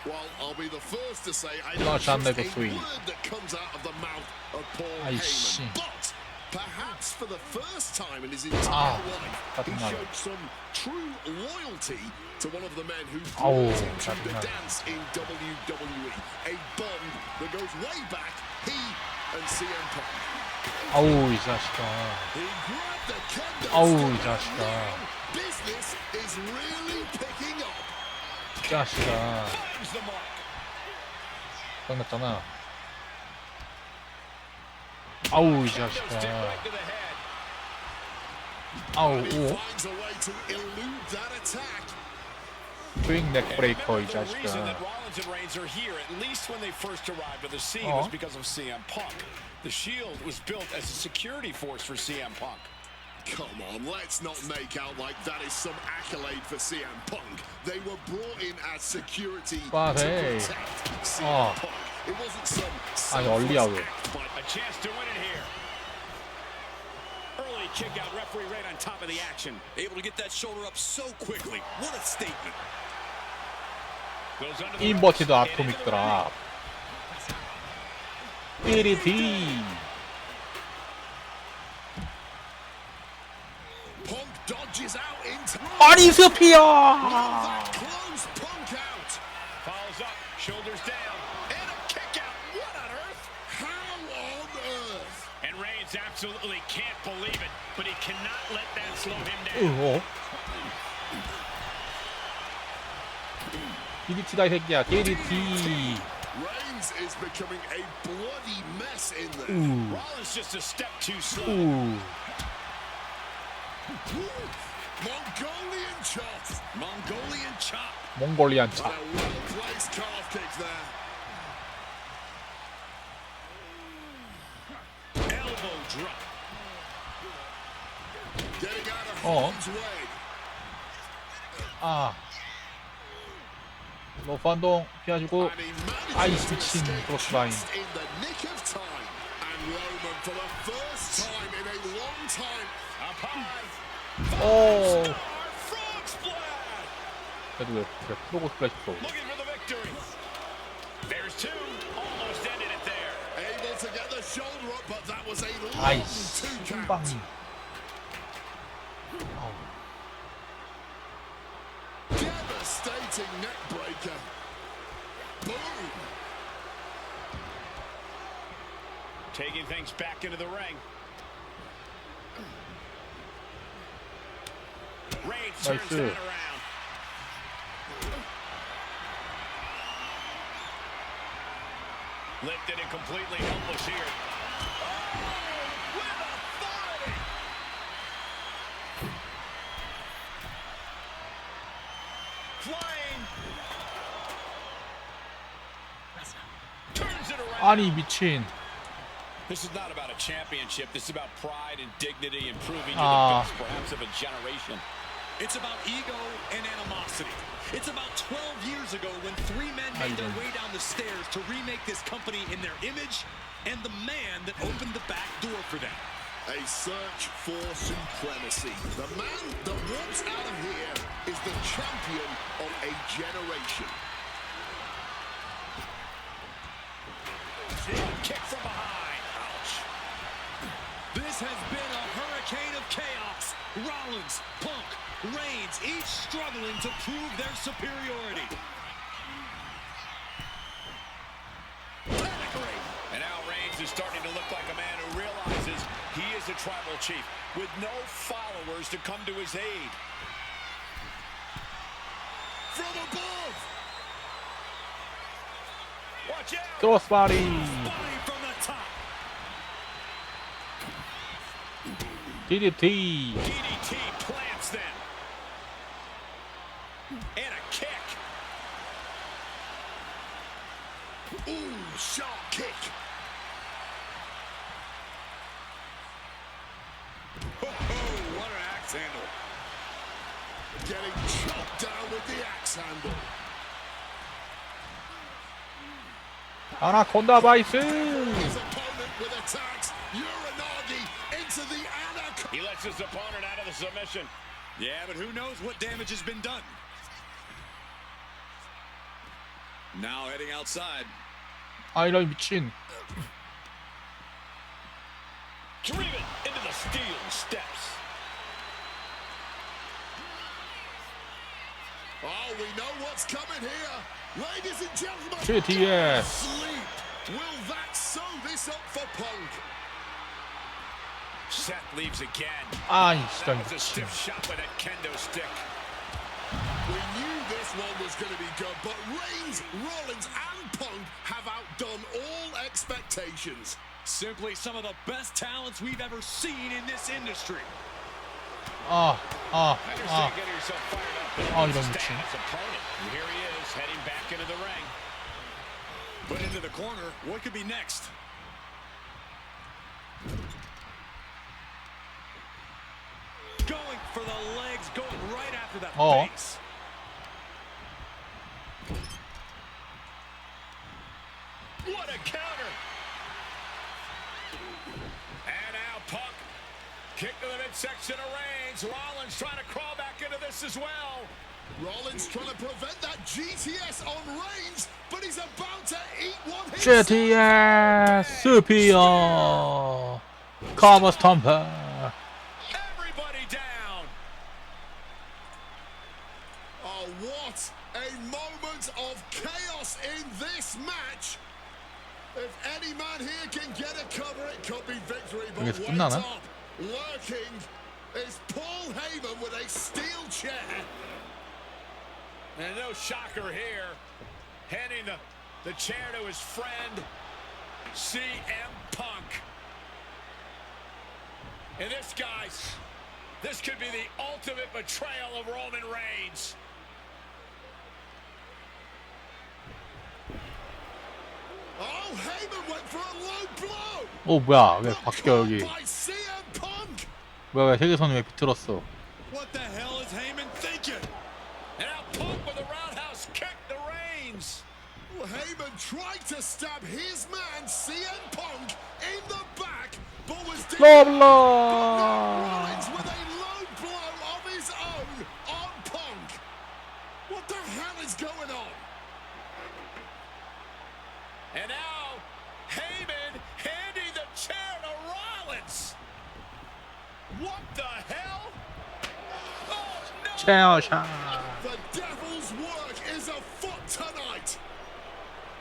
Well, I'll be the first to say I No, don't trust a John Leguizamo. word that comes out of the mouth of Paul 아이씨. Heyman. But perhaps for the first time in his entire life, he 짜증나네. showed some true loyalty to one of the men who 아우, brought him to the 짜증나네. dance in WWE. A bond that goes way back, he and CM Punk. 아우 이 자식아 He grabbed the kendo 아우 stick, 이 and 자식아 now business is really picking up. 이 자식아 Finds the mark. 끝났잖아 아우 이 Kendo stick 자식아 right to the head. 아우 He 오 finds a way to elude that attack. 스윙 넥 브레이커 이 The reason 자식아 that Rollins and Reigns are here, at least when they first arrived on the scene, was because of CM Punk. The Shield was built as a security force for CM Punk. Come on, let's not make out like that is some accolade for CM Punk. They were brought in as security to But hey. protect CM Punk. It wasn't some 아니 얼리야 왜 A chance to win it here. Early kick out, referee right on top of the action. Able to get that shoulder up so quickly. What a statement. Goes under the 인버티드 ropes, 아토믹 and into the ring. 드랍 삐리디 Punk dodges out into 아니 스피어 that close Punk out. Follows up, shoulders down, and a kick out. What on earth? How on earth? And Reigns absolutely can't believe it, but he cannot let that slow him down. 어? DDT다 이 새끼야 DDT Reigns is becoming a bloody mess in there. Rollins just a step too slow. 우 Mongolian chop. Mongolian chop. 몽골리안 And 차 a well-placed calf kick there. Elbow drop. Getting out of Oh. harm's way. 아 로판동 피해주고 And he manages 아이 to 미친 escape 크로스라인 just in the nick of time. And Roman, for the first time in a long time, Up high. 오 Frog splash. 그래도 왜 프로고 스플래시 또 Looking for the victory. There's two. Almost ended it there. able to get the shoulder up, but that was a long 아이씨 two count. 한 방이 Devastating neck breaker. Boom. Taking things back into the ring. Reigns turns 나이스. that around. Lifted and completely helpless here. With authority. Flying. Turns it around. 아니 미친 This is not about a championship. This is about pride and dignity and proving you're Ah. the best, perhaps, of a generation. It's about ego and animosity. It's about 12 years ago when three men made their way down the stairs to remake this company in their image and the man that opened the back door for them. A search for supremacy. The man that walks out of here is the champion of a generation. Kick from behind. Ouch. This has been a hurricane of chaos. Rollins, Punk, Reigns each struggling to prove their superiority. And now Reigns is starting to look like a man who realizes he is a tribal chief with no followers to come to his aid. From above. Watch out! Crossbody. Body from the top. DDT. DDT plants them. And a kick. Ooh, sharp kick. Oh, what an axe handle. Getting chopped down with the axe handle. 아나콘다 바이스. His opponent with attacks. Uranagi into the anaconda. He lets his opponent out of the submission. Yeah, but who knows what damage has been done. Now heading outside. 아이런 미친. Driven into the steel steps. Oh, we know what's coming here. Ladies and gentlemen. GTS. Sleep. Will that sew this up for Punk? Seth leaves again. 아이 That 진짜 was a stiff shot with that kendo stick. We knew this one was going to be good, but Reigns, Rollins, and Punk have outdone all expectations. Simply some of the best talents we've ever seen in this industry. I understand getting yourself fired up. 이런 Stand 미친. his opponent. And here he is heading back into the ring. But into the corner, what could be next? Going for the legs, going right after that face. What a counter! And now Punk. Kick to the midsection of Reigns. Rollins trying to crawl back into this as well. Rollins trying to prevent that GTS on Reigns, but he's about to eat one himself. GTS 스피어. 카머 스톰퍼. Everybody down. Oh, what a moment of chaos in this match. If any man here can get a cover, it could be victory. But 여기서 wait 끝나나? up. Lurking is Paul Heyman with a steel chair. And no shocker here. Handing the chair to his friend, CM Punk. And this, guys, this could be the ultimate betrayal of Roman Reigns. Oh, Heyman went for a low blow. 오 뭐야 왜 바뀌어 여기. By CM Punk. 뭐야 왜 세계선이 왜 비틀었어. What the hell is Heyman thinking? And now Punk with a roundhouse kick to Reigns. Well, Heyman tried to stab his man CM Punk in the back, but was 블라. Rollins with a low blow of his own on Punk. What the hell is going on? And now Heyman handing the chair to Rollins. What the hell? Oh no! 체어샷. The devil's work is afoot tonight.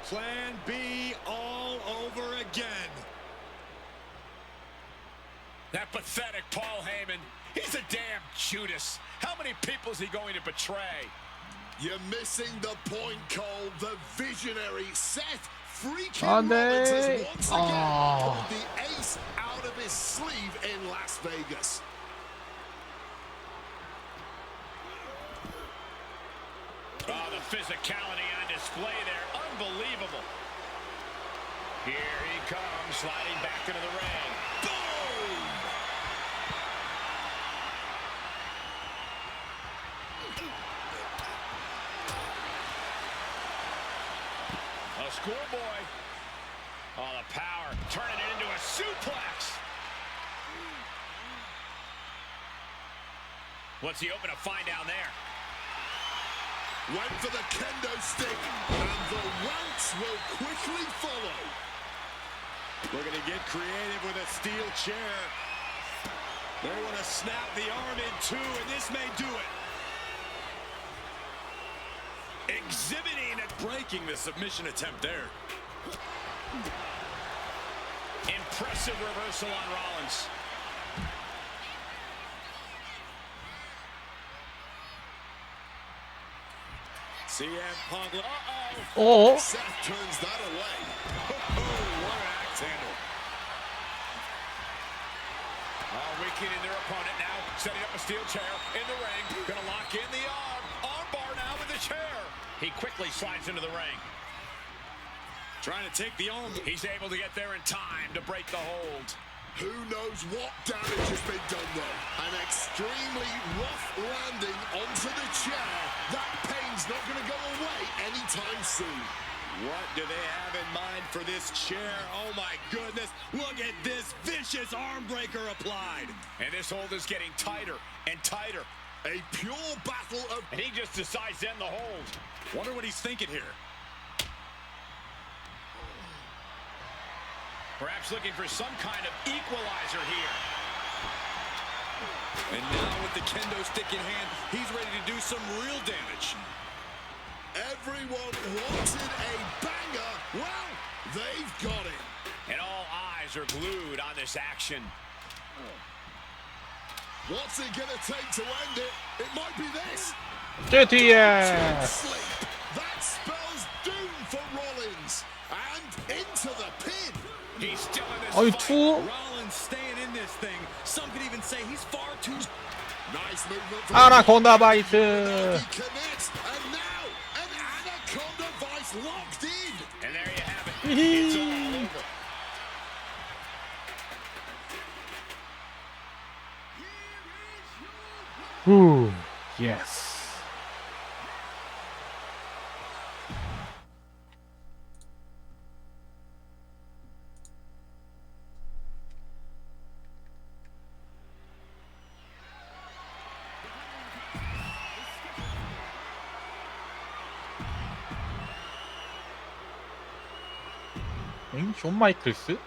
Plan B all over again. That pathetic Paul Heyman. He's a damn Judas. How many people is he going to betray? You're missing the point, Cole. The visionary Seth freaking 안 Rollins has 돼. once again pulled the ace out of his sleeve in Las Vegas. Oh, the physicality on display there. Unbelievable. Here he comes, sliding back into the ring. Boom! A schoolboy. Oh, the power, turning it into a suplex. What's he open to find down there? Went for the kendo stick, and the ranks will quickly follow. Looking to get creative with a steel chair. They want to snap the arm in two, and this may do it. exhibiting and breaking the submission attempt there. Impressive reversal on Rollins. CM Punk. 어? Seth turns that away. What an axe handle. Weakening their opponent now. Setting up a steel chair in the ring. Gonna lock in the arm. Arm bar now with the chair. He quickly slides into the ring. Trying to take the arm. He's able to get there in time to break the hold. Who knows what damage has been done though? An extremely rough landing onto the chair. That pain's not going to go away anytime soon. What do they have in mind for this chair? Oh my goodness. Look at this vicious arm breaker applied. And this hold is getting tighter and tighter. A pure battle of... And he just decides to end the hold. Wonder what he's thinking here. Perhaps looking for some kind of equalizer here. And now with the kendo stick in hand, he's ready to do some real damage. Everyone wanted a banger. Well, they've got it. And all eyes are glued on this action. What's it going to take to end it? It might be this. JTS! Sleep. That spells doom for Rollins. And into the pin. He's still in this 어이 fight. 투 Rollins staying in this thing. Some could even say he's far too... Nice movement from 아나콘다 바이트. He connects. And now an anaconda vice locked in. And there you have it. It's all over. 후, 예스. 응? 존 마이클스?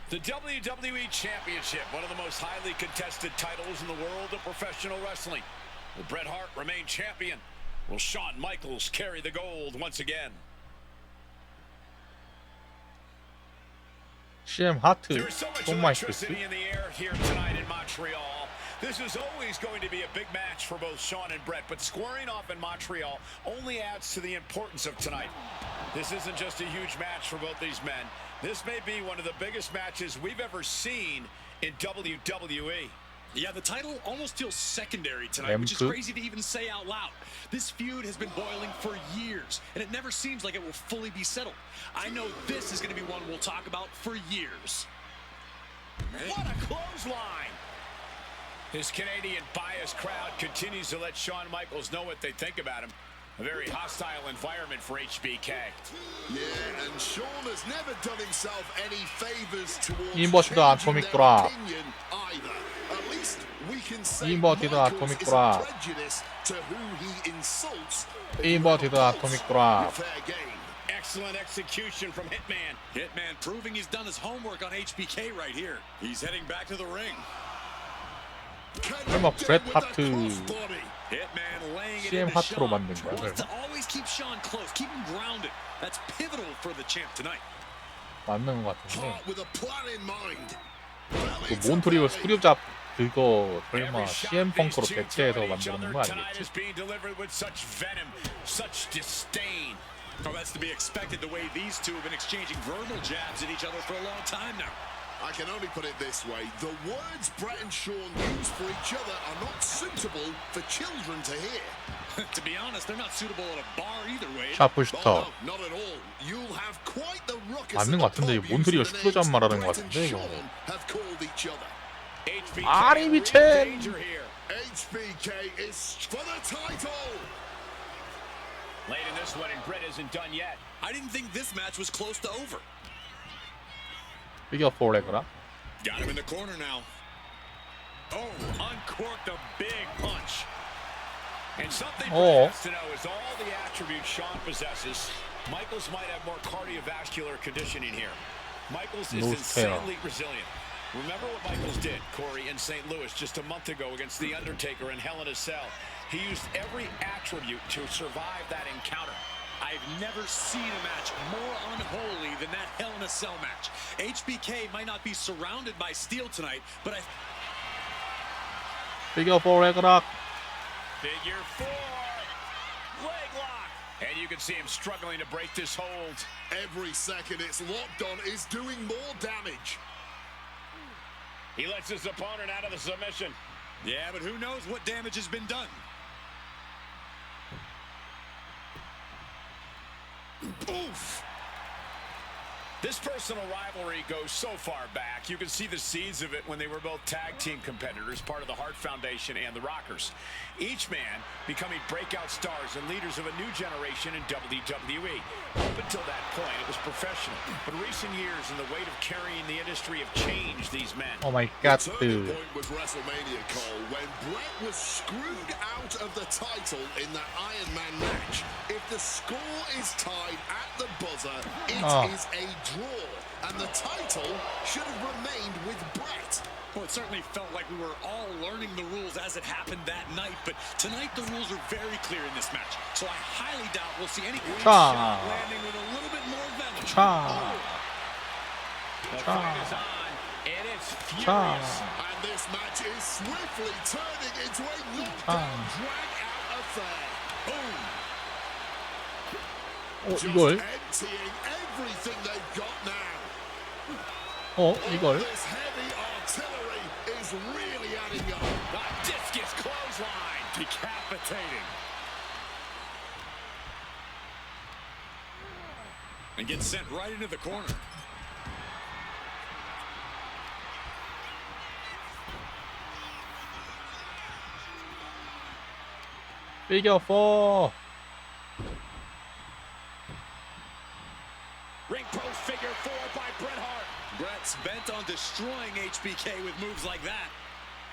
The WWE Championship, one of the most highly contested titles in the world of professional wrestling. Will Bret Hart remain champion? Will Shawn Michaels carry the gold once again? CM 하트, There is so much 존 마이클스. electricity in the air here tonight in Montreal. This is always going to be a big match for both Shawn and Bret, but squaring off in Montreal only adds to the importance of tonight. This isn't just a huge match for both these men. This may be one of the biggest matches we've ever seen in WWE. Yeah, the title almost feels secondary tonight, which is crazy to even say out loud. This feud has been boiling for years, and it never seems like it will fully be settled. I know this is going to be one we'll talk about for years. What a clothesline! His Canadian biased crowd continues to let Shawn Michaels know what they think about him. A very hostile environment for HBK. Yeah, and Shawn has never done himself any favors towards 인버티드 changing 아토믹 their 드랍. opinion either. At least we can say 인버티드 Michaels 아토믹 is 드랍. prejudiced to who he insults. 인버티드 아토믹 드랍. Fair game. Excellent execution from Hitman. Hitman proving he's done his homework on HBK right here. He's heading back to the ring. 설마 브렛 하트 Hitman laying it CM into 하트로 Shawn. 만든 거야? Wants to always keep Shawn close, keep him grounded. That's pivotal for the champ tonight. 맞는 것 같은데. Hart with a plan in mind. 그 몬트리올 스크류잡 그거 설마 CM 펑크로 대체해서 만드는 거 Tonight 아니겠지? is being delivered with such venom, such disdain. Oh, that's to be expected the way these two have been exchanging verbal jabs at each other for a long time now. I can only put it this way. The words Bret and Shawn use for each other are not suitable for children to hear. To be honest, they're not suitable at a bar either way. 샤프슈터. Oh, no, not at all. You'll have quite the ruckus 맞는 것 같은데, at the pub 몬트리올 using the 스크류잡 names 말하는 것 Bret and 같은데, 이거. Shawn have called each other. HBK 아리 in 미첸! real danger here. HBK is for the title. Late in this one, and Bret isn't done yet. I didn't think this match was close to over. 피겨 포레그라. Got him in the corner now. Oh, uncorked a big punch. And something Oh. Bret has to know is all the attributes Shawn possesses, Michaels might have more cardiovascular conditioning here. Michaels is No insanely resilient. Remember what Michaels did, Corey, in St. Louis just a month ago against The Undertaker in Hell in a Cell. He used every attribute to survive that encounter. I've never seen a match more unholy than that Hell in a Cell match. HBK might not be surrounded by steel tonight, but I... Figure 4 Ragnarok. Figure 4. Leg lock. And you can see him struggling to break this hold. Every second it's locked on is doing more damage. He lets his opponent out of the submission. Yeah, but who knows what damage has been done. Oof! This personal rivalry goes so far back. You can see the seeds of it when they were both tag team competitors, part of the Hart Foundation and the Rockers. Each man becoming breakout stars and leaders of a new generation in WWE. Up until that point, it was professional. But recent years and the weight of carrying the industry have changed these men. Oh my god, The turning dude. point was WrestleMania, Cole, when Bret was screwed out of the title in that Iron Man match. If the score is tied at the buzzer, it is a draw, and the title should have remained with Bret. Well, it certainly felt like we were all learning the rules as it happened that night, but tonight the rules are very clear in this match, so I highly doubt we'll see any shot landing with a little bit more venom. The fight is on. It is furious. And this match is swiftly turning into a knockdown, drag-out affair. Boom! Just emptying everything they've got now. This heavy artillery is really adding up. The discus clothesline. Decapitating. And gets sent right into the corner. Figure 4. Ring post figure 4 by Bret Hart. Bret's bent on destroying HBK with moves like that.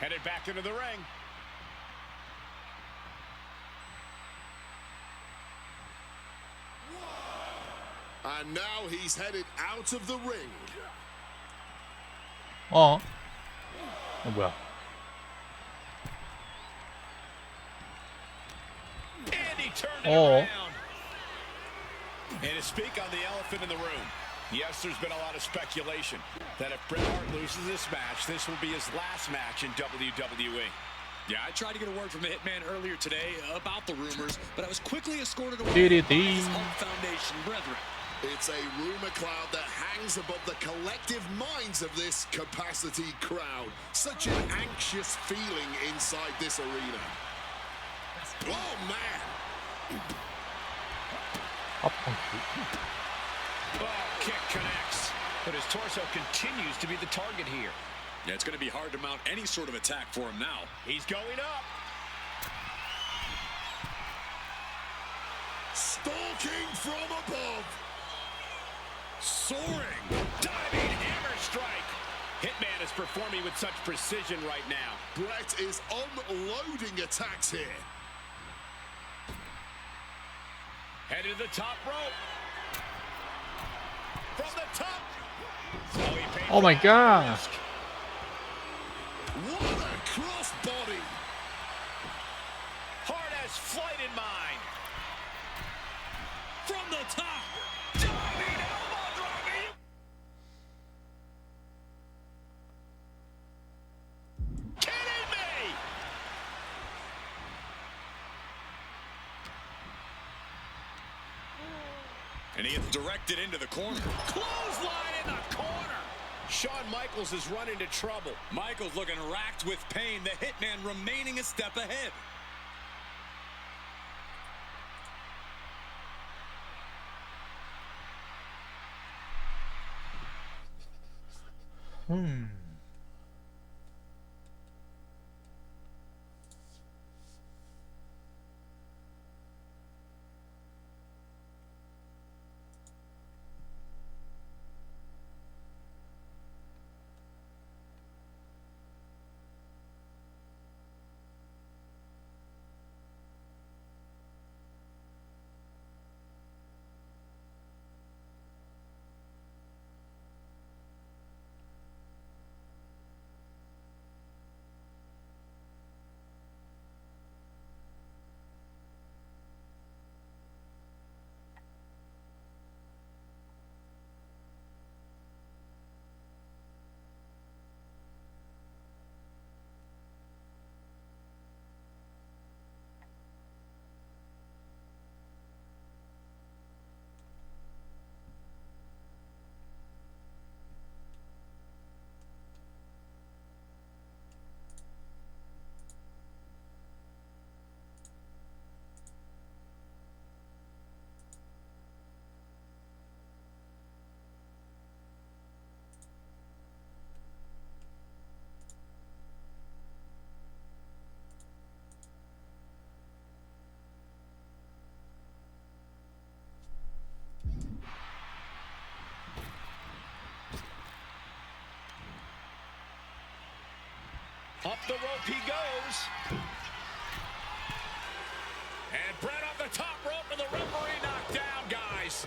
Headed back into the ring. And now he's headed out of the ring. 뭐야? And he turned it around. And to speak on the elephant in the room, yes, there's been a lot of speculation that if Bret Hart loses this match, this will be his last match in WWE. Yeah, I tried to get a word from the Hitman earlier today about the rumors, but I was quickly escorted away DDT. by his Home Foundation brethren. It's a rumor cloud that hangs above the collective minds of this capacity crowd. Such an anxious feeling inside this arena. Oh, man. 아, Oh, kick connects. But his torso continues to be the target here. Yeah, it's going to be hard to mount any sort of attack for him now. He's going up. Stalking from above. Soaring. Diving hammer strike. Hitman is performing with such precision right now. Bret is unloading attacks here. Headed to the top rope. From the top. Oh my god. What a crossbody. Hart has flight in mind. From the top. Diving elbow drop. Kidding me? And he gets directed into the corner. Clothesline in the corner. Shawn Michaels is run into trouble. Michaels looking racked with pain. The Hitman remaining a step ahead. Up the rope he goes. And Brett off the top rope, and the referee knocked down, guys.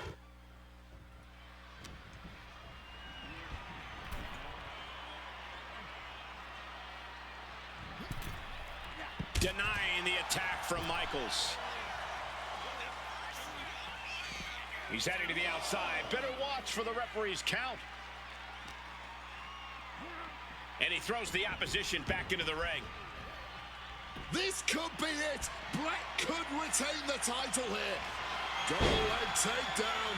Denying the attack from Michaels. He's heading to the outside. Better watch for the referee's count. And he throws the opposition back into the ring. This could be it. Brett could retain the title here. Double leg takedown.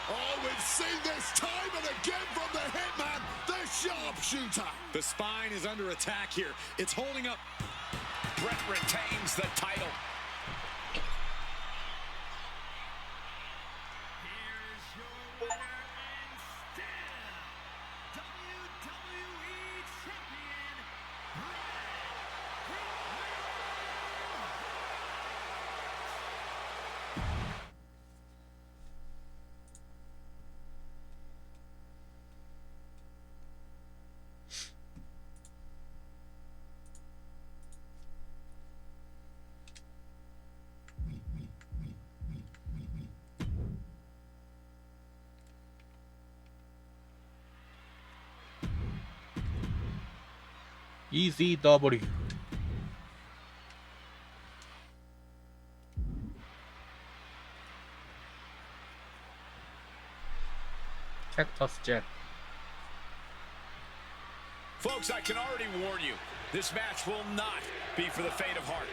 Oh, we've seen this time and again from the Hitman, the sharpshooter. The spine is under attack here. It's holding up. Brett retains the title. Here's your winner and still WWE Champion, ECW. 캡터스 잭. Folks, I can already warn you, this match will not be for the faint of heart.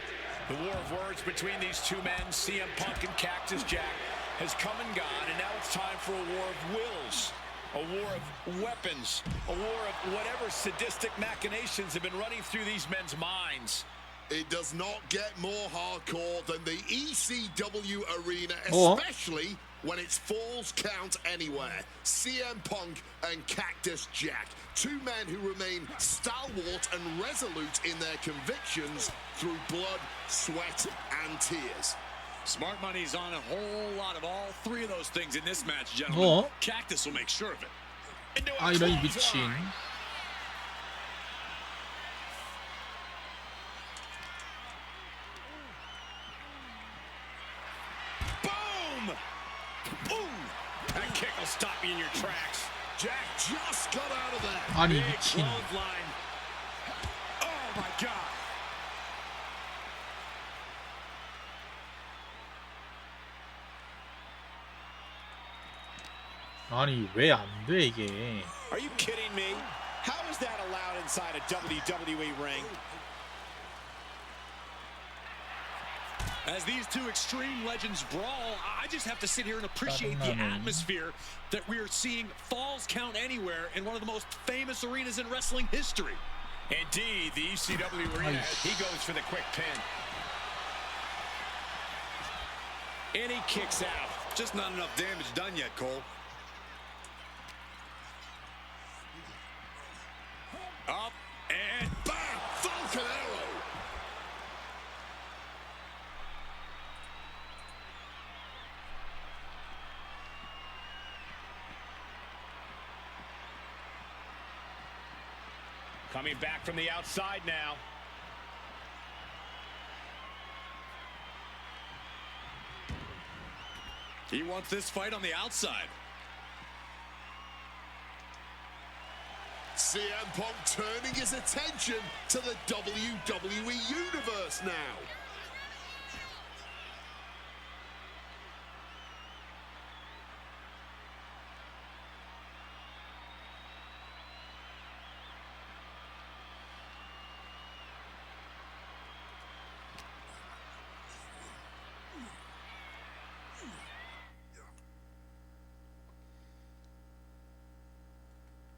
The war of words between these two men, CM Punk and Cactus Jack, has come and gone, and now it's time for a war of wills, a war of weapons, a war of whatever sadistic machinations have been running through these men's minds. It does not get more hardcore than the ECW arena, Oh. especially when it's Falls Count Anywhere. CM Punk and Cactus Jack, two men who remain stalwart and resolute in their convictions through blood, sweat, and tears. Smart money's on a whole lot of all three of those things in this match, gentlemen. 어? Cactus will make sure of it. Into a 아, 이런 미친. clothesline. Boom! Ooh! That kick will stop you in your tracks. Jack just got out of there. 아니 Big 미친. clothesline. Oh my God! 아니 왜 안 돼 이게? Are you kidding me? How is that allowed inside a WWE ring? As these two extreme legends brawl, I just have to sit here and appreciate the 짜증나네. atmosphere that we are seeing Falls Count Anywhere in one of the most famous arenas in wrestling history. Indeed, the ECW arena, he goes for the quick pin. And he kicks out. Just not enough damage done yet, Cole. Up and Bang! Falcon Arrow. coming back from the outside now. He wants this fight on the outside. CM Punk turning his attention to the WWE Universe now.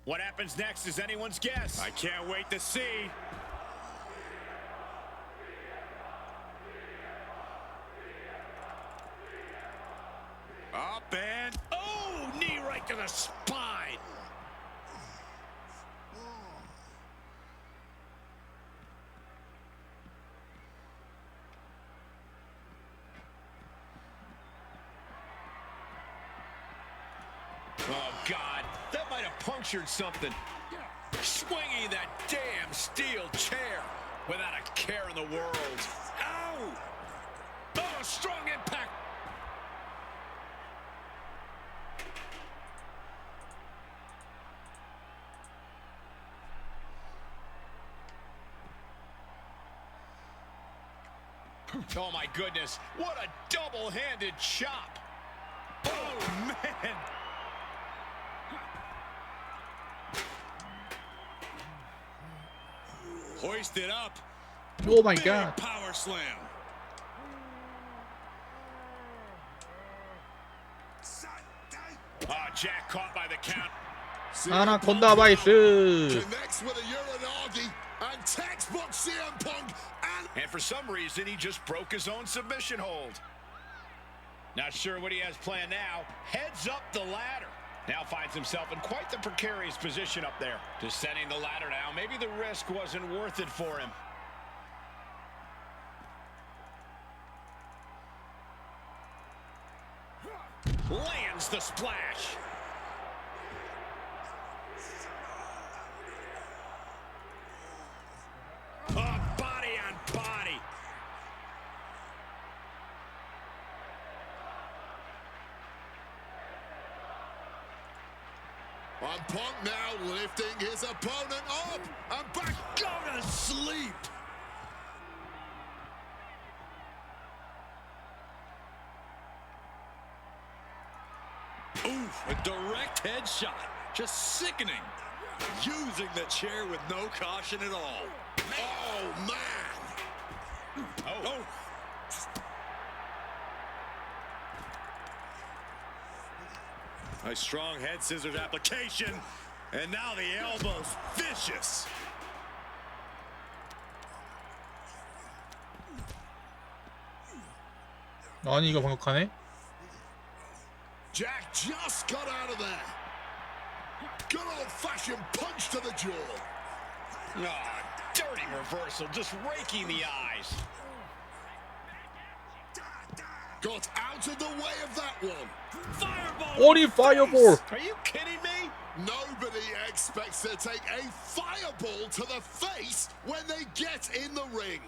What happens next is anyone's guess. I can't wait to see. Up and oh, knee right to the spine. Oh, God, that might have punctured something. Swinging that damn steel chair. without a care in the world. Ow! Oh, strong impact. Oh, my goodness. What a double-handed chop. Oh, man. Hoisted up. Oh my Big god. power slam. Oh, Jack caught by the count. 아나콘다 바이스. Connects with a Uranagi and textbook CM Punk, And for some reason, he just broke his own submission hold. Not sure what he has planned now. Heads up the ladder. Now finds himself in quite the precarious position up there. Descending the ladder now. Maybe the risk wasn't worth it for him. Lands the splash. Oh, body on body. and Punk now lifting his opponent up and back. Go to sleep. Oof, a direct headshot. Just sickening. Using the chair with no caution at all. Oh, man. Oh. A strong head scissors application. And now the elbow's vicious. 아니 이거 방역하네? Jack just got out of there. Good old-fashioned punch to the jaw. Ah, dirty reversal, just raking the eyes. Got out of the way of that one. Fireball! Only fireball! Are you kidding me? Nobody expects to take a fireball to the face when they get in the ring.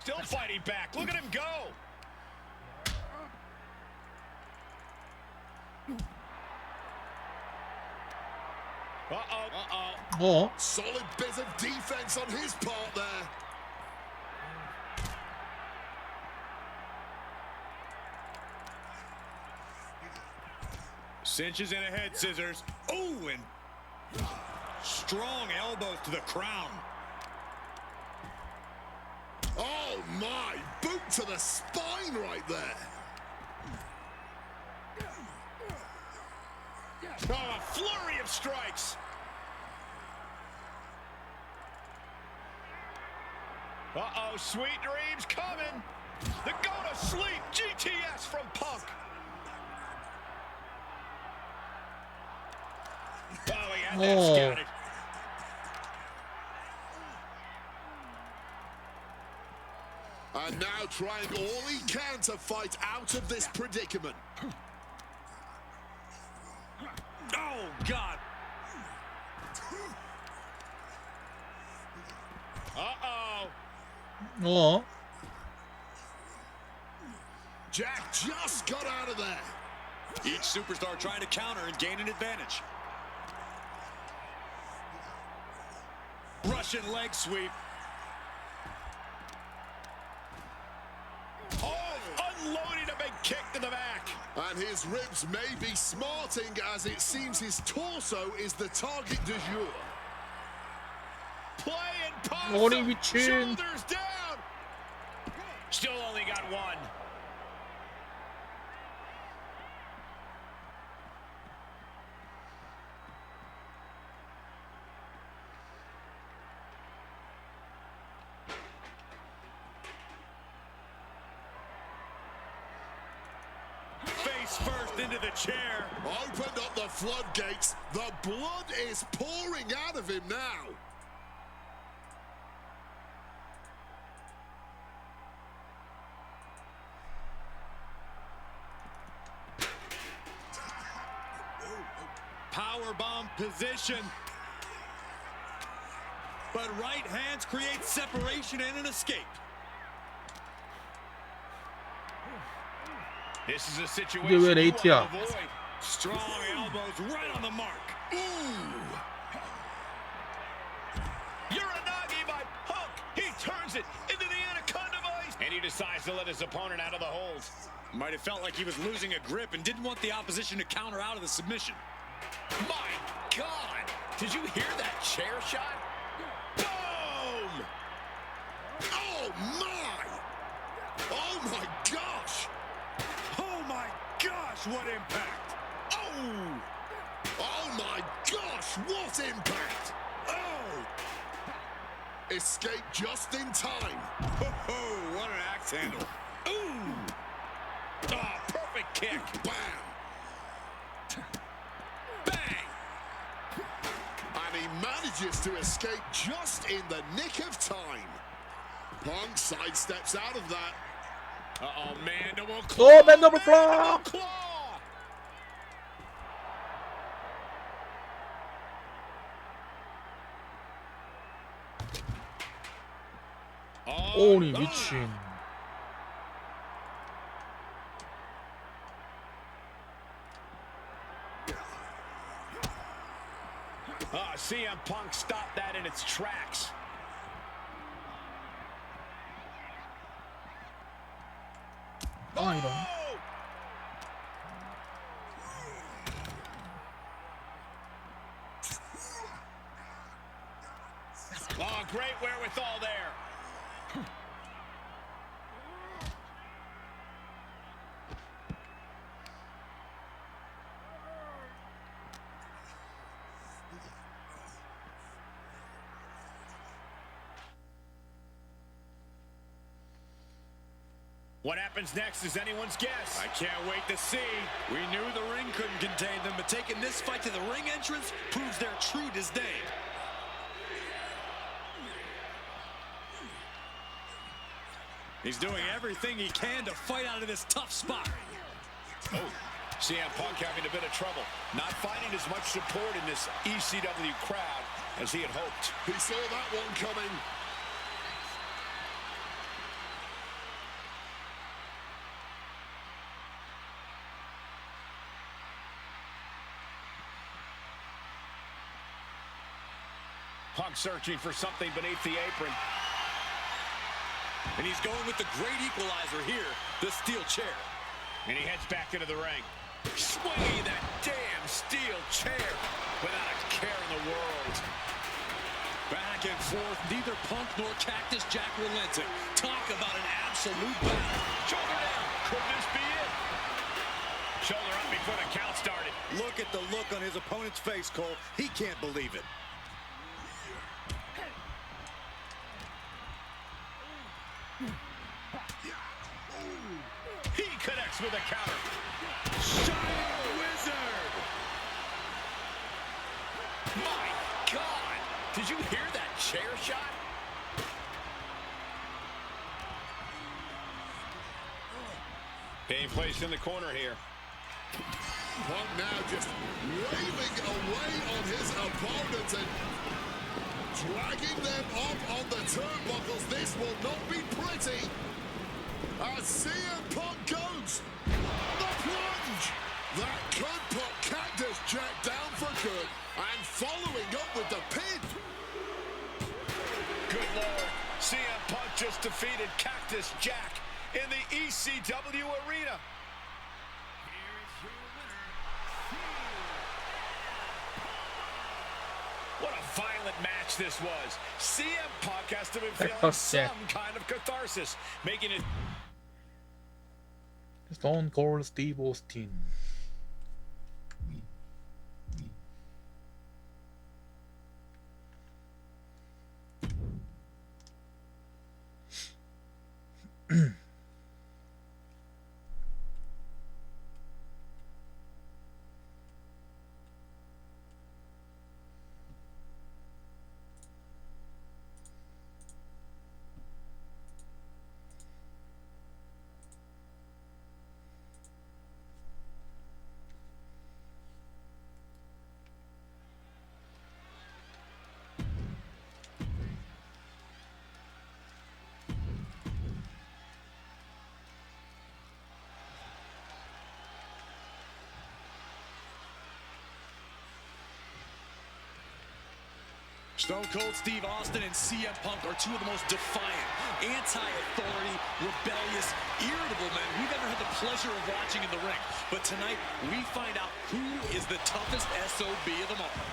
Still fighting back. Look at him go. 어? Solid bit of defense on his part there. Cinches in a head scissors. Oh, and strong elbows to the crown. Oh my, boot to the spine right there. Oh, a flurry of strikes. Uh-oh, sweet dreams coming. The go to sleep GTS from Punk. Oh, he had that Oh. scouted. And now trying all he can to fight out of this predicament. Oh, God. Uh-oh. 어? Jack just got out of there. Each superstar trying to counter and gain an advantage. Russian leg sweep. Oh, unloading a big kick to the back. And his ribs may be smarting as it seems his torso is the target du jour. Playing possum. 머리 미친. Shoulders down. Still only got one. Face first into the chair. Opened up the floodgates. The blood is pouring out of him now. Powerbomb position. But right hands create separation and an escape. This is a situation 이게 왜 you want to 레이트야? avoid. Strong elbows right on the mark. Ooh. Uranagi by Punk. He turns it into the Anaconda Vice. And he decides to let his opponent out of the hold. Might have felt like he was losing a grip and didn't want the opposition to counter out of the submission. My God. Did you hear that chair shot? Boom. Oh my! Oh my gosh! Oh my gosh, what impact! Oh! Oh my gosh, what impact! Oh! Escape just in time. Oh, what an axe handle. Ooh. Oh, perfect kick. Bam! Bang. And he manages to escape just in the nick of time. Punk sidesteps out of that. Uh-oh, mandible 오 claw. 맨더블 클럽! Claw. 오니 미친. CM Punk stopped that in its tracks. 아 이런. Oh, great wherewithal there. What happens next is anyone's guess. I can't wait to see. We knew the ring couldn't contain them, but taking this fight to the ring entrance proves their true disdain. He's doing everything he can to fight out of this tough spot. Oh, CM Punk having a bit of trouble. Not finding as much support in this ECW crowd as he had hoped. He saw that one coming. Punk searching for something beneath the apron. And he's going with the great equalizer here, the steel chair. And he heads back into the ring. Swinging that damn steel chair without a care in the world. Back and forth, neither Punk nor Cactus Jack relenting. Talk about an absolute battle. Shoulder down. Could this be it? Shoulder up before the count started. Look at the look on his opponent's face, Cole. He can't believe it. He connects with a counter. Shining Wizard! My God! Did you hear that chair shot? Being placed in the corner here. Punk now just waving away on his opponent and dragging them up on the turnbuckles. This will not be pretty. As CM Punk goes, the plunge! That could put Cactus Jack down for good. And following up with the pin. Good Lord. CM Punk just defeated Cactus Jack in the ECW arena. What a violent match this was. CM Punk has to be feeling Cactus Jack. some kind of catharsis, making it Stone Cold Steve Austin. Stone Cold Steve Austin and CM Punk are two of the most defiant, anti-authority, rebellious, irritable men we've ever had the pleasure of watching in the ring. But tonight, we find out who is the toughest SOB of them all.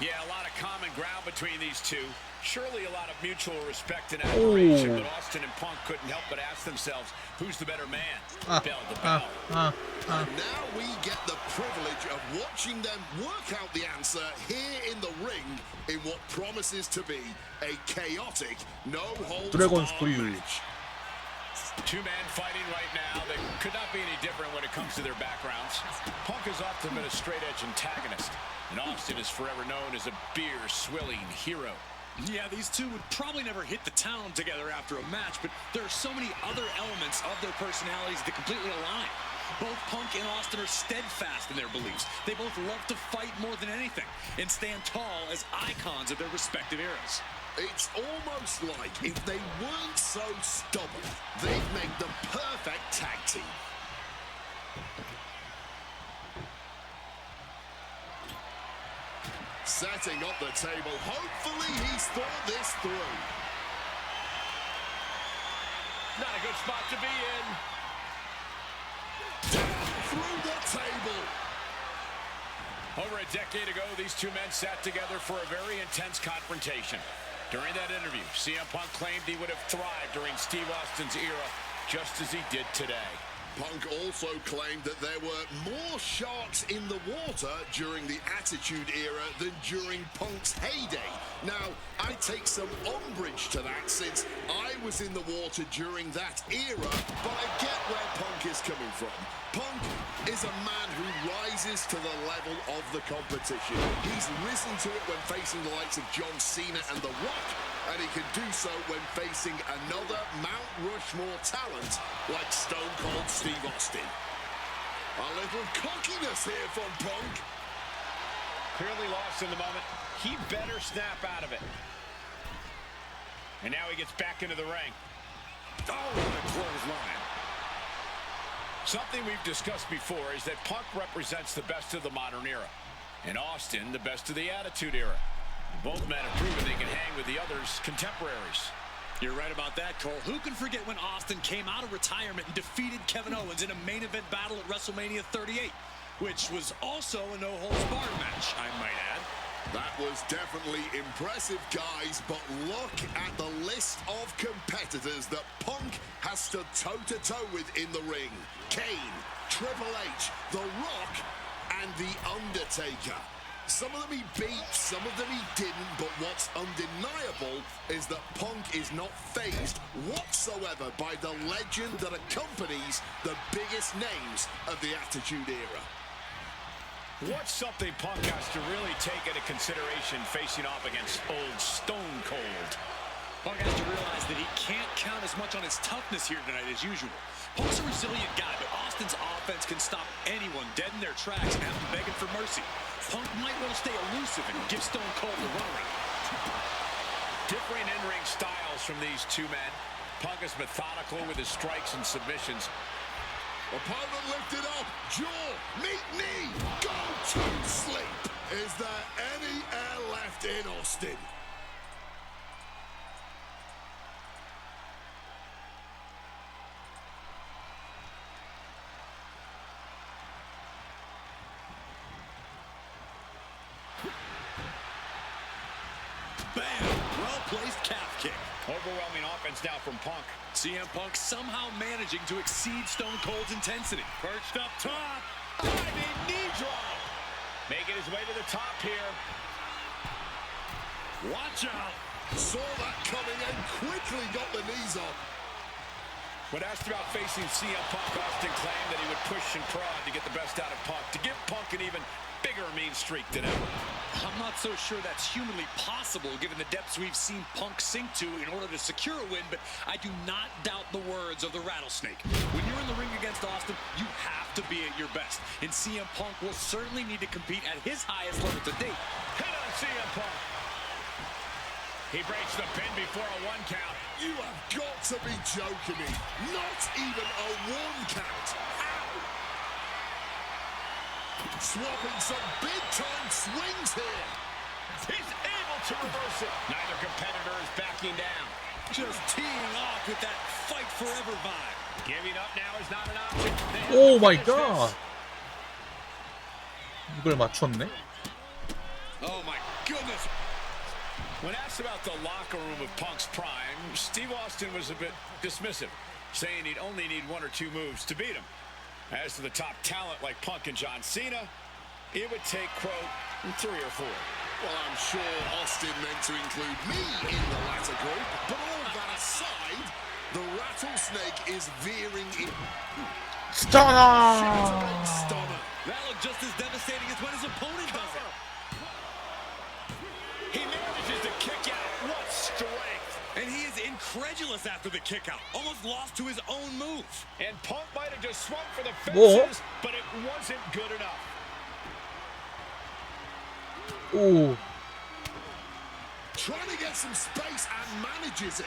Yeah, a lot of common ground between these two. Surely a lot of mutual respect and admiration, but Austin and Punk couldn't help but ask themselves, who's the better man? Bell to bell. And now we get the privilege of watching them work out the answer here in the ring in what promises to be a chaotic, Dragon's no-holds-barred Brew. match. Two men fighting right now that could not be any different when it comes to their backgrounds. Punk has often been a straight-edge antagonist, and Austin is forever known as a beer-swilling hero. Yeah, these two would probably never hit the town together after a match, but there are so many other elements of their personalities that completely align. Both Punk and Austin are steadfast in their beliefs. They both love to fight more than anything and stand tall as icons of their respective eras. It's almost like if they weren't so stubborn, they'd make the perfect tag team. Setting up the table. Hopefully he's thought this through. Not a good spot to be in. Down through the table. Over a decade ago, these two men sat together for a very intense confrontation. During that interview, CM Punk claimed he would have thrived during Steve Austin's era, just as he did today. Punk also claimed that there were more sharks in the water during the Attitude Era than during Punk's heyday. Now, I take some umbrage to that since I was in the water during that era, but I get where Punk is coming from. Punk is a man who rises to the level of the competition. He's risen to it when facing the likes of John Cena and The Rock, and he can do so when facing another Mount Rushmore talent like Stone Cold Steve Austin. A little cockiness here from Punk. Clearly lost in the moment. He better snap out of it. And now he gets back into the ring. Oh, what a clothesline. Something we've discussed before is that Punk represents the best of the modern era, and Austin the best of the Attitude Era. Both men have proven they can hang with the others' contemporaries. You're right about that, Cole. Who can forget when Austin came out of retirement and defeated Kevin Owens in a main event battle at WrestleMania 38, which was also a no-holds-barred match, I might add. That was definitely impressive, guys, but look at the list of competitors that Punk has stood toe-to-toe with in the ring. Kane, Triple H, The Rock, and The Undertaker. Some of them he beat, some of them he didn't, but what's undeniable is that Punk is not fazed whatsoever by the legend that accompanies the biggest names of the Attitude Era. What's something Punk has to really take into consideration facing off against old Stone Cold? Punk has to realize that he can't count as much on his toughness here tonight as usual. Punk's a resilient guy, but Austin's offense can stop anyone dead in their tracks and have them begging for mercy. Punk might want to stay elusive and give Stone Cold the runaround. Differing in-ring styles from these two men. Punk is methodical with his strikes and submissions. Opponent lifted up, jaw, meet knee, go to sleep. Is there any air left in Austin? Bam! Well-placed calf kick. Overwhelming offense now from Punk. CM Punk somehow managing to exceed Stone Cold's intensity. Perched up top. Diving knee drop. Making his way to the top here. Watch out! Saw that coming and quickly got the knees up. When asked about facing CM Punk, Austin claimed that he would push and prod to get the best out of Punk, to give Punk an even bigger mean streak than ever. I'm not so sure that's humanly possible given the depths we've seen Punk sink to in order to secure a win, but I do not doubt the words of the Rattlesnake. When you're in the ring against Austin, you have to be at your best, and CM Punk will certainly need to compete at his highest level to date. Hit on CM Punk. He breaks the pin before a 1 count. You have got to be joking me. Not even a 1 count. Ow! Swapping some big-time swings here. He's able to reverse it. Neither competitor is backing down. Just teeing off with that fight forever vibe. Giving up now is not an option. 오 마이 갓. 이걸 맞췄네. Oh my goodness. When asked about the locker room of Punk's prime, Steve Austin was a bit dismissive, saying he'd only need 1 or 2 moves to beat him. As to the top talent like Punk and John Cena, it would take, quote, 3 or 4. Well, I'm sure Austin meant to include me in the latter group, but all that aside, the rattlesnake is veering in. 스타나. Stunner. That looked just as devastating as when his opponent does it. He manages to kick out. What strength! And he is incredulous after the kick out. Almost lost to his own move. And Punk might have just swung for the 뭐? fences, but it wasn't good enough. 오. Trying to get some space and manages it.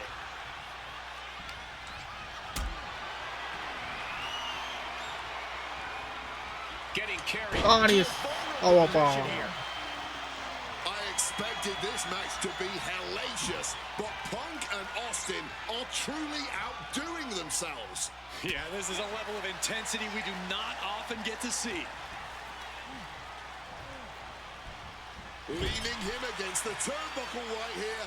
Getting carried. 아니 싸워봐. I expected this match to be hellacious, but Punk and Austin are truly outdoing themselves. Yeah, this is a level of intensity we do not often get to see. Leaning him against the turnbuckle right here.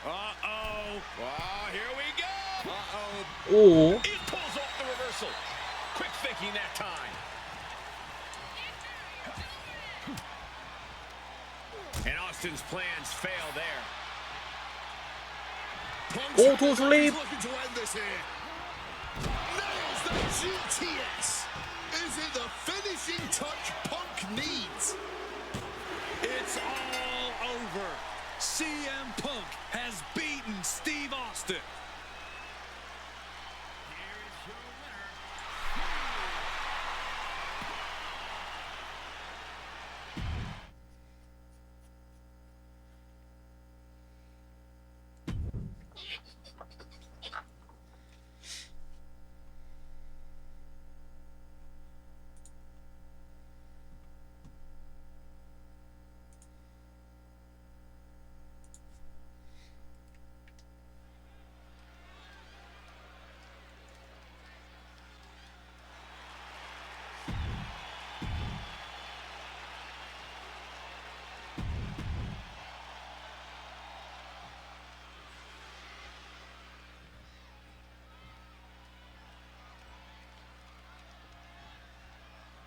Uh-oh. Oh, here we go. Uh-oh. 오. He pulls off the reversal. Quick thinking that time. And Austin's plans fail there. Go to sleep. Looking to end this here. Nails the GTS. Is it the finishing touch Punk needs? It's all over. CM Punk has beaten Steve Austin. Here is your winner.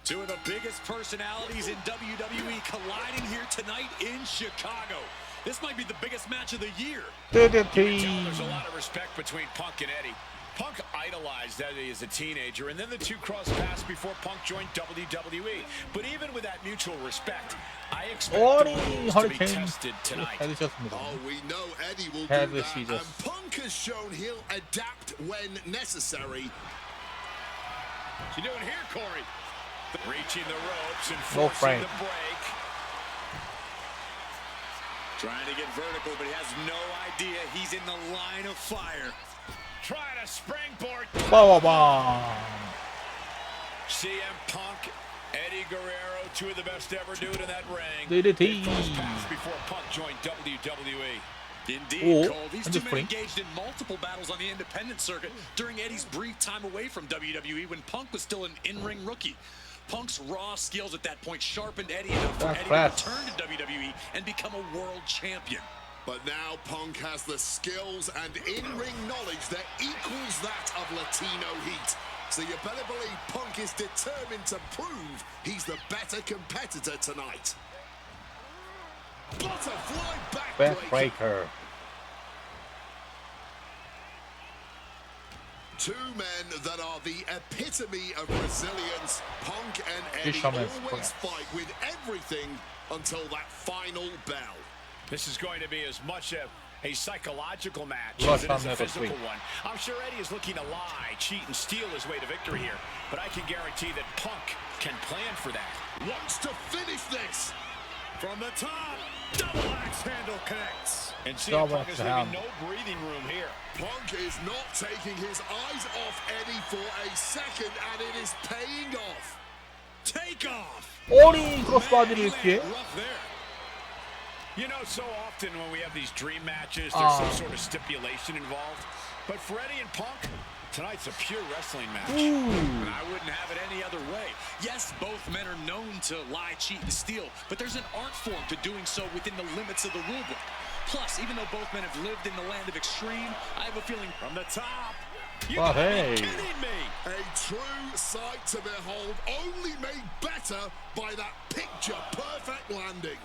Two of the biggest personalities in WWE colliding here tonight in Chicago. This might be the biggest match of the year. There's a lot of respect between Punk and Eddie. Punk idolized Eddie as a teenager, and then the two crossed paths before Punk joined WWE. But even with that mutual respect, I expect the rules to be tested tonight. Oh, we know Eddie will do Have that, the and Punk has shown he'll adapt when necessary. What you doing here, Corey? Reaching the ropes and No, forcing Frank. the break. Trying to get vertical, but he has no idea he's in the line of fire. Trying to springboard. 빠와봐. CM Punk, Eddie Guerrero, two of the best to ever do it in that ring. DDT. Crossed paths before Punk joined WWE. Indeed, Oh, Cole. These I'm two just men putting- engaged in multiple battles on the independent circuit during Eddie's brief time away from WWE when Punk was still an in-ring rookie. Punk's raw skills at that point sharpened Eddie enough for That's Eddie class. to return to WWE and become a world champion. But now Punk has the skills and in-ring knowledge that equals that of Latino Heat. So you better believe Punk is determined to prove he's the better competitor tonight. Butterfly backbreaker. Backbreaker. Two men that are the epitome of resilience. Punk and Eddie Fisherman's always Crab. fight with everything until that final bell. This is going to be as much a psychological match Rush as it on is a that physical week. one. I'm sure Eddie is looking to lie, cheat, and steal his way to victory here. But I can guarantee that Punk can plan for that. Wants to finish this. From the top, double axe handle connects. And CM Double Punk is down. leaving no breathing room here. Punk is not taking his eyes off Eddie for a second, and it is paying off. Take off. 어린 크로스바디를 이렇게. Rough there. You know, so often when we have these dream matches, there's some sort of stipulation involved. But for Eddie and Punk, tonight's a pure wrestling match. And I wouldn't have it any other way. Yes, both men are known to lie, cheat, and steal, but there's an art form to doing so within the limits of the rulebook. Plus, even though both men have lived in the land of extreme, I have a feeling From the top. You Ah, gotta hey. be kidding me. A true sight to behold, only made better by that picture-perfect landing.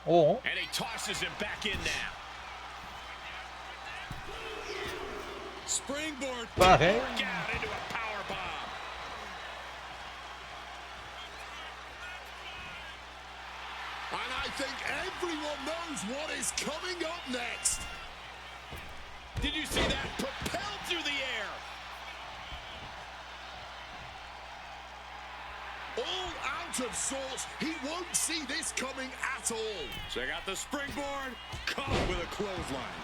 어? And he tosses him back in now. springboard. 빠헤. Work out into a power bomb. And I think everyone knows what is coming up next. Did you see that? Propelled through the air. All out of sorts, he won't see this coming at all. Check out the springboard. Caught with a clothesline.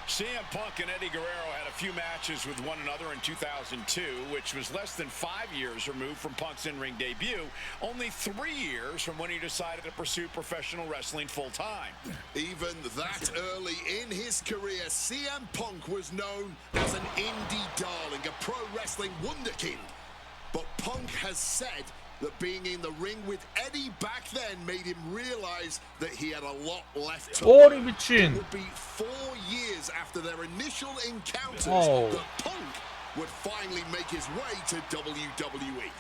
CM Punk and Eddie Guerrero had a few matches with one another in 2002, which was less than 5 years removed from Punk's in-ring debut, only 3 years from when he decided to pursue professional wrestling full-time. Even that early in his career, CM Punk was known as an indie darling, a pro wrestling wunderkind. But Punk has said that being in the ring with Eddie back then made him realize that he had a lot left to 머리 learn. It 미친. would be 4 years after their initial encounters Oh. that Punk would finally make his way to WWE.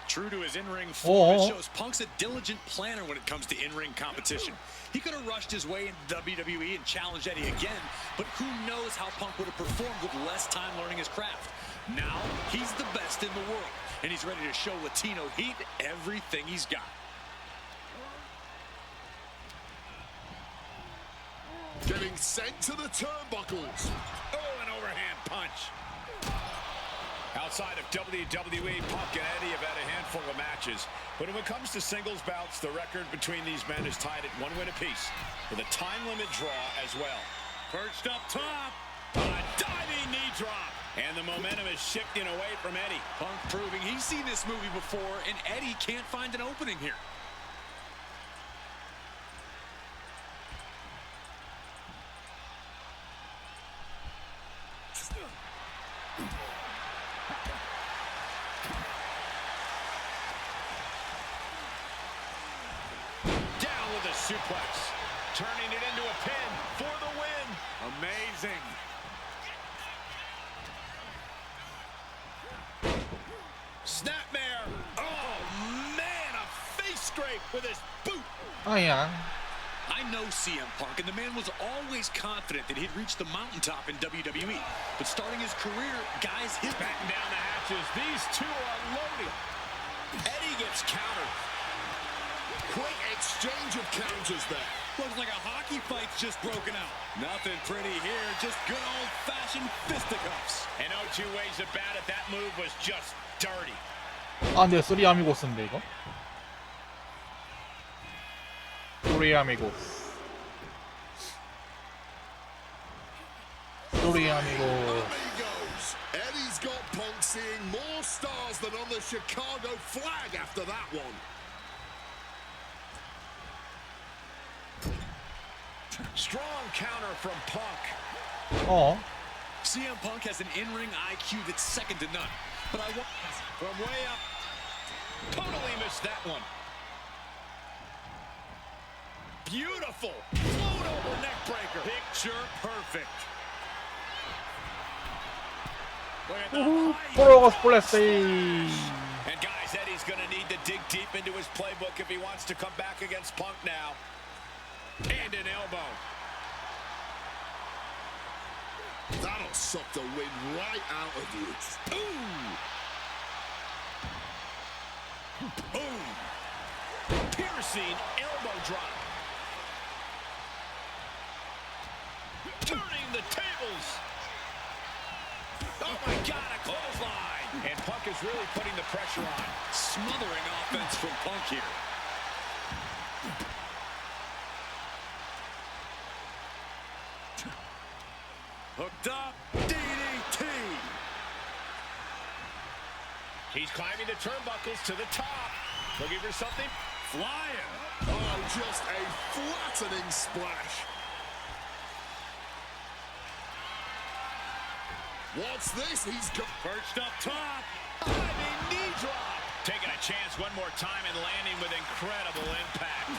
True to his in-ring form, Oh. it shows Punk's a diligent planner when it comes to in-ring competition. He could have rushed his way into WWE and challenged Eddie again, but who knows how Punk would have performed with less time learning his craft. Now, he's the best in the world, and he's ready to show Latino Heat everything he's got. Getting sent to the turnbuckles. Oh, an overhand punch. Outside of WWE, Punk and Eddie have had a handful of matches. But when it comes to singles bouts, the record between these men is tied at 1 win apiece, with a time limit draw as well. Perched up top. A diving knee drop. And the momentum is shifting away from Eddie. Punk proving he's seen this movie before, and Eddie can't find an opening here. Down with a suplex. Turning it into a pin for the win. Amazing. Snapmare. Oh, man, a face scrape with his boot. 아야. I know CM Punk, and the man was always confident that he'd reach the mountaintop in WWE. But starting his career, guys hit back. Batten down the hatches. These two are loaded. Eddie gets countered. Quick exchange of counters there. Looks like a hockey fight's just broken out. Nothing pretty here, just good old-fashioned fisticuffs. And no two ways about it, that move was just dirty. 아, 근데 쓰리 아미고스인데 이거? 쓰리 아미고스. 쓰리 아미고. Amigos. Eddie's got Punk seeing more stars than on the Chicago flag after that one. Strong counter from Punk. 어? CM Punk has an in-ring IQ that's second to none. But I want From way up. Totally missed that one. Beautiful. Float over neck breaker. Picture perfect. Look at the height. 프로가 스플래시. And guys, Eddie's going to need to dig deep into his playbook if he wants to come back against Punk now. And an elbow. That'll suck the wind right out of you. Ooh. Boom. Piercing elbow drop. Turning the tables. Oh my God, a clothesline. And Punk is really putting the pressure on. smothering offense from Punk here. He's climbing the turnbuckles to the top. Looking for something. Flying. Oh, just a flattening splash. What's this? He's Perched up top. Diving knee drop. Taking a chance one more time and landing with incredible impact.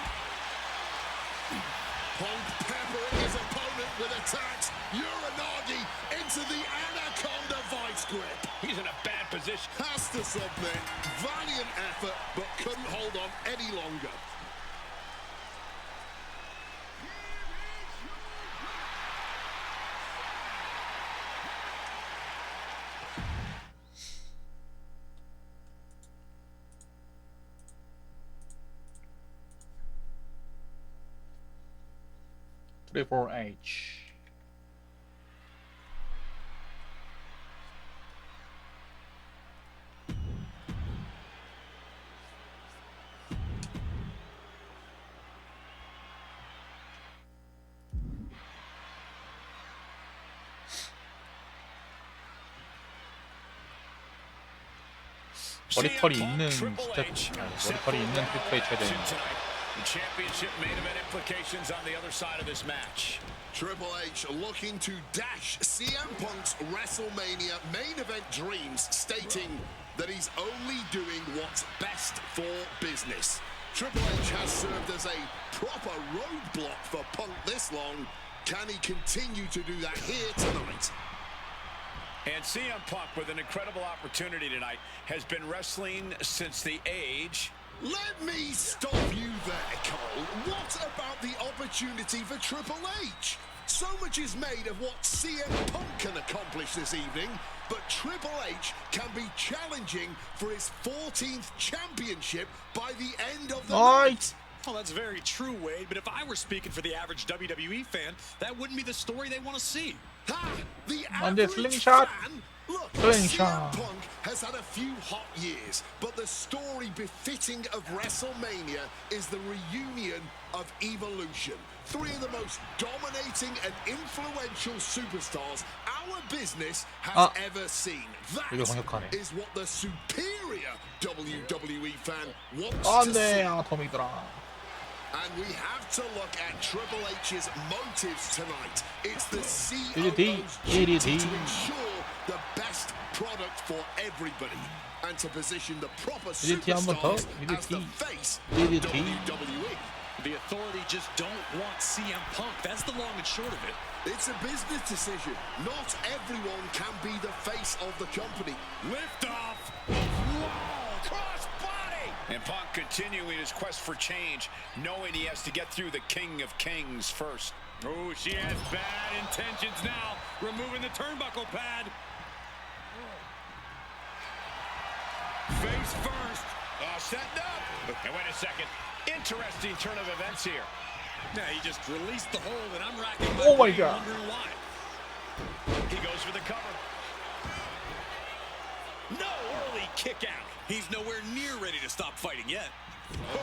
Punk peppering his opponent with attacks. Uranagi into the Anaconda vice grip. He's in a bad position. Has to submit. Valiant effort, but couldn't hold on any longer. Triple H. 머리털이 있는 스텝, 머리털이 있는 트리플 H야 되는데. Championship main event implications on the other side of this match. Triple H looking to dash CM Punk's WrestleMania main event dreams, stating that he's only doing what's best for business. Triple H has served as a proper roadblock for Punk this long. Can he continue to do that here tonight? And CM Punk, with an incredible opportunity tonight, has been wrestling since the age... Let me stop you there, Cole. What about the opportunity for Triple H? So much is made of what CM Punk can accomplish this evening, but Triple H can be challenging for his 14th championship by the end of the night. Well, that's very true, Wade, but if I were speaking for the average WWE fan, that wouldn't be the story they want to see. Ha! The On the average slingshot. fan? Look, Slingshot. CM Punk has had a few hot years, but the story befitting of WrestleMania is the reunion of Evolution. Three of the most dominating and influential superstars our business has ever seen. That is what the superior WWE fan wants to see. 아토미들아. And we have to look at Triple H's motives tonight. It's the COO's DDT. duty to ensure the best product for everybody and to position the proper superstars as the face of WWE. The authority just don't want CM Punk. That's the long and short of it. It's a business decision. Not everyone can be the face of the company. Lift off. Whoa, cross body. And Punk continuing his quest for change, knowing he has to get through the King of Kings first. Oh, she has bad intentions now. Removing the turnbuckle pad. Face first. Setting up. And wait a second. Interesting turn of events here. Yeah, he just released the hold, and I'm racking Oh my brain God. wondering why. He goes for the cover. No early kick out. He's nowhere near ready to stop fighting yet. Oh,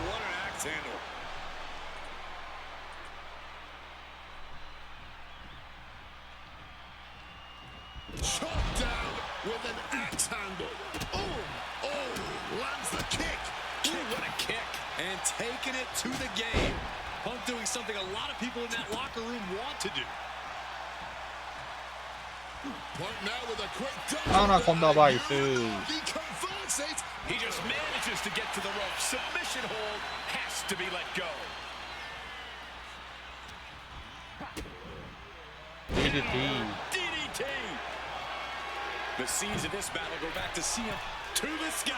what an axe handle. Chopped down with an axe handle. Oh, lands the kick. Ooh, what a kick. And taking it to the game. Punk doing something a lot of people in that locker room want to do. Punk now with a quick Anaconda Vice. He converts it. He just manages to get to the rope. Submission hold has to be let go. DDT. DDT. The scenes of this battle go back to CM To the sky.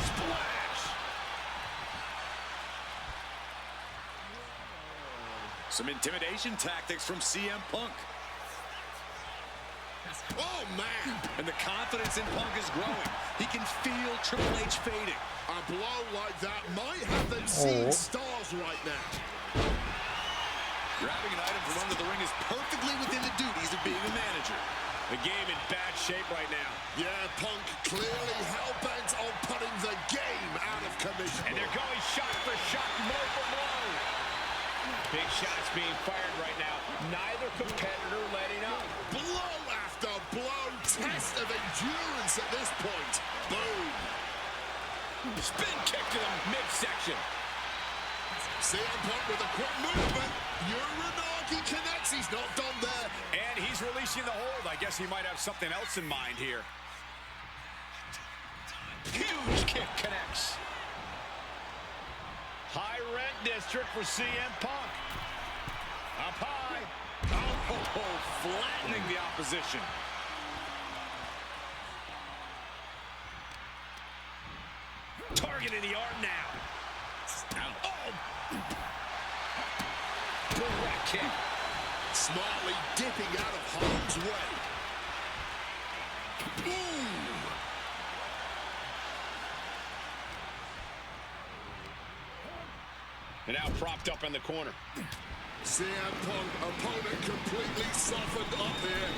Splash. Some intimidation tactics from CM Punk. Oh, man. And the confidence in Punk is growing. He can feel Triple H fading. A blow like that might have them seeing stars right now. Grabbing an item from under the ring is perfectly within the duties of being a manager. The game in bad shape right now. Yeah, Punk clearly hell-bent on putting the game out of commission. And they're going shot for shot, blow for blow. Big shots being fired right now. Neither competitor letting up. Blow after blow test of endurance at this point. Boom. Spin kick to the midsection. CM Punk with a quick movement. Uranagi connects. He's not done there. And he's releasing the hold. I guess he might have something else in mind here. Huge kick connects. High rent district for CM Punk. Up high. Oh, flattening the opposition. Targeting the arm now. Oh! Direct kick. Smartly dipping out of harm's way. Ooh. And now propped up in the corner. CM Punk, opponent completely softened up here.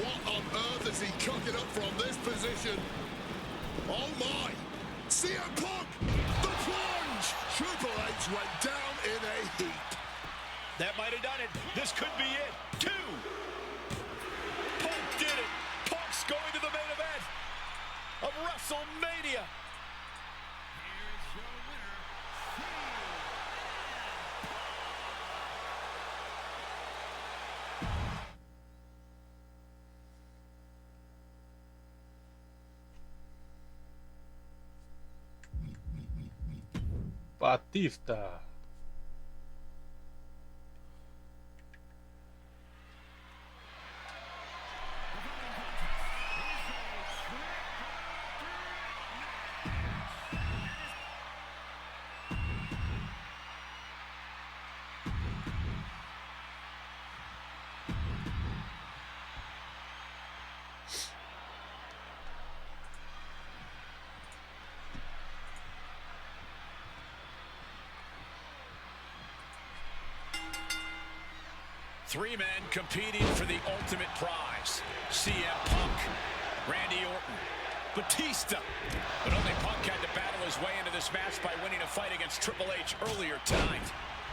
What on earth is he cooking up from this position? Oh my! CM Punk, the plunge! Triple H went down in a heap. That might have done it. This could be it. 2. Punk did it. Punk's going to the main event of WrestleMania. Here's your winner, Batista. Three men competing for the ultimate prize. CM Punk, Randy Orton, Batista. But only Punk had to battle his way into this match by winning a fight against Triple H earlier tonight.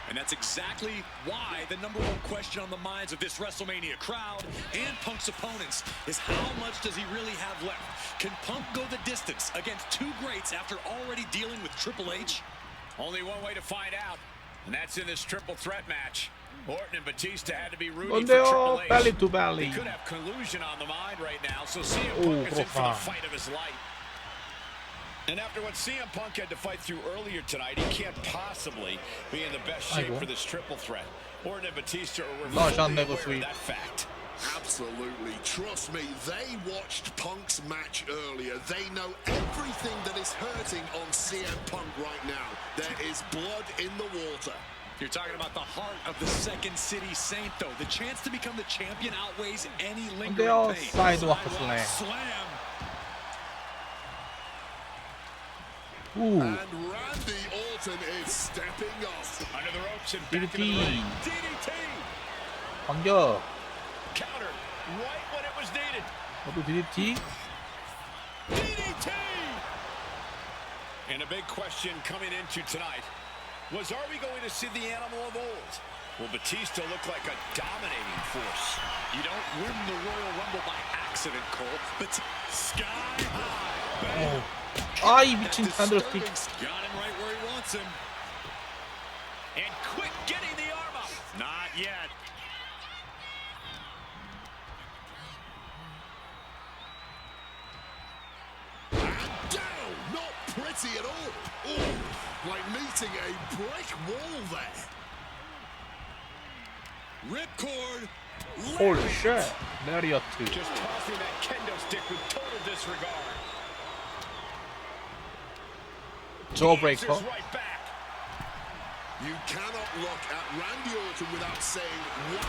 And that's exactly why the number one question on the minds of this WrestleMania crowd and Punk's opponents is how much does he really have left? Can Punk go the distance against two greats after already dealing with Triple H? Only one way to find out, and that's in this triple threat match. Orton and Batista had to be rooting for Triple H. belly to belly. They could have collusion on the mind right now, so CM Punk is in for the fight of his life. And after what CM Punk had to fight through earlier tonight, he can't possibly be in the best shape for this triple threat. Orton and Batista are fully aware of that fact. Absolutely. Trust me, they watched Punk's match earlier. They know everything that is hurting on CM Punk right now. There is blood in the water. You're talking about the heart of the Second City Saint, though. The chance to become the champion outweighs any lingering pain. Sidewalk slam. Slam. Ooh. And Randy Orton is stepping up. Under the ropes and back into DDT. the ring. DDT. 반격. Counter right when it was needed. 또 DDT. DDT. And a big question coming into tonight was, are we going to see the animal of old? Will Batista look like a dominating force? You don't win the Royal Rumble by accident, Cole, but sky high. 어. 아이 미친 탄드로스틱. Got him right where he wants him. And quick getting the arm up. Not yet. And down. Not pretty at all. Ooh, like meeting a brick wall there. Ripcord. Holy shit. Lariat. Just tossing that kendo stick with total disregard. Jawbreaker. Answers right back. You cannot look at Randy Orton without saying, wow,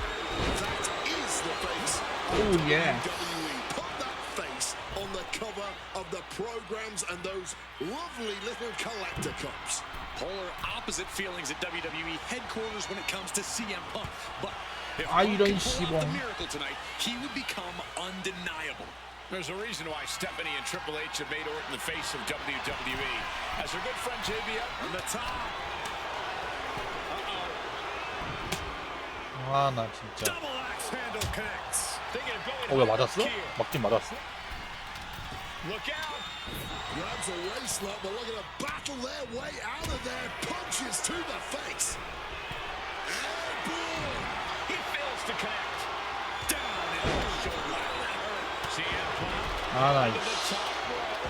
that is the face of Oh, yeah. WWE. Put that face on the cover of the programs and those lovely little collector cups. Polar opposite feelings at WWE headquarters when it comes to CM Punk. But if 아, Punk 이런 can pull off the 시범. miracle tonight, he would become undeniable. There's a reason why Stephanie and Triple H have made Orton the face of WWE. As their good friend JBL On the top. 아, 나 진짜. Double axe axe handle connects. Thinking of going 왜 맞았어? here. 맞긴 맞았어? Look out. Grabs a waist lock, but looking to battle their way out of there. Punches to the face. Airborne. He fails to connect. Down in the shoulder. CM Punk. 아, 나 Into the 이씨. top rope.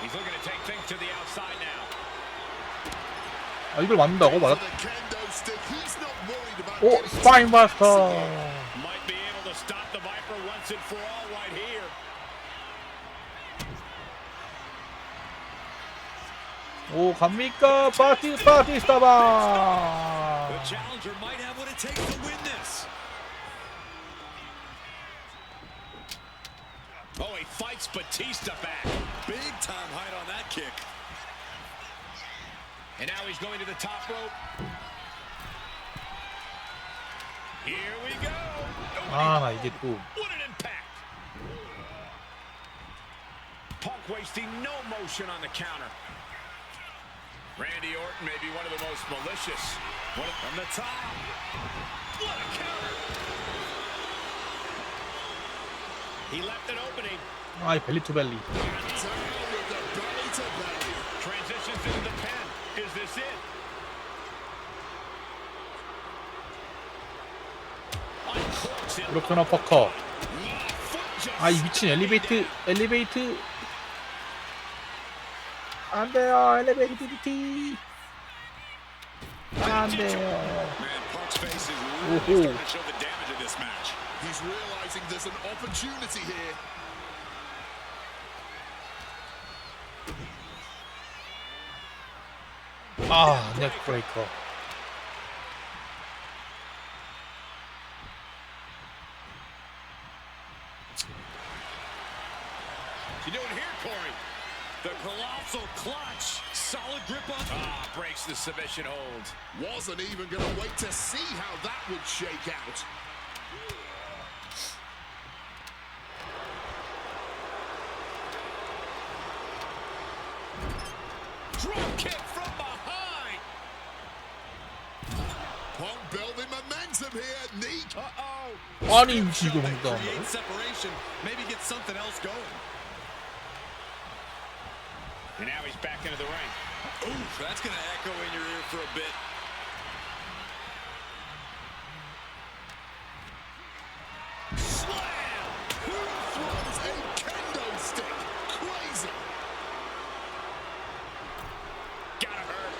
He's looking to take things to the outside now. 아, 이걸 맞는다고? 맞았. The kendo stick. He's not worried about 오, getting 스파인 바스터. Might be able to stop the Viper once and for all right here. 오, 갑니까? 바티스타바. The challenger might have what it takes to win this. Oh, he fights Batista back. Big time height on that kick. And now he's going to the top rope. Here we go. 아, 나 이게 또. What an impact. Punk wasting no motion on the counter. Randy Orton may be one of the most malicious. From the top. What a counter. He left an opening. 아, 이 벨리 투 벨리. down with the belly to belly. Transitions into the pen. Is this it? Uncorks it. 이렇게 어퍼컷. Foot just 아, 이 미친 엘리베이트. 안 돼요, 엘리베이트. 안 돼요. Man, Punk's face is Ooh. really starting to show the damage of this match. He's realizing there's an opportunity here. 아, 넥 브레이커. You doing here, Corey? The colossal clutch. Solid grip on. Breaks the submission hold. Wasn't even going to wait to see how that would shake out. Drop kick from behind. Punk building momentum here. Knee. Uh-oh. 아니, 지금 한다. Create separation. Maybe get something else going. And now he's back into the ring. Oof, that's going to echo in your ear for a bit. Slam. Who throws a kendo stick? Crazy. Gotta hurt.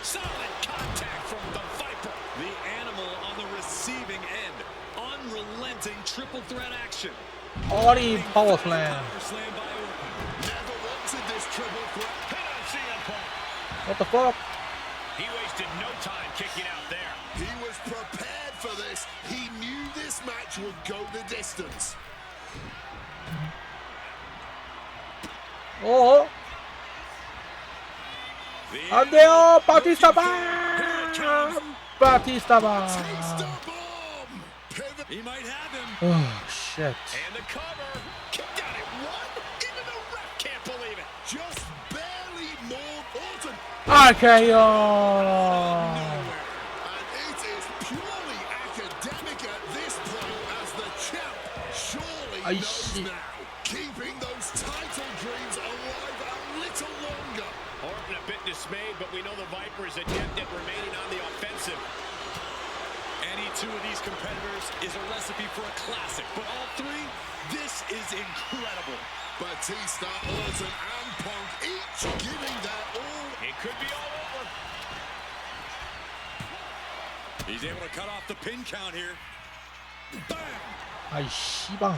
Solid contact from the Viper. The animal on the receiving end. Unrelenting triple threat action. 아니, 파워 슬램. Power slam by Orton. Never wanted this triple threat. Hit on CM Punk. What the fuck? He wasted no time kicking out there. He was prepared for this. He knew this match would go the distance. 어? The 안 돼요, 바티스타바. Takes the bomb. Pivot. He might have him. 어, 쉣. And the cover. Kicked out at one. Even the ref can't believe it. Just barely more Orton. RKO. And it is purely academic at this point as the champ surely I knows see. now. Keeping those title dreams alive a little longer. Orton a bit dismayed, but we know the Viper is adept at remaining on the offensive. Any two of these competitors is a recipe for a classic, but all three, this is incredible. Batista, Orton, and Punk each giving their all. It could be all over. He's able to cut off the pin count here. Bam! 아이, 씨방.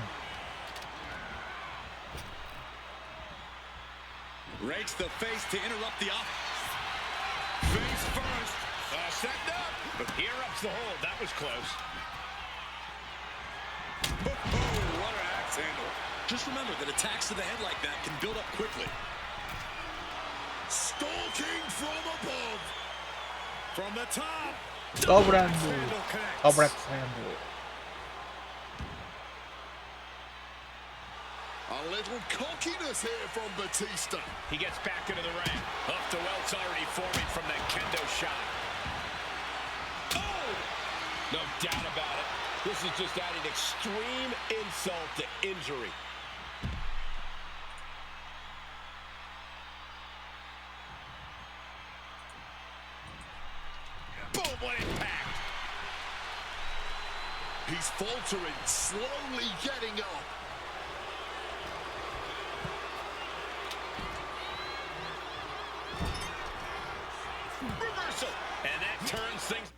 Rakes the face to interrupt the off. Face first. Setting up. But he interrupts the hold. That was close. Oh, what an axe handle. Just remember that attacks to the head like that can build up quickly. Stalking from above. From the top. 더블 핸드. Handle connects. 더블 엑스 핸드. A little cockiness here from Batista. He gets back into the ring. Up to welts already forming from that kendo shot. No doubt about it. This is just adding extreme insult to injury. Boom, what impact. He's faltering, slowly getting up. Reversal. And that turns things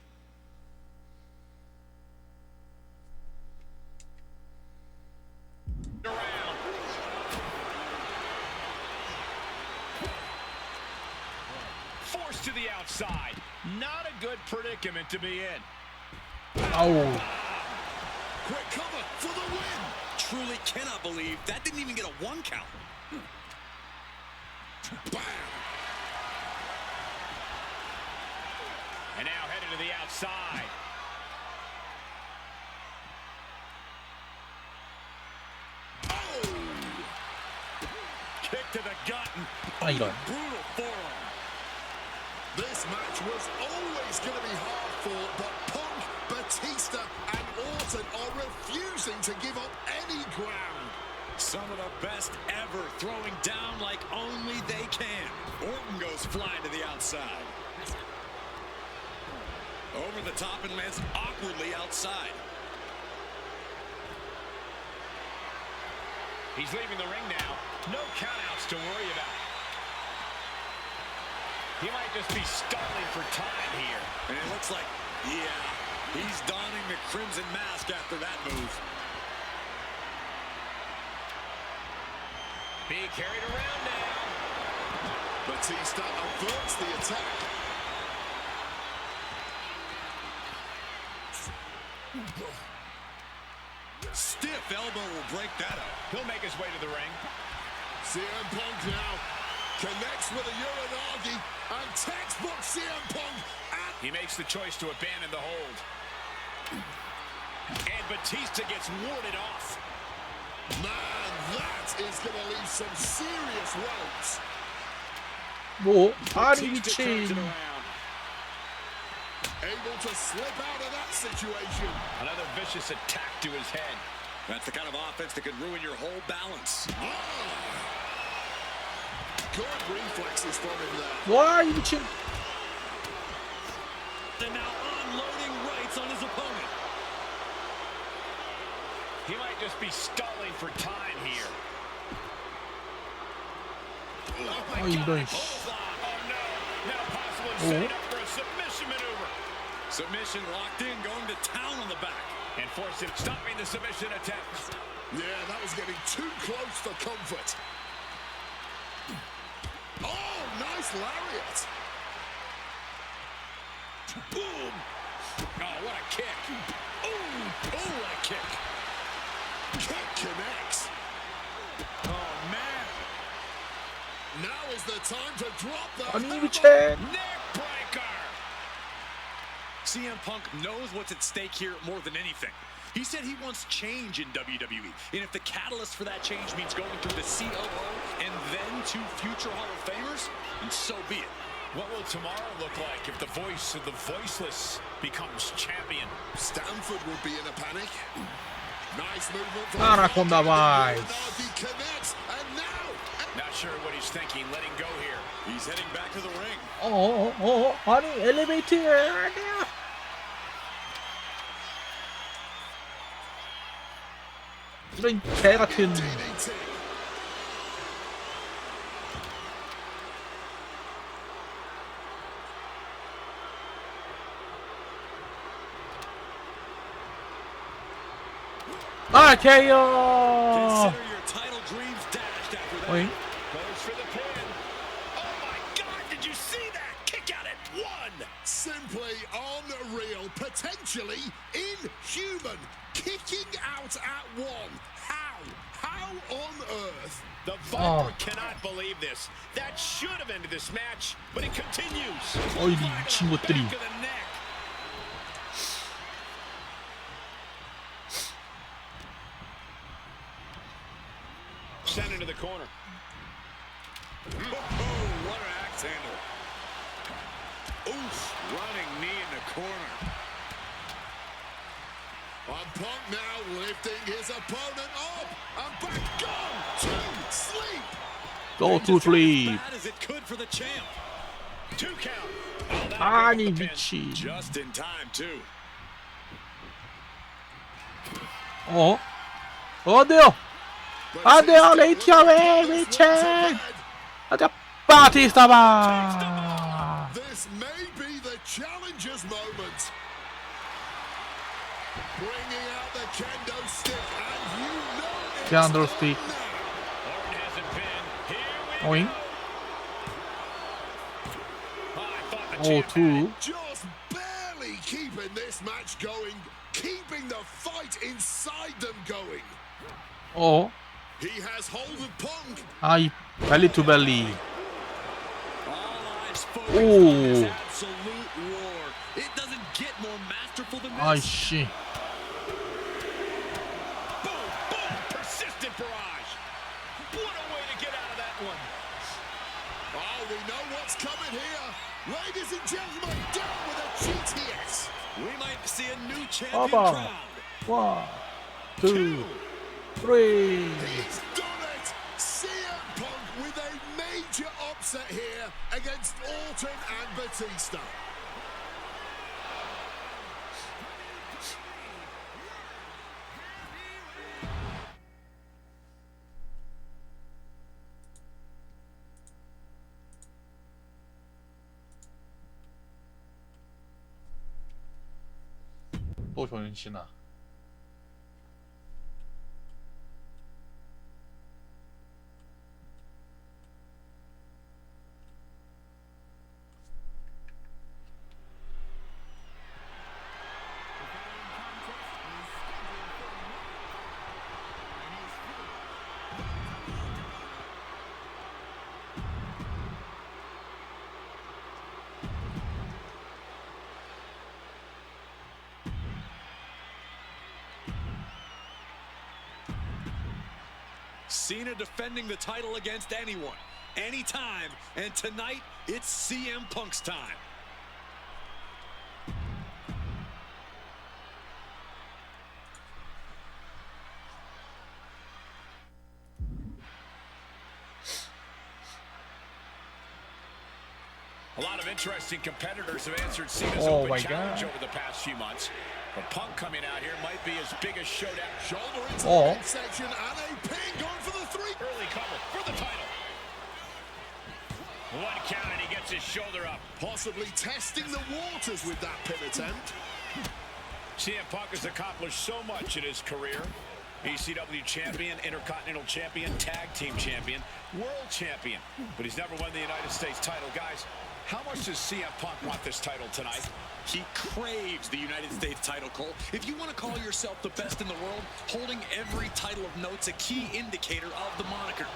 around. Forced to the outside. Not a good predicament to be in. 아우. Quick cover for the win. Truly cannot believe that didn't even get a 1 count. Bam. And now headed to the outside. Oh! Kick to the gut. 아 이런. Brutal forearm. This match was always going to be hard fought, but Punk, Batista, and Orton are refusing to give up any ground. Some of the best ever, throwing down like only they can. Orton goes flying to the outside. Over the top and lands awkwardly outside. He's leaving the ring now. No countouts to worry about. He might just be stalling for time here. And it looks like, yeah, he's donning the crimson mask after that move. Being carried around now. Batista averts the attack. Stiff elbow will break that up. He'll make his way to the ring. CM Punk now connects with a Uranagi, and textbook CM Punk. He makes the choice to abandon the hold. And Batista gets warded off. Man, that is going to leave some serious welts. 뭐? 아니 Batista turns 미친. it around. Able to slip out of that situation. Another vicious attack to his head. That's the kind of offense that could ruin your whole balance. Good reflexes from him there. 와 이 미친. And now unloading rights on his opponent. He might just be stalling for time here. 아 이런. 씨. Oh no. Now possibly setting up for a submission maneuver. Submission locked in, going to town on the back. And forcing, stopping the submission attempt. Yeah, that was getting too close for comfort. Oh, nice lariat. Boom. Oh, what a kick. Ooh. Oh, what a kick. Kick connects. Oh, man. Now is the time to drop the 아니 hammer. 미친. Neck breaker. CM Punk knows what's at stake here more than anything. He said he wants change in WWE. And if the catalyst for that change means going through the COO and then to future Hall of Famers, then so be it. What will tomorrow look like if the voice of the voiceless becomes champion? Stanford will be in a panic. Nice movement from Anaconda Vice. Uranagi connects, and now. Not sure what he's thinking, letting go here. He's heading back to the ring. 아니 엘리베이터에 아니야. 이런 개 같은. DDT. 아 개요. Consider your title dreams dashed after that. 어이? Goes for the pin. Oh my God, did you see that? Kick out at one. Simply unreal, potentially inhuman. Kicking out at one. How? How on earth? The Viper cannot believe this. That should have ended this match, but it continues. 어이 미친 것들이. Back of the neck. Sent into the corner. Oh, what an axe handle. Oof, running knee in the corner. And Punk now lifting his opponent up. And back, go to sleep. Go to sleep. Bad as it could for the champ. 2 count. Oh, that'll 아니 break up the pin. 미친. Just in time too. 어때요? 안돼요 레이티야 왜 미친. 아자 바티스타 봐. This may be the challenger's moment. Bringing out the kendo stick, and you know it's Kendo stick. on now. Orton has a pin. Here we 오잉. go. I thought the 오 champ had it. 투. Just barely keeping this match going, keeping the fight inside them going. He has hold of Punk. 아이 벨리 투 벨리. All eyes focused Ooh. on this absolute war. It doesn't get more masterful than this. 아이씨. Boom, boom, persistent barrage. What a way to get out of that one. Oh, we know what's coming here. Ladies and gentlemen, down with a GTS. We might see a new champion 봐봐. crowned. 원, 투, 쓰리. He's done it. CM Punk with a major upset here against Orton and Batista. 또 전신아. Cena defending the title against anyone, anytime, and tonight it's CM Punk's time. A lot of interesting competitors have answered Cena's Oh open my challenge God. over the past few months. But Punk coming out here might be his biggest showdown. Shoulder into Oh. the midsection and a pin going for the 3. Early cover for the title. 1 count and he gets his shoulder up. Possibly testing the waters with that pin attempt. CM Punk has accomplished so much in his career. ECW champion, Intercontinental champion, tag team champion, world champion. But he's never won the United States title. Guys, how much does CM Punk want this title tonight? He craves the United States title, Cole. If you want to call yourself the best in the world, holding every title of note's a key indicator of the moniker.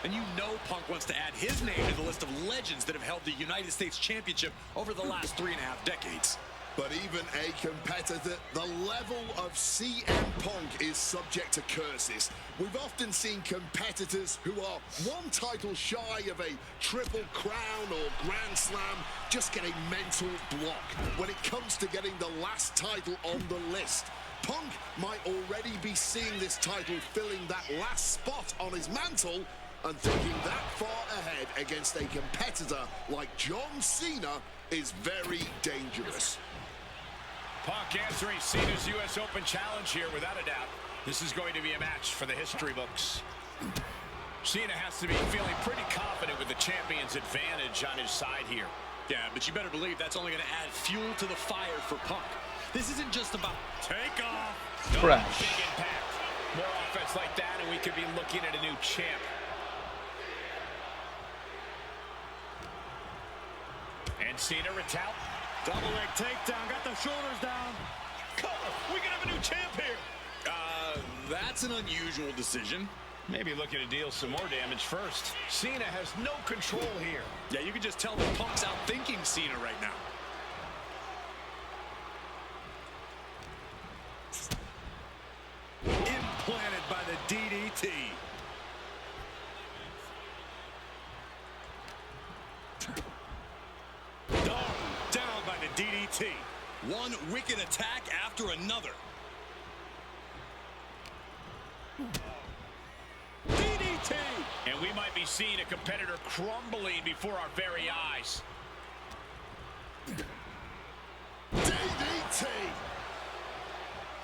And you know Punk wants to add his name to the list of legends that have held the United States Championship over the last 3.5 decades. But even a competitor, the level of CM Punk is subject to curses. We've often seen competitors who are one title shy of a triple crown or grand slam just get a mental block when it comes to getting the last title on the list. Punk might already be seeing this title filling that last spot on his mantle and thinking that far ahead against a competitor like John Cena is very dangerous. Punk answering Cena's U.S. Open challenge here without a doubt. This is going to be a match for the history books. Cena has to be feeling pretty confident with the champion's advantage on his side here. Yeah, but you better believe that's only going to add fuel to the fire for Punk. This isn't just about Take off. Crash. Big impact. More offense like that and we could be looking at a new champ. And Cena retaliates. double leg takedown, got the shoulders down. We can have a new champ here. That's an unusual decision. Maybe looking to deal some more damage first. Cena has no control here. Yeah, you can just tell that Punk's outthinking Cena right now. Implanted by the DDT. Down by the DDT. One wicked attack after another. seen a competitor crumbling before our very eyes. DDT.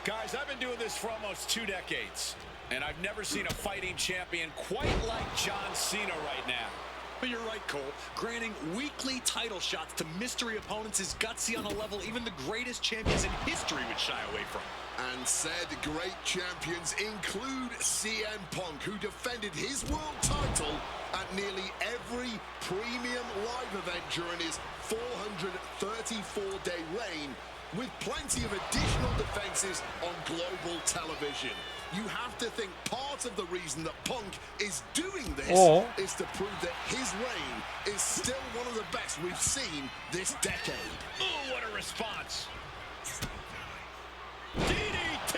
Guys, I've been doing this for almost 2 decades, and I've never seen a fighting champion quite like John Cena right now. But you're right, Cole. Granting weekly title shots to mystery opponents is gutsy on a level even the greatest champions in history would shy away from. And said great champions include CM Punk, who defended his world title at nearly every premium live event during his 434-day reign, with plenty of additional defenses on global television. You have to think part of the reason that Punk is doing this is to prove that his reign is still one of the best we've seen this decade. Ooh, what a response. DDT!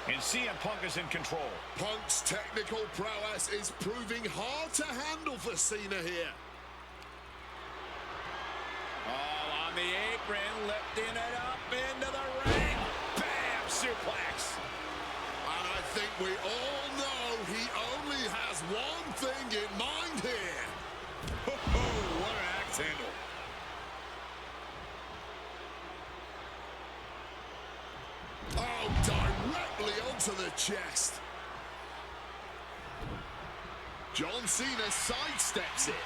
And CM Punk is in control. Punk's technical prowess is proving hard to handle for Cena here. Oh, on the apron, lifting it up into the ring. Bam! Suplex. And I think we all know he only has one thing in mind here. Oh, what an axe handle. Oh, directly onto the chest. John Cena sidesteps it.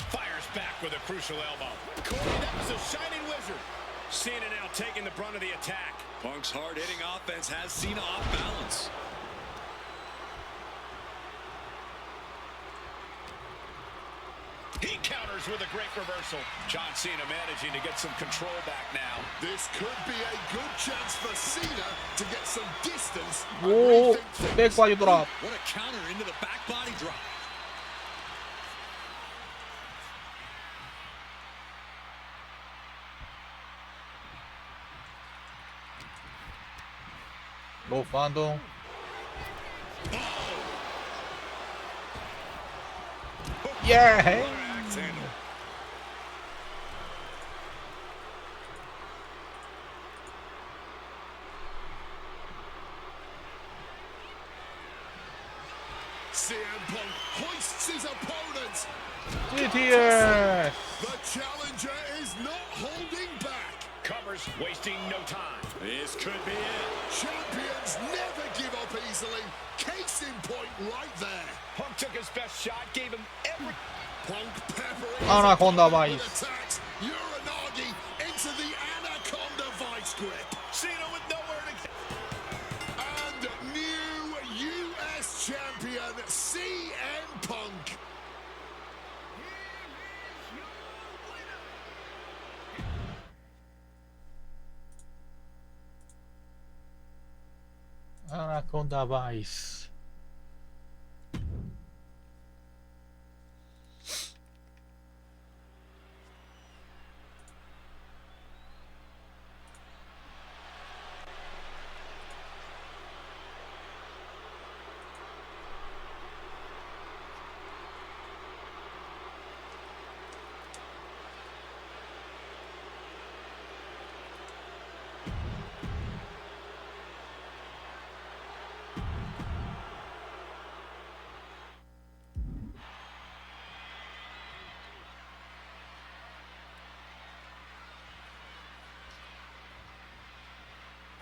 Fires back with a crucial elbow. Corey, that was a shining wizard. Cena now taking the brunt of the attack. Punk's hard-hitting offense has Cena off balance. He counters with a great reversal. John Cena managing to get some control back now. This could be a good chance for Cena to get some distance. 오, 백 빠지더라. What a counter into the back body drop. 로 반동. 예. Axe handle. CM Punk hoists his opponent. GTS. The challenger is not holding back. Covers, wasting no time. This could be it. Champions never give up easily. Case in point right there. Punk took his best shot, gave him every... Punk peppering Anaconda his opponent Vice. with attacks. Uranagi into the Anaconda Vice grip. Cena with nowhere to get. And new U.S. champion CM Punk. Anaconda Vice.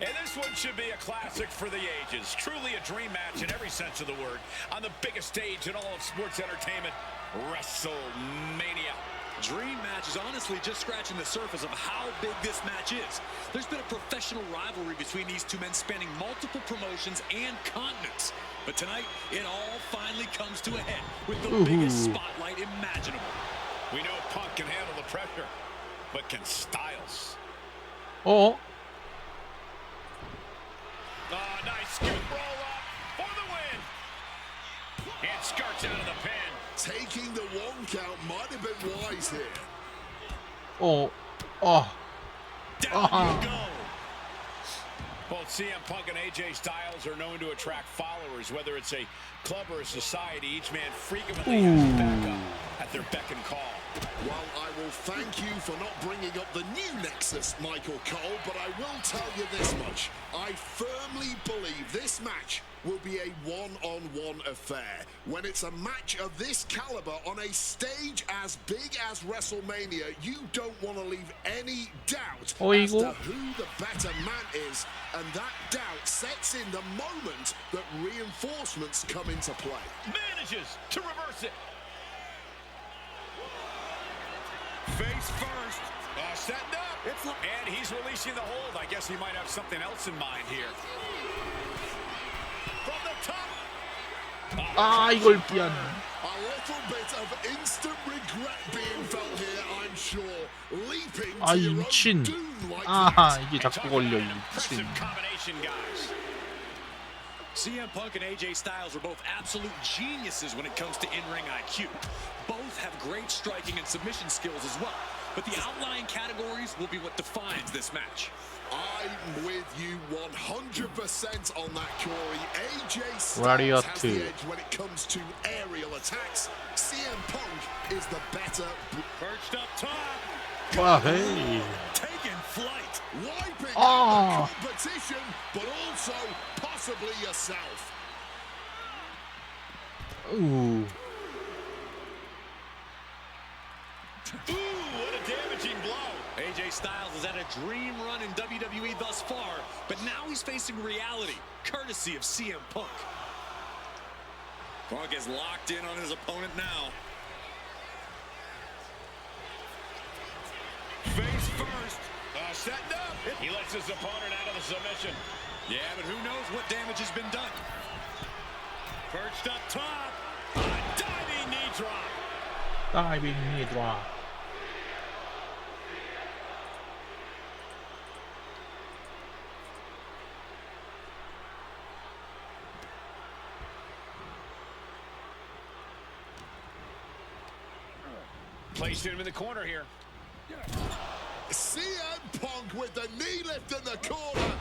And this one should be a classic for the ages. Truly a dream match in every sense of the word. On the biggest stage in all of sports entertainment, WrestleMania. Dream match is honestly just scratching the surface of how big this match is. There's been a professional rivalry between these two men spanning multiple promotions and continents. But tonight, it all finally comes to a head with the biggest spotlight imaginable. We know Punk can handle the pressure, but can Styles? 어? Nice scoop roll up for the win. And skirts out of the pin. Taking the 1 count might have been wise here. 어. 아. Down you go. Both CM Punk and AJ Styles are known to attract followers, whether it's a club or a society. Each man frequently has backup at their beck and call. Well, I will thank you for not bringing up the new Nexus, Michael Cole, but I will tell you this much. I firmly believe this This match will be a one-on-one affair. When it's a match of this caliber on a stage as big as WrestleMania, you don't want to leave any doubt as to who the better man is, and that doubt sets in the moment that reinforcements come into play. Manages to reverse it. Face first. Setting up. And he's releasing the hold. I guess he might have something else in mind here. From the top. 아, 이걸 피한. A little bit of instant regret being felt here, I'm sure. Leaping 아, to 이 your own 미친. doom like 아, that. 이게 자꾸 걸려, 이 미친. Impressive combination, guys. CM Punk and AJ Styles are both absolute geniuses when it comes to in-ring IQ. Both have great striking and submission skills as well. But the outlying categories will be what defines this match. I'm with you 100% on that, Corey. AJ Styles Warrior has 2. the edge when it comes to aerial attacks. CM Punk is the better. Perched up top. 와, 헤이. Taking flight. Wiping Oh. out the competition, but also possibly yourself. 우. Ooh, what a damaging blow. AJ Styles has had a dream run in WWE thus far, but now he's facing reality, courtesy of CM Punk. Punk is locked in on his opponent now. Face first. Setting up. He lets his opponent out of the submission. Yeah, but who knows what damage has been done. Perched up top. A diving knee drop. 다이빙 니드라. Placed him in the corner here. CM Punk with the knee lift in the corner.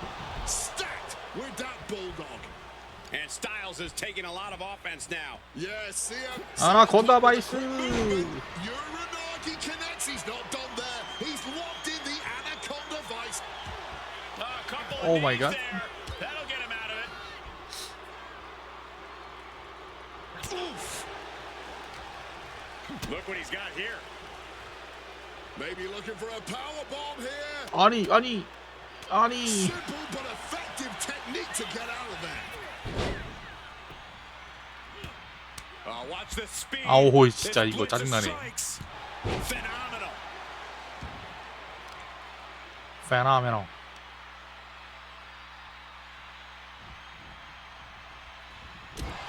Stacked with that bulldog. And Styles is taking a lot of offense now. Yeah, CM. 아나콘다 바이스. Uranagi connects. He's not done there. He's locked in the Anaconda Vice. A couple of Oh my knees God. there. That'll get him out of it. Oof. Look what he's got here. Maybe looking for a power bomb here. 아니. Simple but effective technique to get out of there. Watch the speed. 아우, 진짜 이거 짜증나네. Phenomenal. 페노메노.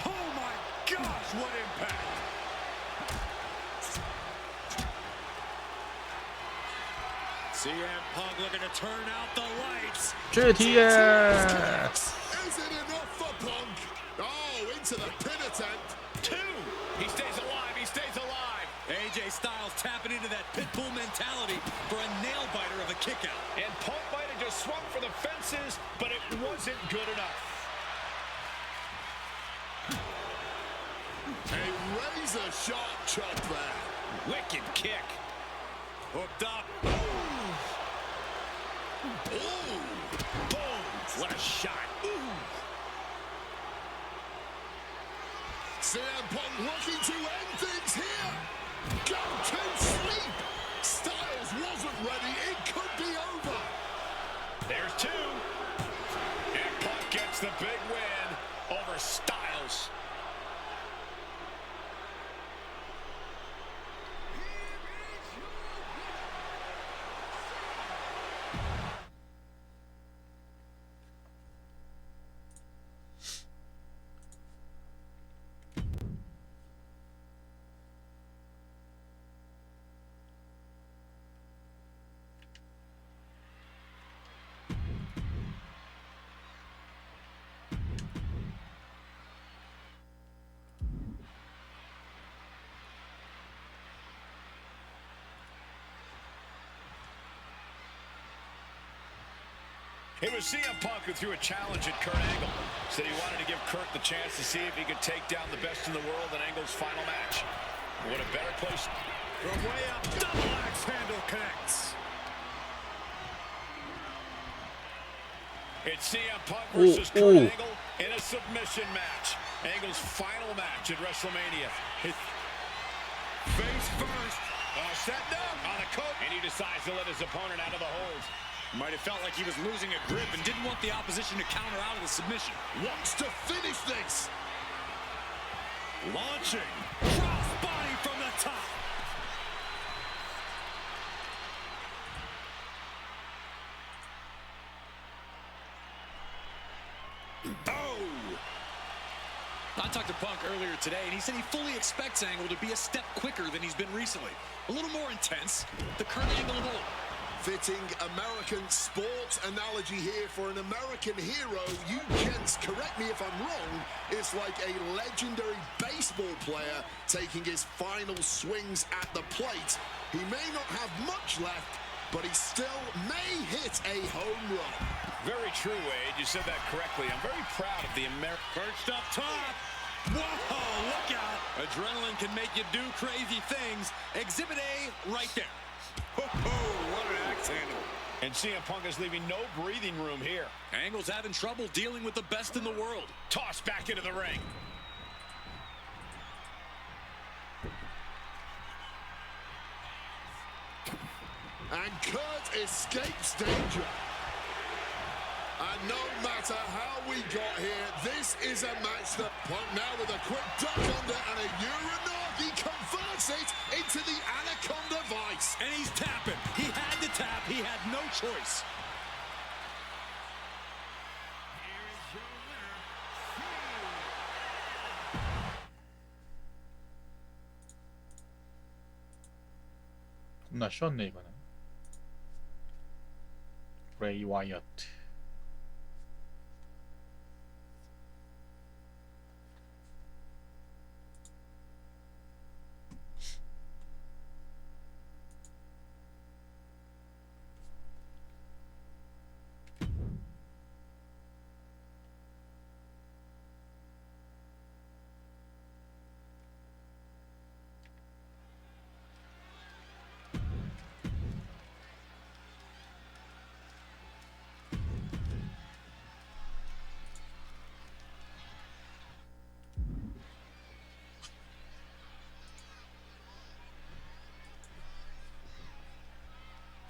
Oh my gosh, what impact. CM Punk looking to turn out the lights. GTS. Is it enough for Punk? Oh, into the pin attempt. 2. He stays alive. He stays alive. AJ Styles tapping into that pitbull mentality for a nail-biter of a kick-out. And Punk might have just swung for the fences, but it wasn't good enough. A razor-sharp chop there. Wicked kick. Hooked up. Ooh. Boom. What a shot. CM Punk looking to end things here. Go to sleep. Styles wasn't ready. It could be over. There's 2. And Punk gets the big win over Styles. It was CM Punk who threw a challenge at Kurt Angle. Said he wanted to give Kurt the chance to see if he could take down the best in the world in Angle's final match. What a better place. From way up, double axe handle connects. It's CM Punk versus Kurt Angle, in a submission match. Angle's final match at WrestleMania. Face first. Set down on the coat. And he decides to let his opponent out of the hold. Might have felt like he was losing a grip and didn't want the opposition to counter out of the submission. Wants to finish this. Launching. Cross body from the top. I talked to Punk earlier today, and he said he fully expects Angle to be a step quicker than he's been recently. A little more intense, the current angle of old. Fitting American sports analogy here for an American hero. You gents, correct me if I'm wrong, it's like a legendary baseball player taking his final swings at the plate. He may not have much left, but he still may hit a home run. Very true, Wade. You said that correctly. I'm very proud of the American. Perched up top. Whoa, look out. Adrenaline can make you do crazy things. Exhibit A right there. Ho, what an axe handle. And CM Punk is leaving no breathing room here. Angle's having trouble dealing with the best in the world. Tossed back into the ring. And Kurt escapes danger. And no matter how we got here, this is a match that Punk now with a quick duck under and a Uranagi converts it into the Anaconda Vice. And he's tapping. He had to tap. He had no choice. Here is your winner, 겁나 쉬웠네 이거는. 브레이 와이어트.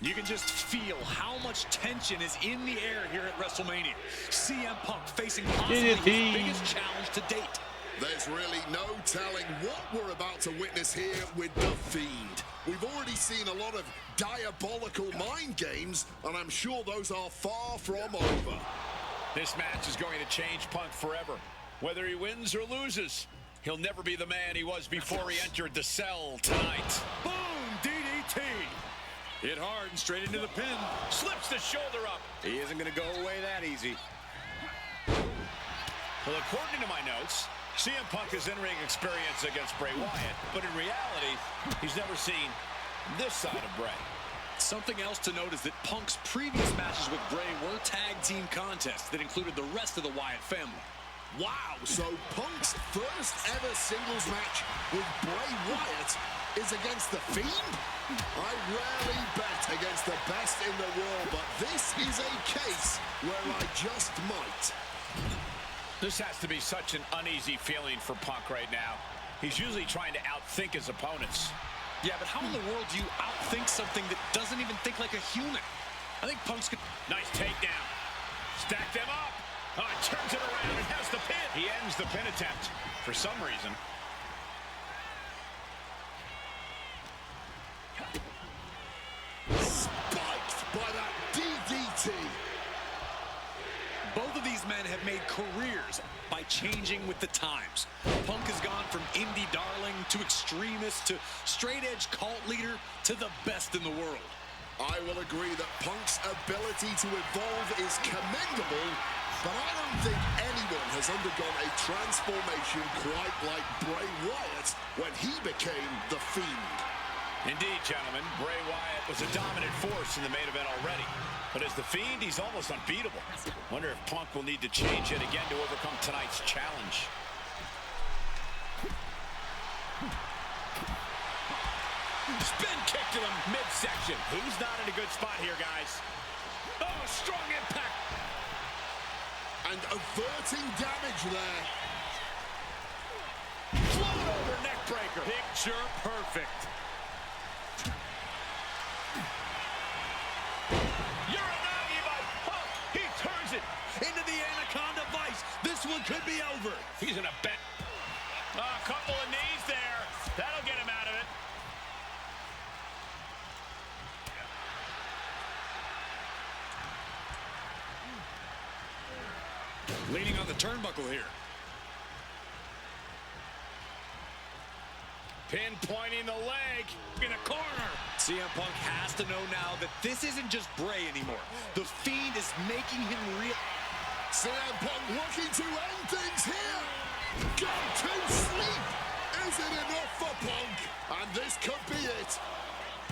You can just feel how much tension is in the air here at WrestleMania. CM Punk facing possibly his biggest challenge to date. There's really no telling what we're about to witness here with The Fiend. We've already seen a lot of diabolical mind games, and I'm sure those are far from over. This match is going to change Punk forever. Whether he wins or loses, he'll never be the man he was before he entered the cell tonight. Boom! DDT! Hit hard and straight into the pin. Slips the shoulder up. He isn't going to go away that easy. Well, according to my notes, CM Punk has in-ring experience against Bray Wyatt, but in reality, he's never seen this side of Bray. Something else to note is that Punk's previous matches with Bray were tag team contests that included the rest of the Wyatt family. Wow, so Punk's first ever singles match with Bray Wyatt is against The Fiend? I rarely bet against the best in the world, but this is a case where I just might. This has to be such an uneasy feeling for Punk right now. He's usually trying to outthink his opponents. Yeah, but how in the world do you outthink something that doesn't even think like a human? I think Punk's good. Nice takedown. Stack them up. Oh, turns it around and has the pin. He ends the pin attempt for some reason. Spiked by that DDT. Both of these men have made careers by changing with the times. Punk has gone from indie darling to extremist to straight-edge cult leader to the best in the world. I will agree that Punk's ability to evolve is commendable, but I don't think anyone has undergone a transformation quite like Bray Wyatt when he became The Fiend. Indeed, gentlemen, Bray Wyatt was a dominant force in the main event already. But as The Fiend, he's almost unbeatable. Wonder if Punk will need to change it again to overcome tonight's challenge. Spin kick to the midsection. Who's not in a good spot here, guys? Oh, strong impact. And and averting damage there. Float over neck breaker. Picture perfect. Uranagi by Punk. He turns it into the Anaconda Vice. This one could be over. He's in a bet. A couple of knees there. That'll get him out of it. Leaning on the turnbuckle here. Pinpointing the leg in a corner. CM Punk has to know now that this isn't just Bray anymore. The Fiend is making him real. CM Punk looking to end things here. Go to sleep. Is it enough for Punk? And this could be it.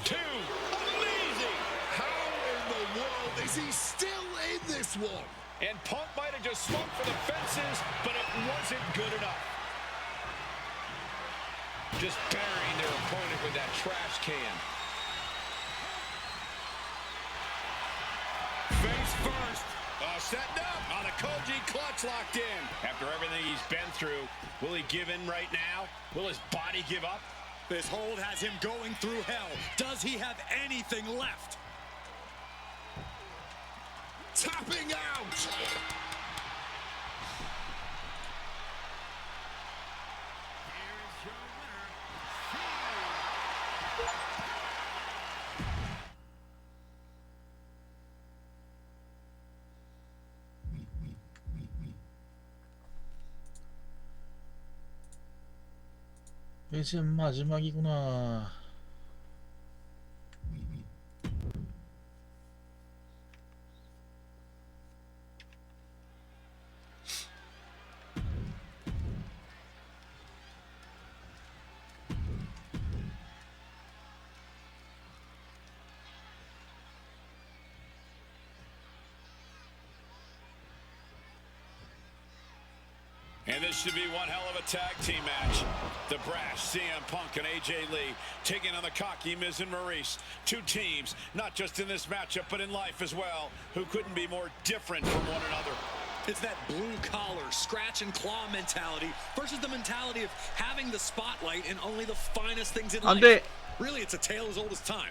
Two. Amazing. How in the world is he still in this one? And Punk might have just swung for the fences, but it wasn't good enough. Just burying their opponent with that trash can. Face first. Setting up on a Koji clutch locked in. After everything he's been through, will he give in right now? Will his body give up? This hold has him going through hell. Does he have anything left? Tapping out. Here is your winner. 이제 마지막이구나. And this should be one hell of a tag team match. The brash CM Punk and AJ Lee taking on the cocky Miz and Maurice. Two teams, not just in this matchup, but in life as well, who couldn't be more different from one another. It's that blue-collar, scratch-and-claw mentality versus the mentality of having the spotlight and only the finest things in 안 life. 돼. Really, it's a tale as old as time.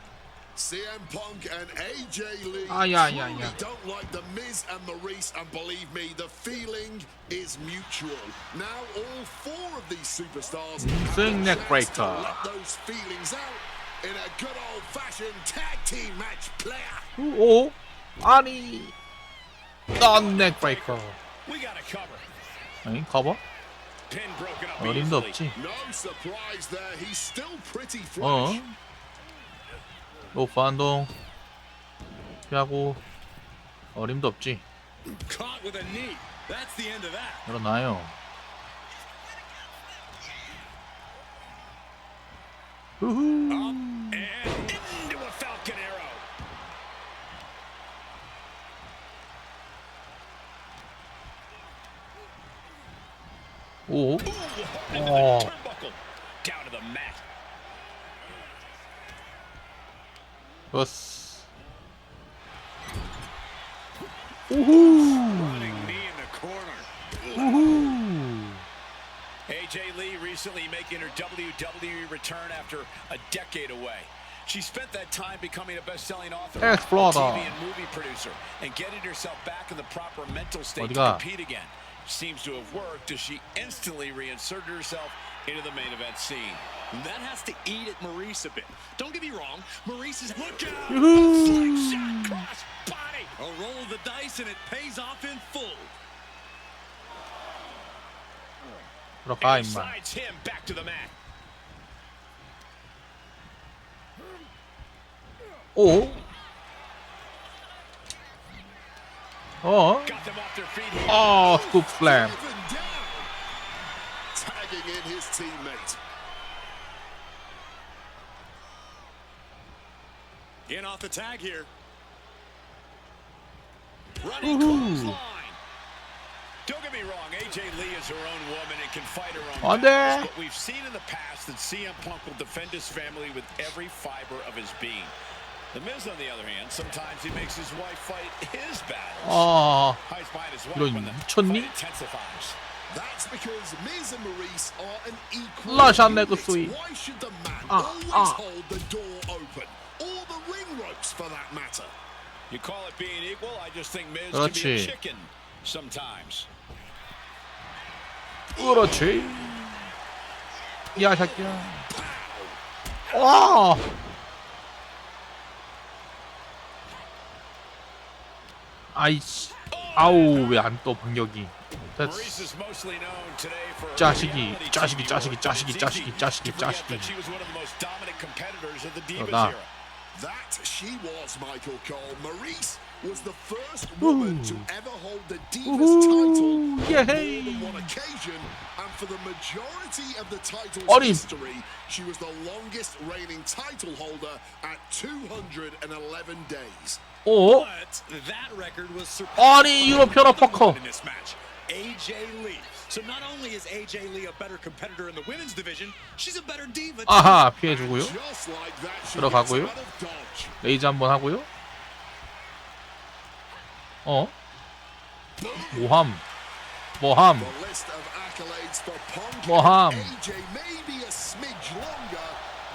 CM Punk and AJ Lee yeah. truly don't like the Miz and Maurice, and believe me, the feeling is mutual. Now all four of these superstars Swing have neck a chance breaker. to let those feelings out in a good old-fashioned tag team match player. 오? 아니. 넌 넥브레이커. We got a cover. 아니, 커버? Pin broken up 어림도 easily. 없지. No surprise there, he's still pretty 어? fresh. 로프 한동. 피하고. 어림도 없지. Caught with a knee. That's the end of that. 일어나요. 우후. And into a Falcon Arrow. 오. Into the Oh. turnbuckle. Down to the mat. 버스. 우후. Running knee in the corner. 우후. AJ Lee recently making her WWE return after a decade away. She spent that time becoming a best-selling author, a Exploder. TV and movie producer, and getting herself back in the proper mental state to 어디가? compete again. Seems to have worked as she instantly reinserted herself into the main event scene. That has to eat at Maurice a bit. Don't get me wrong, Maurice is look out. Slingshot cross body. A roll of the dice and it pays off in full. 들어가 And 임마. slides him back to the mat. 오. 어? Got them off their feet here. 아, 스쿱 슬램. Even down. Tagging in his teammate. In off the tag here. Running Woohoo. clothesline. Don't get me wrong, AJ Lee is her own woman and can fight her own 안 battles, 돼. but we've seen in the past that CM Punk will defend his family with every fiber of his being. The Miz, on the other hand, sometimes he makes his wife fight his battles. 어. Highest behind his as well 이런 when the 미쳤니? fight intensifies. That's because Miz and Maurice are an equal 라샨 unit. 레그 스윗. Why should the man Ah, always ah. hold the door open? Or the ring ropes for that matter? You call it being equal? I just think Miz can be a 그렇지. chicken sometimes. 그렇지. 야 새끼야. 와. 아이씨. 아우 왜 안 떠 반격이. Maurice is mostly known today for her 자식이, reality 자식이, TV 자식이, work, 자식이, but it's 자식이, easy 자식이, to forget 자식이. that she was one of the most dominant competitors of the Divas 나. era. That she was, Michael Cole. Maurice was the first woman to ever hold the Divas title on more 예헤이. than one occasion, and for the majority of the title's 아니. history, she was the longest reigning title holder at 211 days. 어? But that record was surpassed 아니 by 유럽 another 현아파커. woman in this match, AJ Lee. So not only is AJ Lee a better competitor in the women's division, she's a better diva. too. 아하 피해주고요. Just like that, she 들어가고요. gets out of dodge. 레이즈 한번 하고요. 어? 모함. 모함. The list of accolades for Punk 모함. and AJ may be a smidge longer.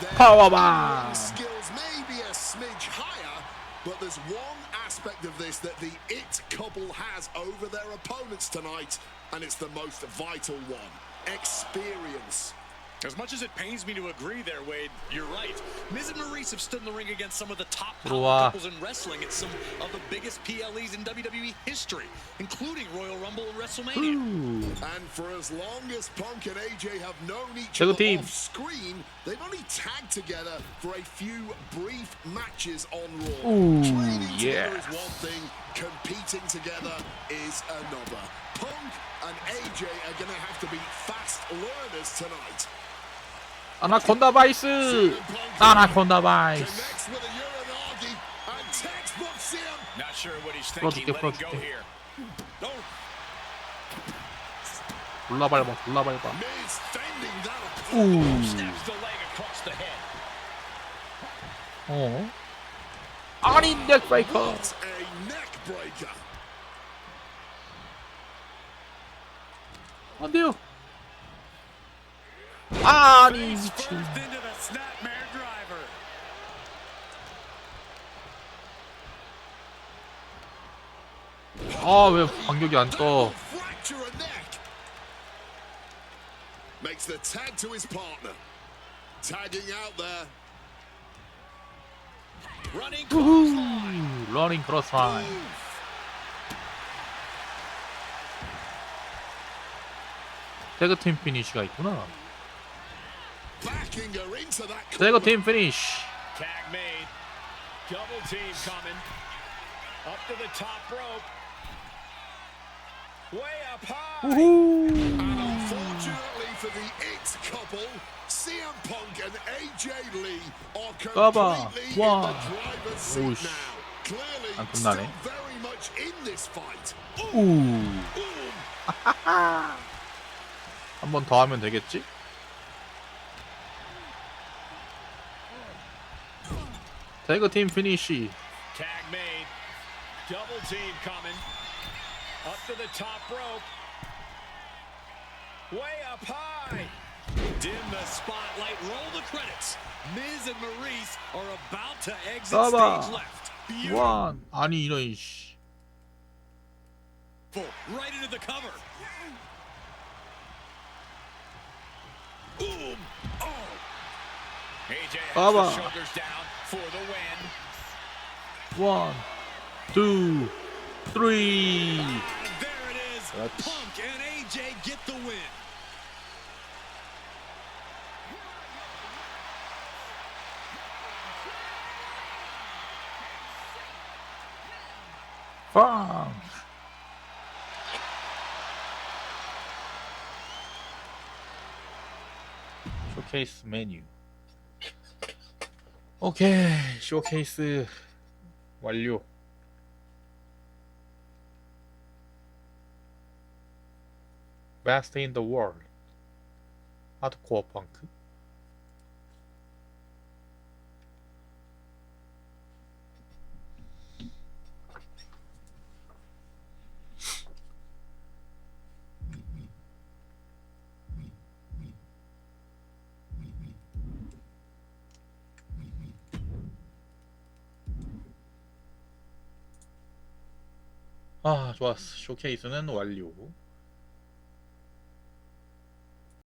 Their 파워밤. in-ring skills may be a smidge higher, but there's one aspect of this that the It couple has over their opponents tonight, and it's the most vital one: experience. As much as it pains me to agree there, Wade, you're right. Miz and Maurice have stood in the ring against some of the top power 들어와. couples in wrestling at some of the biggest PLEs in WWE history, including Royal Rumble and WrestleMania. And for as long as Punk and AJ have known each 제거 other 팀. off screen, they've only tagged together for a few brief matches on Raw. Ooh, Training together yes. is one thing, competing together is another. Punk and AJ are going to have to be fast learners tonight. 아나콘다 바이스. 아나콘다 바이스. Connects with a Uranagi and textbooks him. Not sure what he's 풀어줄게, thinking. Let him go 풀어줄게. here. Oh, 졸라 밟아 졸라 밟아. Miz fending that off. 우. snaps the leg across the head. 어? 아니 넥브레이커. What a neck breaker. 안돼요. 아니 미친. First into the snapmare driver. 아 왜 반격이 안 떠? Fracture a neck. Makes the tag to his partner. Tagging out there. Running 우후. 러닝 크로스 라인. 태그팀 피니쉬가 있구나. Backing her into that corner. 태그팀 피니쉬. tag made. Double team coming. Up to the top rope. Way up high. 우후. And unfortunately for the It couple, CM Punk and AJ Lee are 까봐. completely in the 와. driver's seat 오우씨. now. Clearly 안 still 끝나네. very much in this fight. 우. 한 번 더 하면 되겠지? 태그팀 피니쉬. Tag made. Double team coming. Up to the top rope. Way up high. Dim the spotlight, roll the credits. Miz and Maurice are about to exit 까봐. stage left. Beautiful. 원. 아니 이런 씨. Right into the cover. Boom. Oh. AJ has 까봐. the shoulders down for the win. 원, 투, 쓰리. And there it is. 그렇지. Punk and AJ get the win. 빵. 쇼케이스 메뉴. 오케이, 쇼케이스 완료. Best in the world. 하드코어 펑크. 아, 좋았어. 쇼케이스는 완료.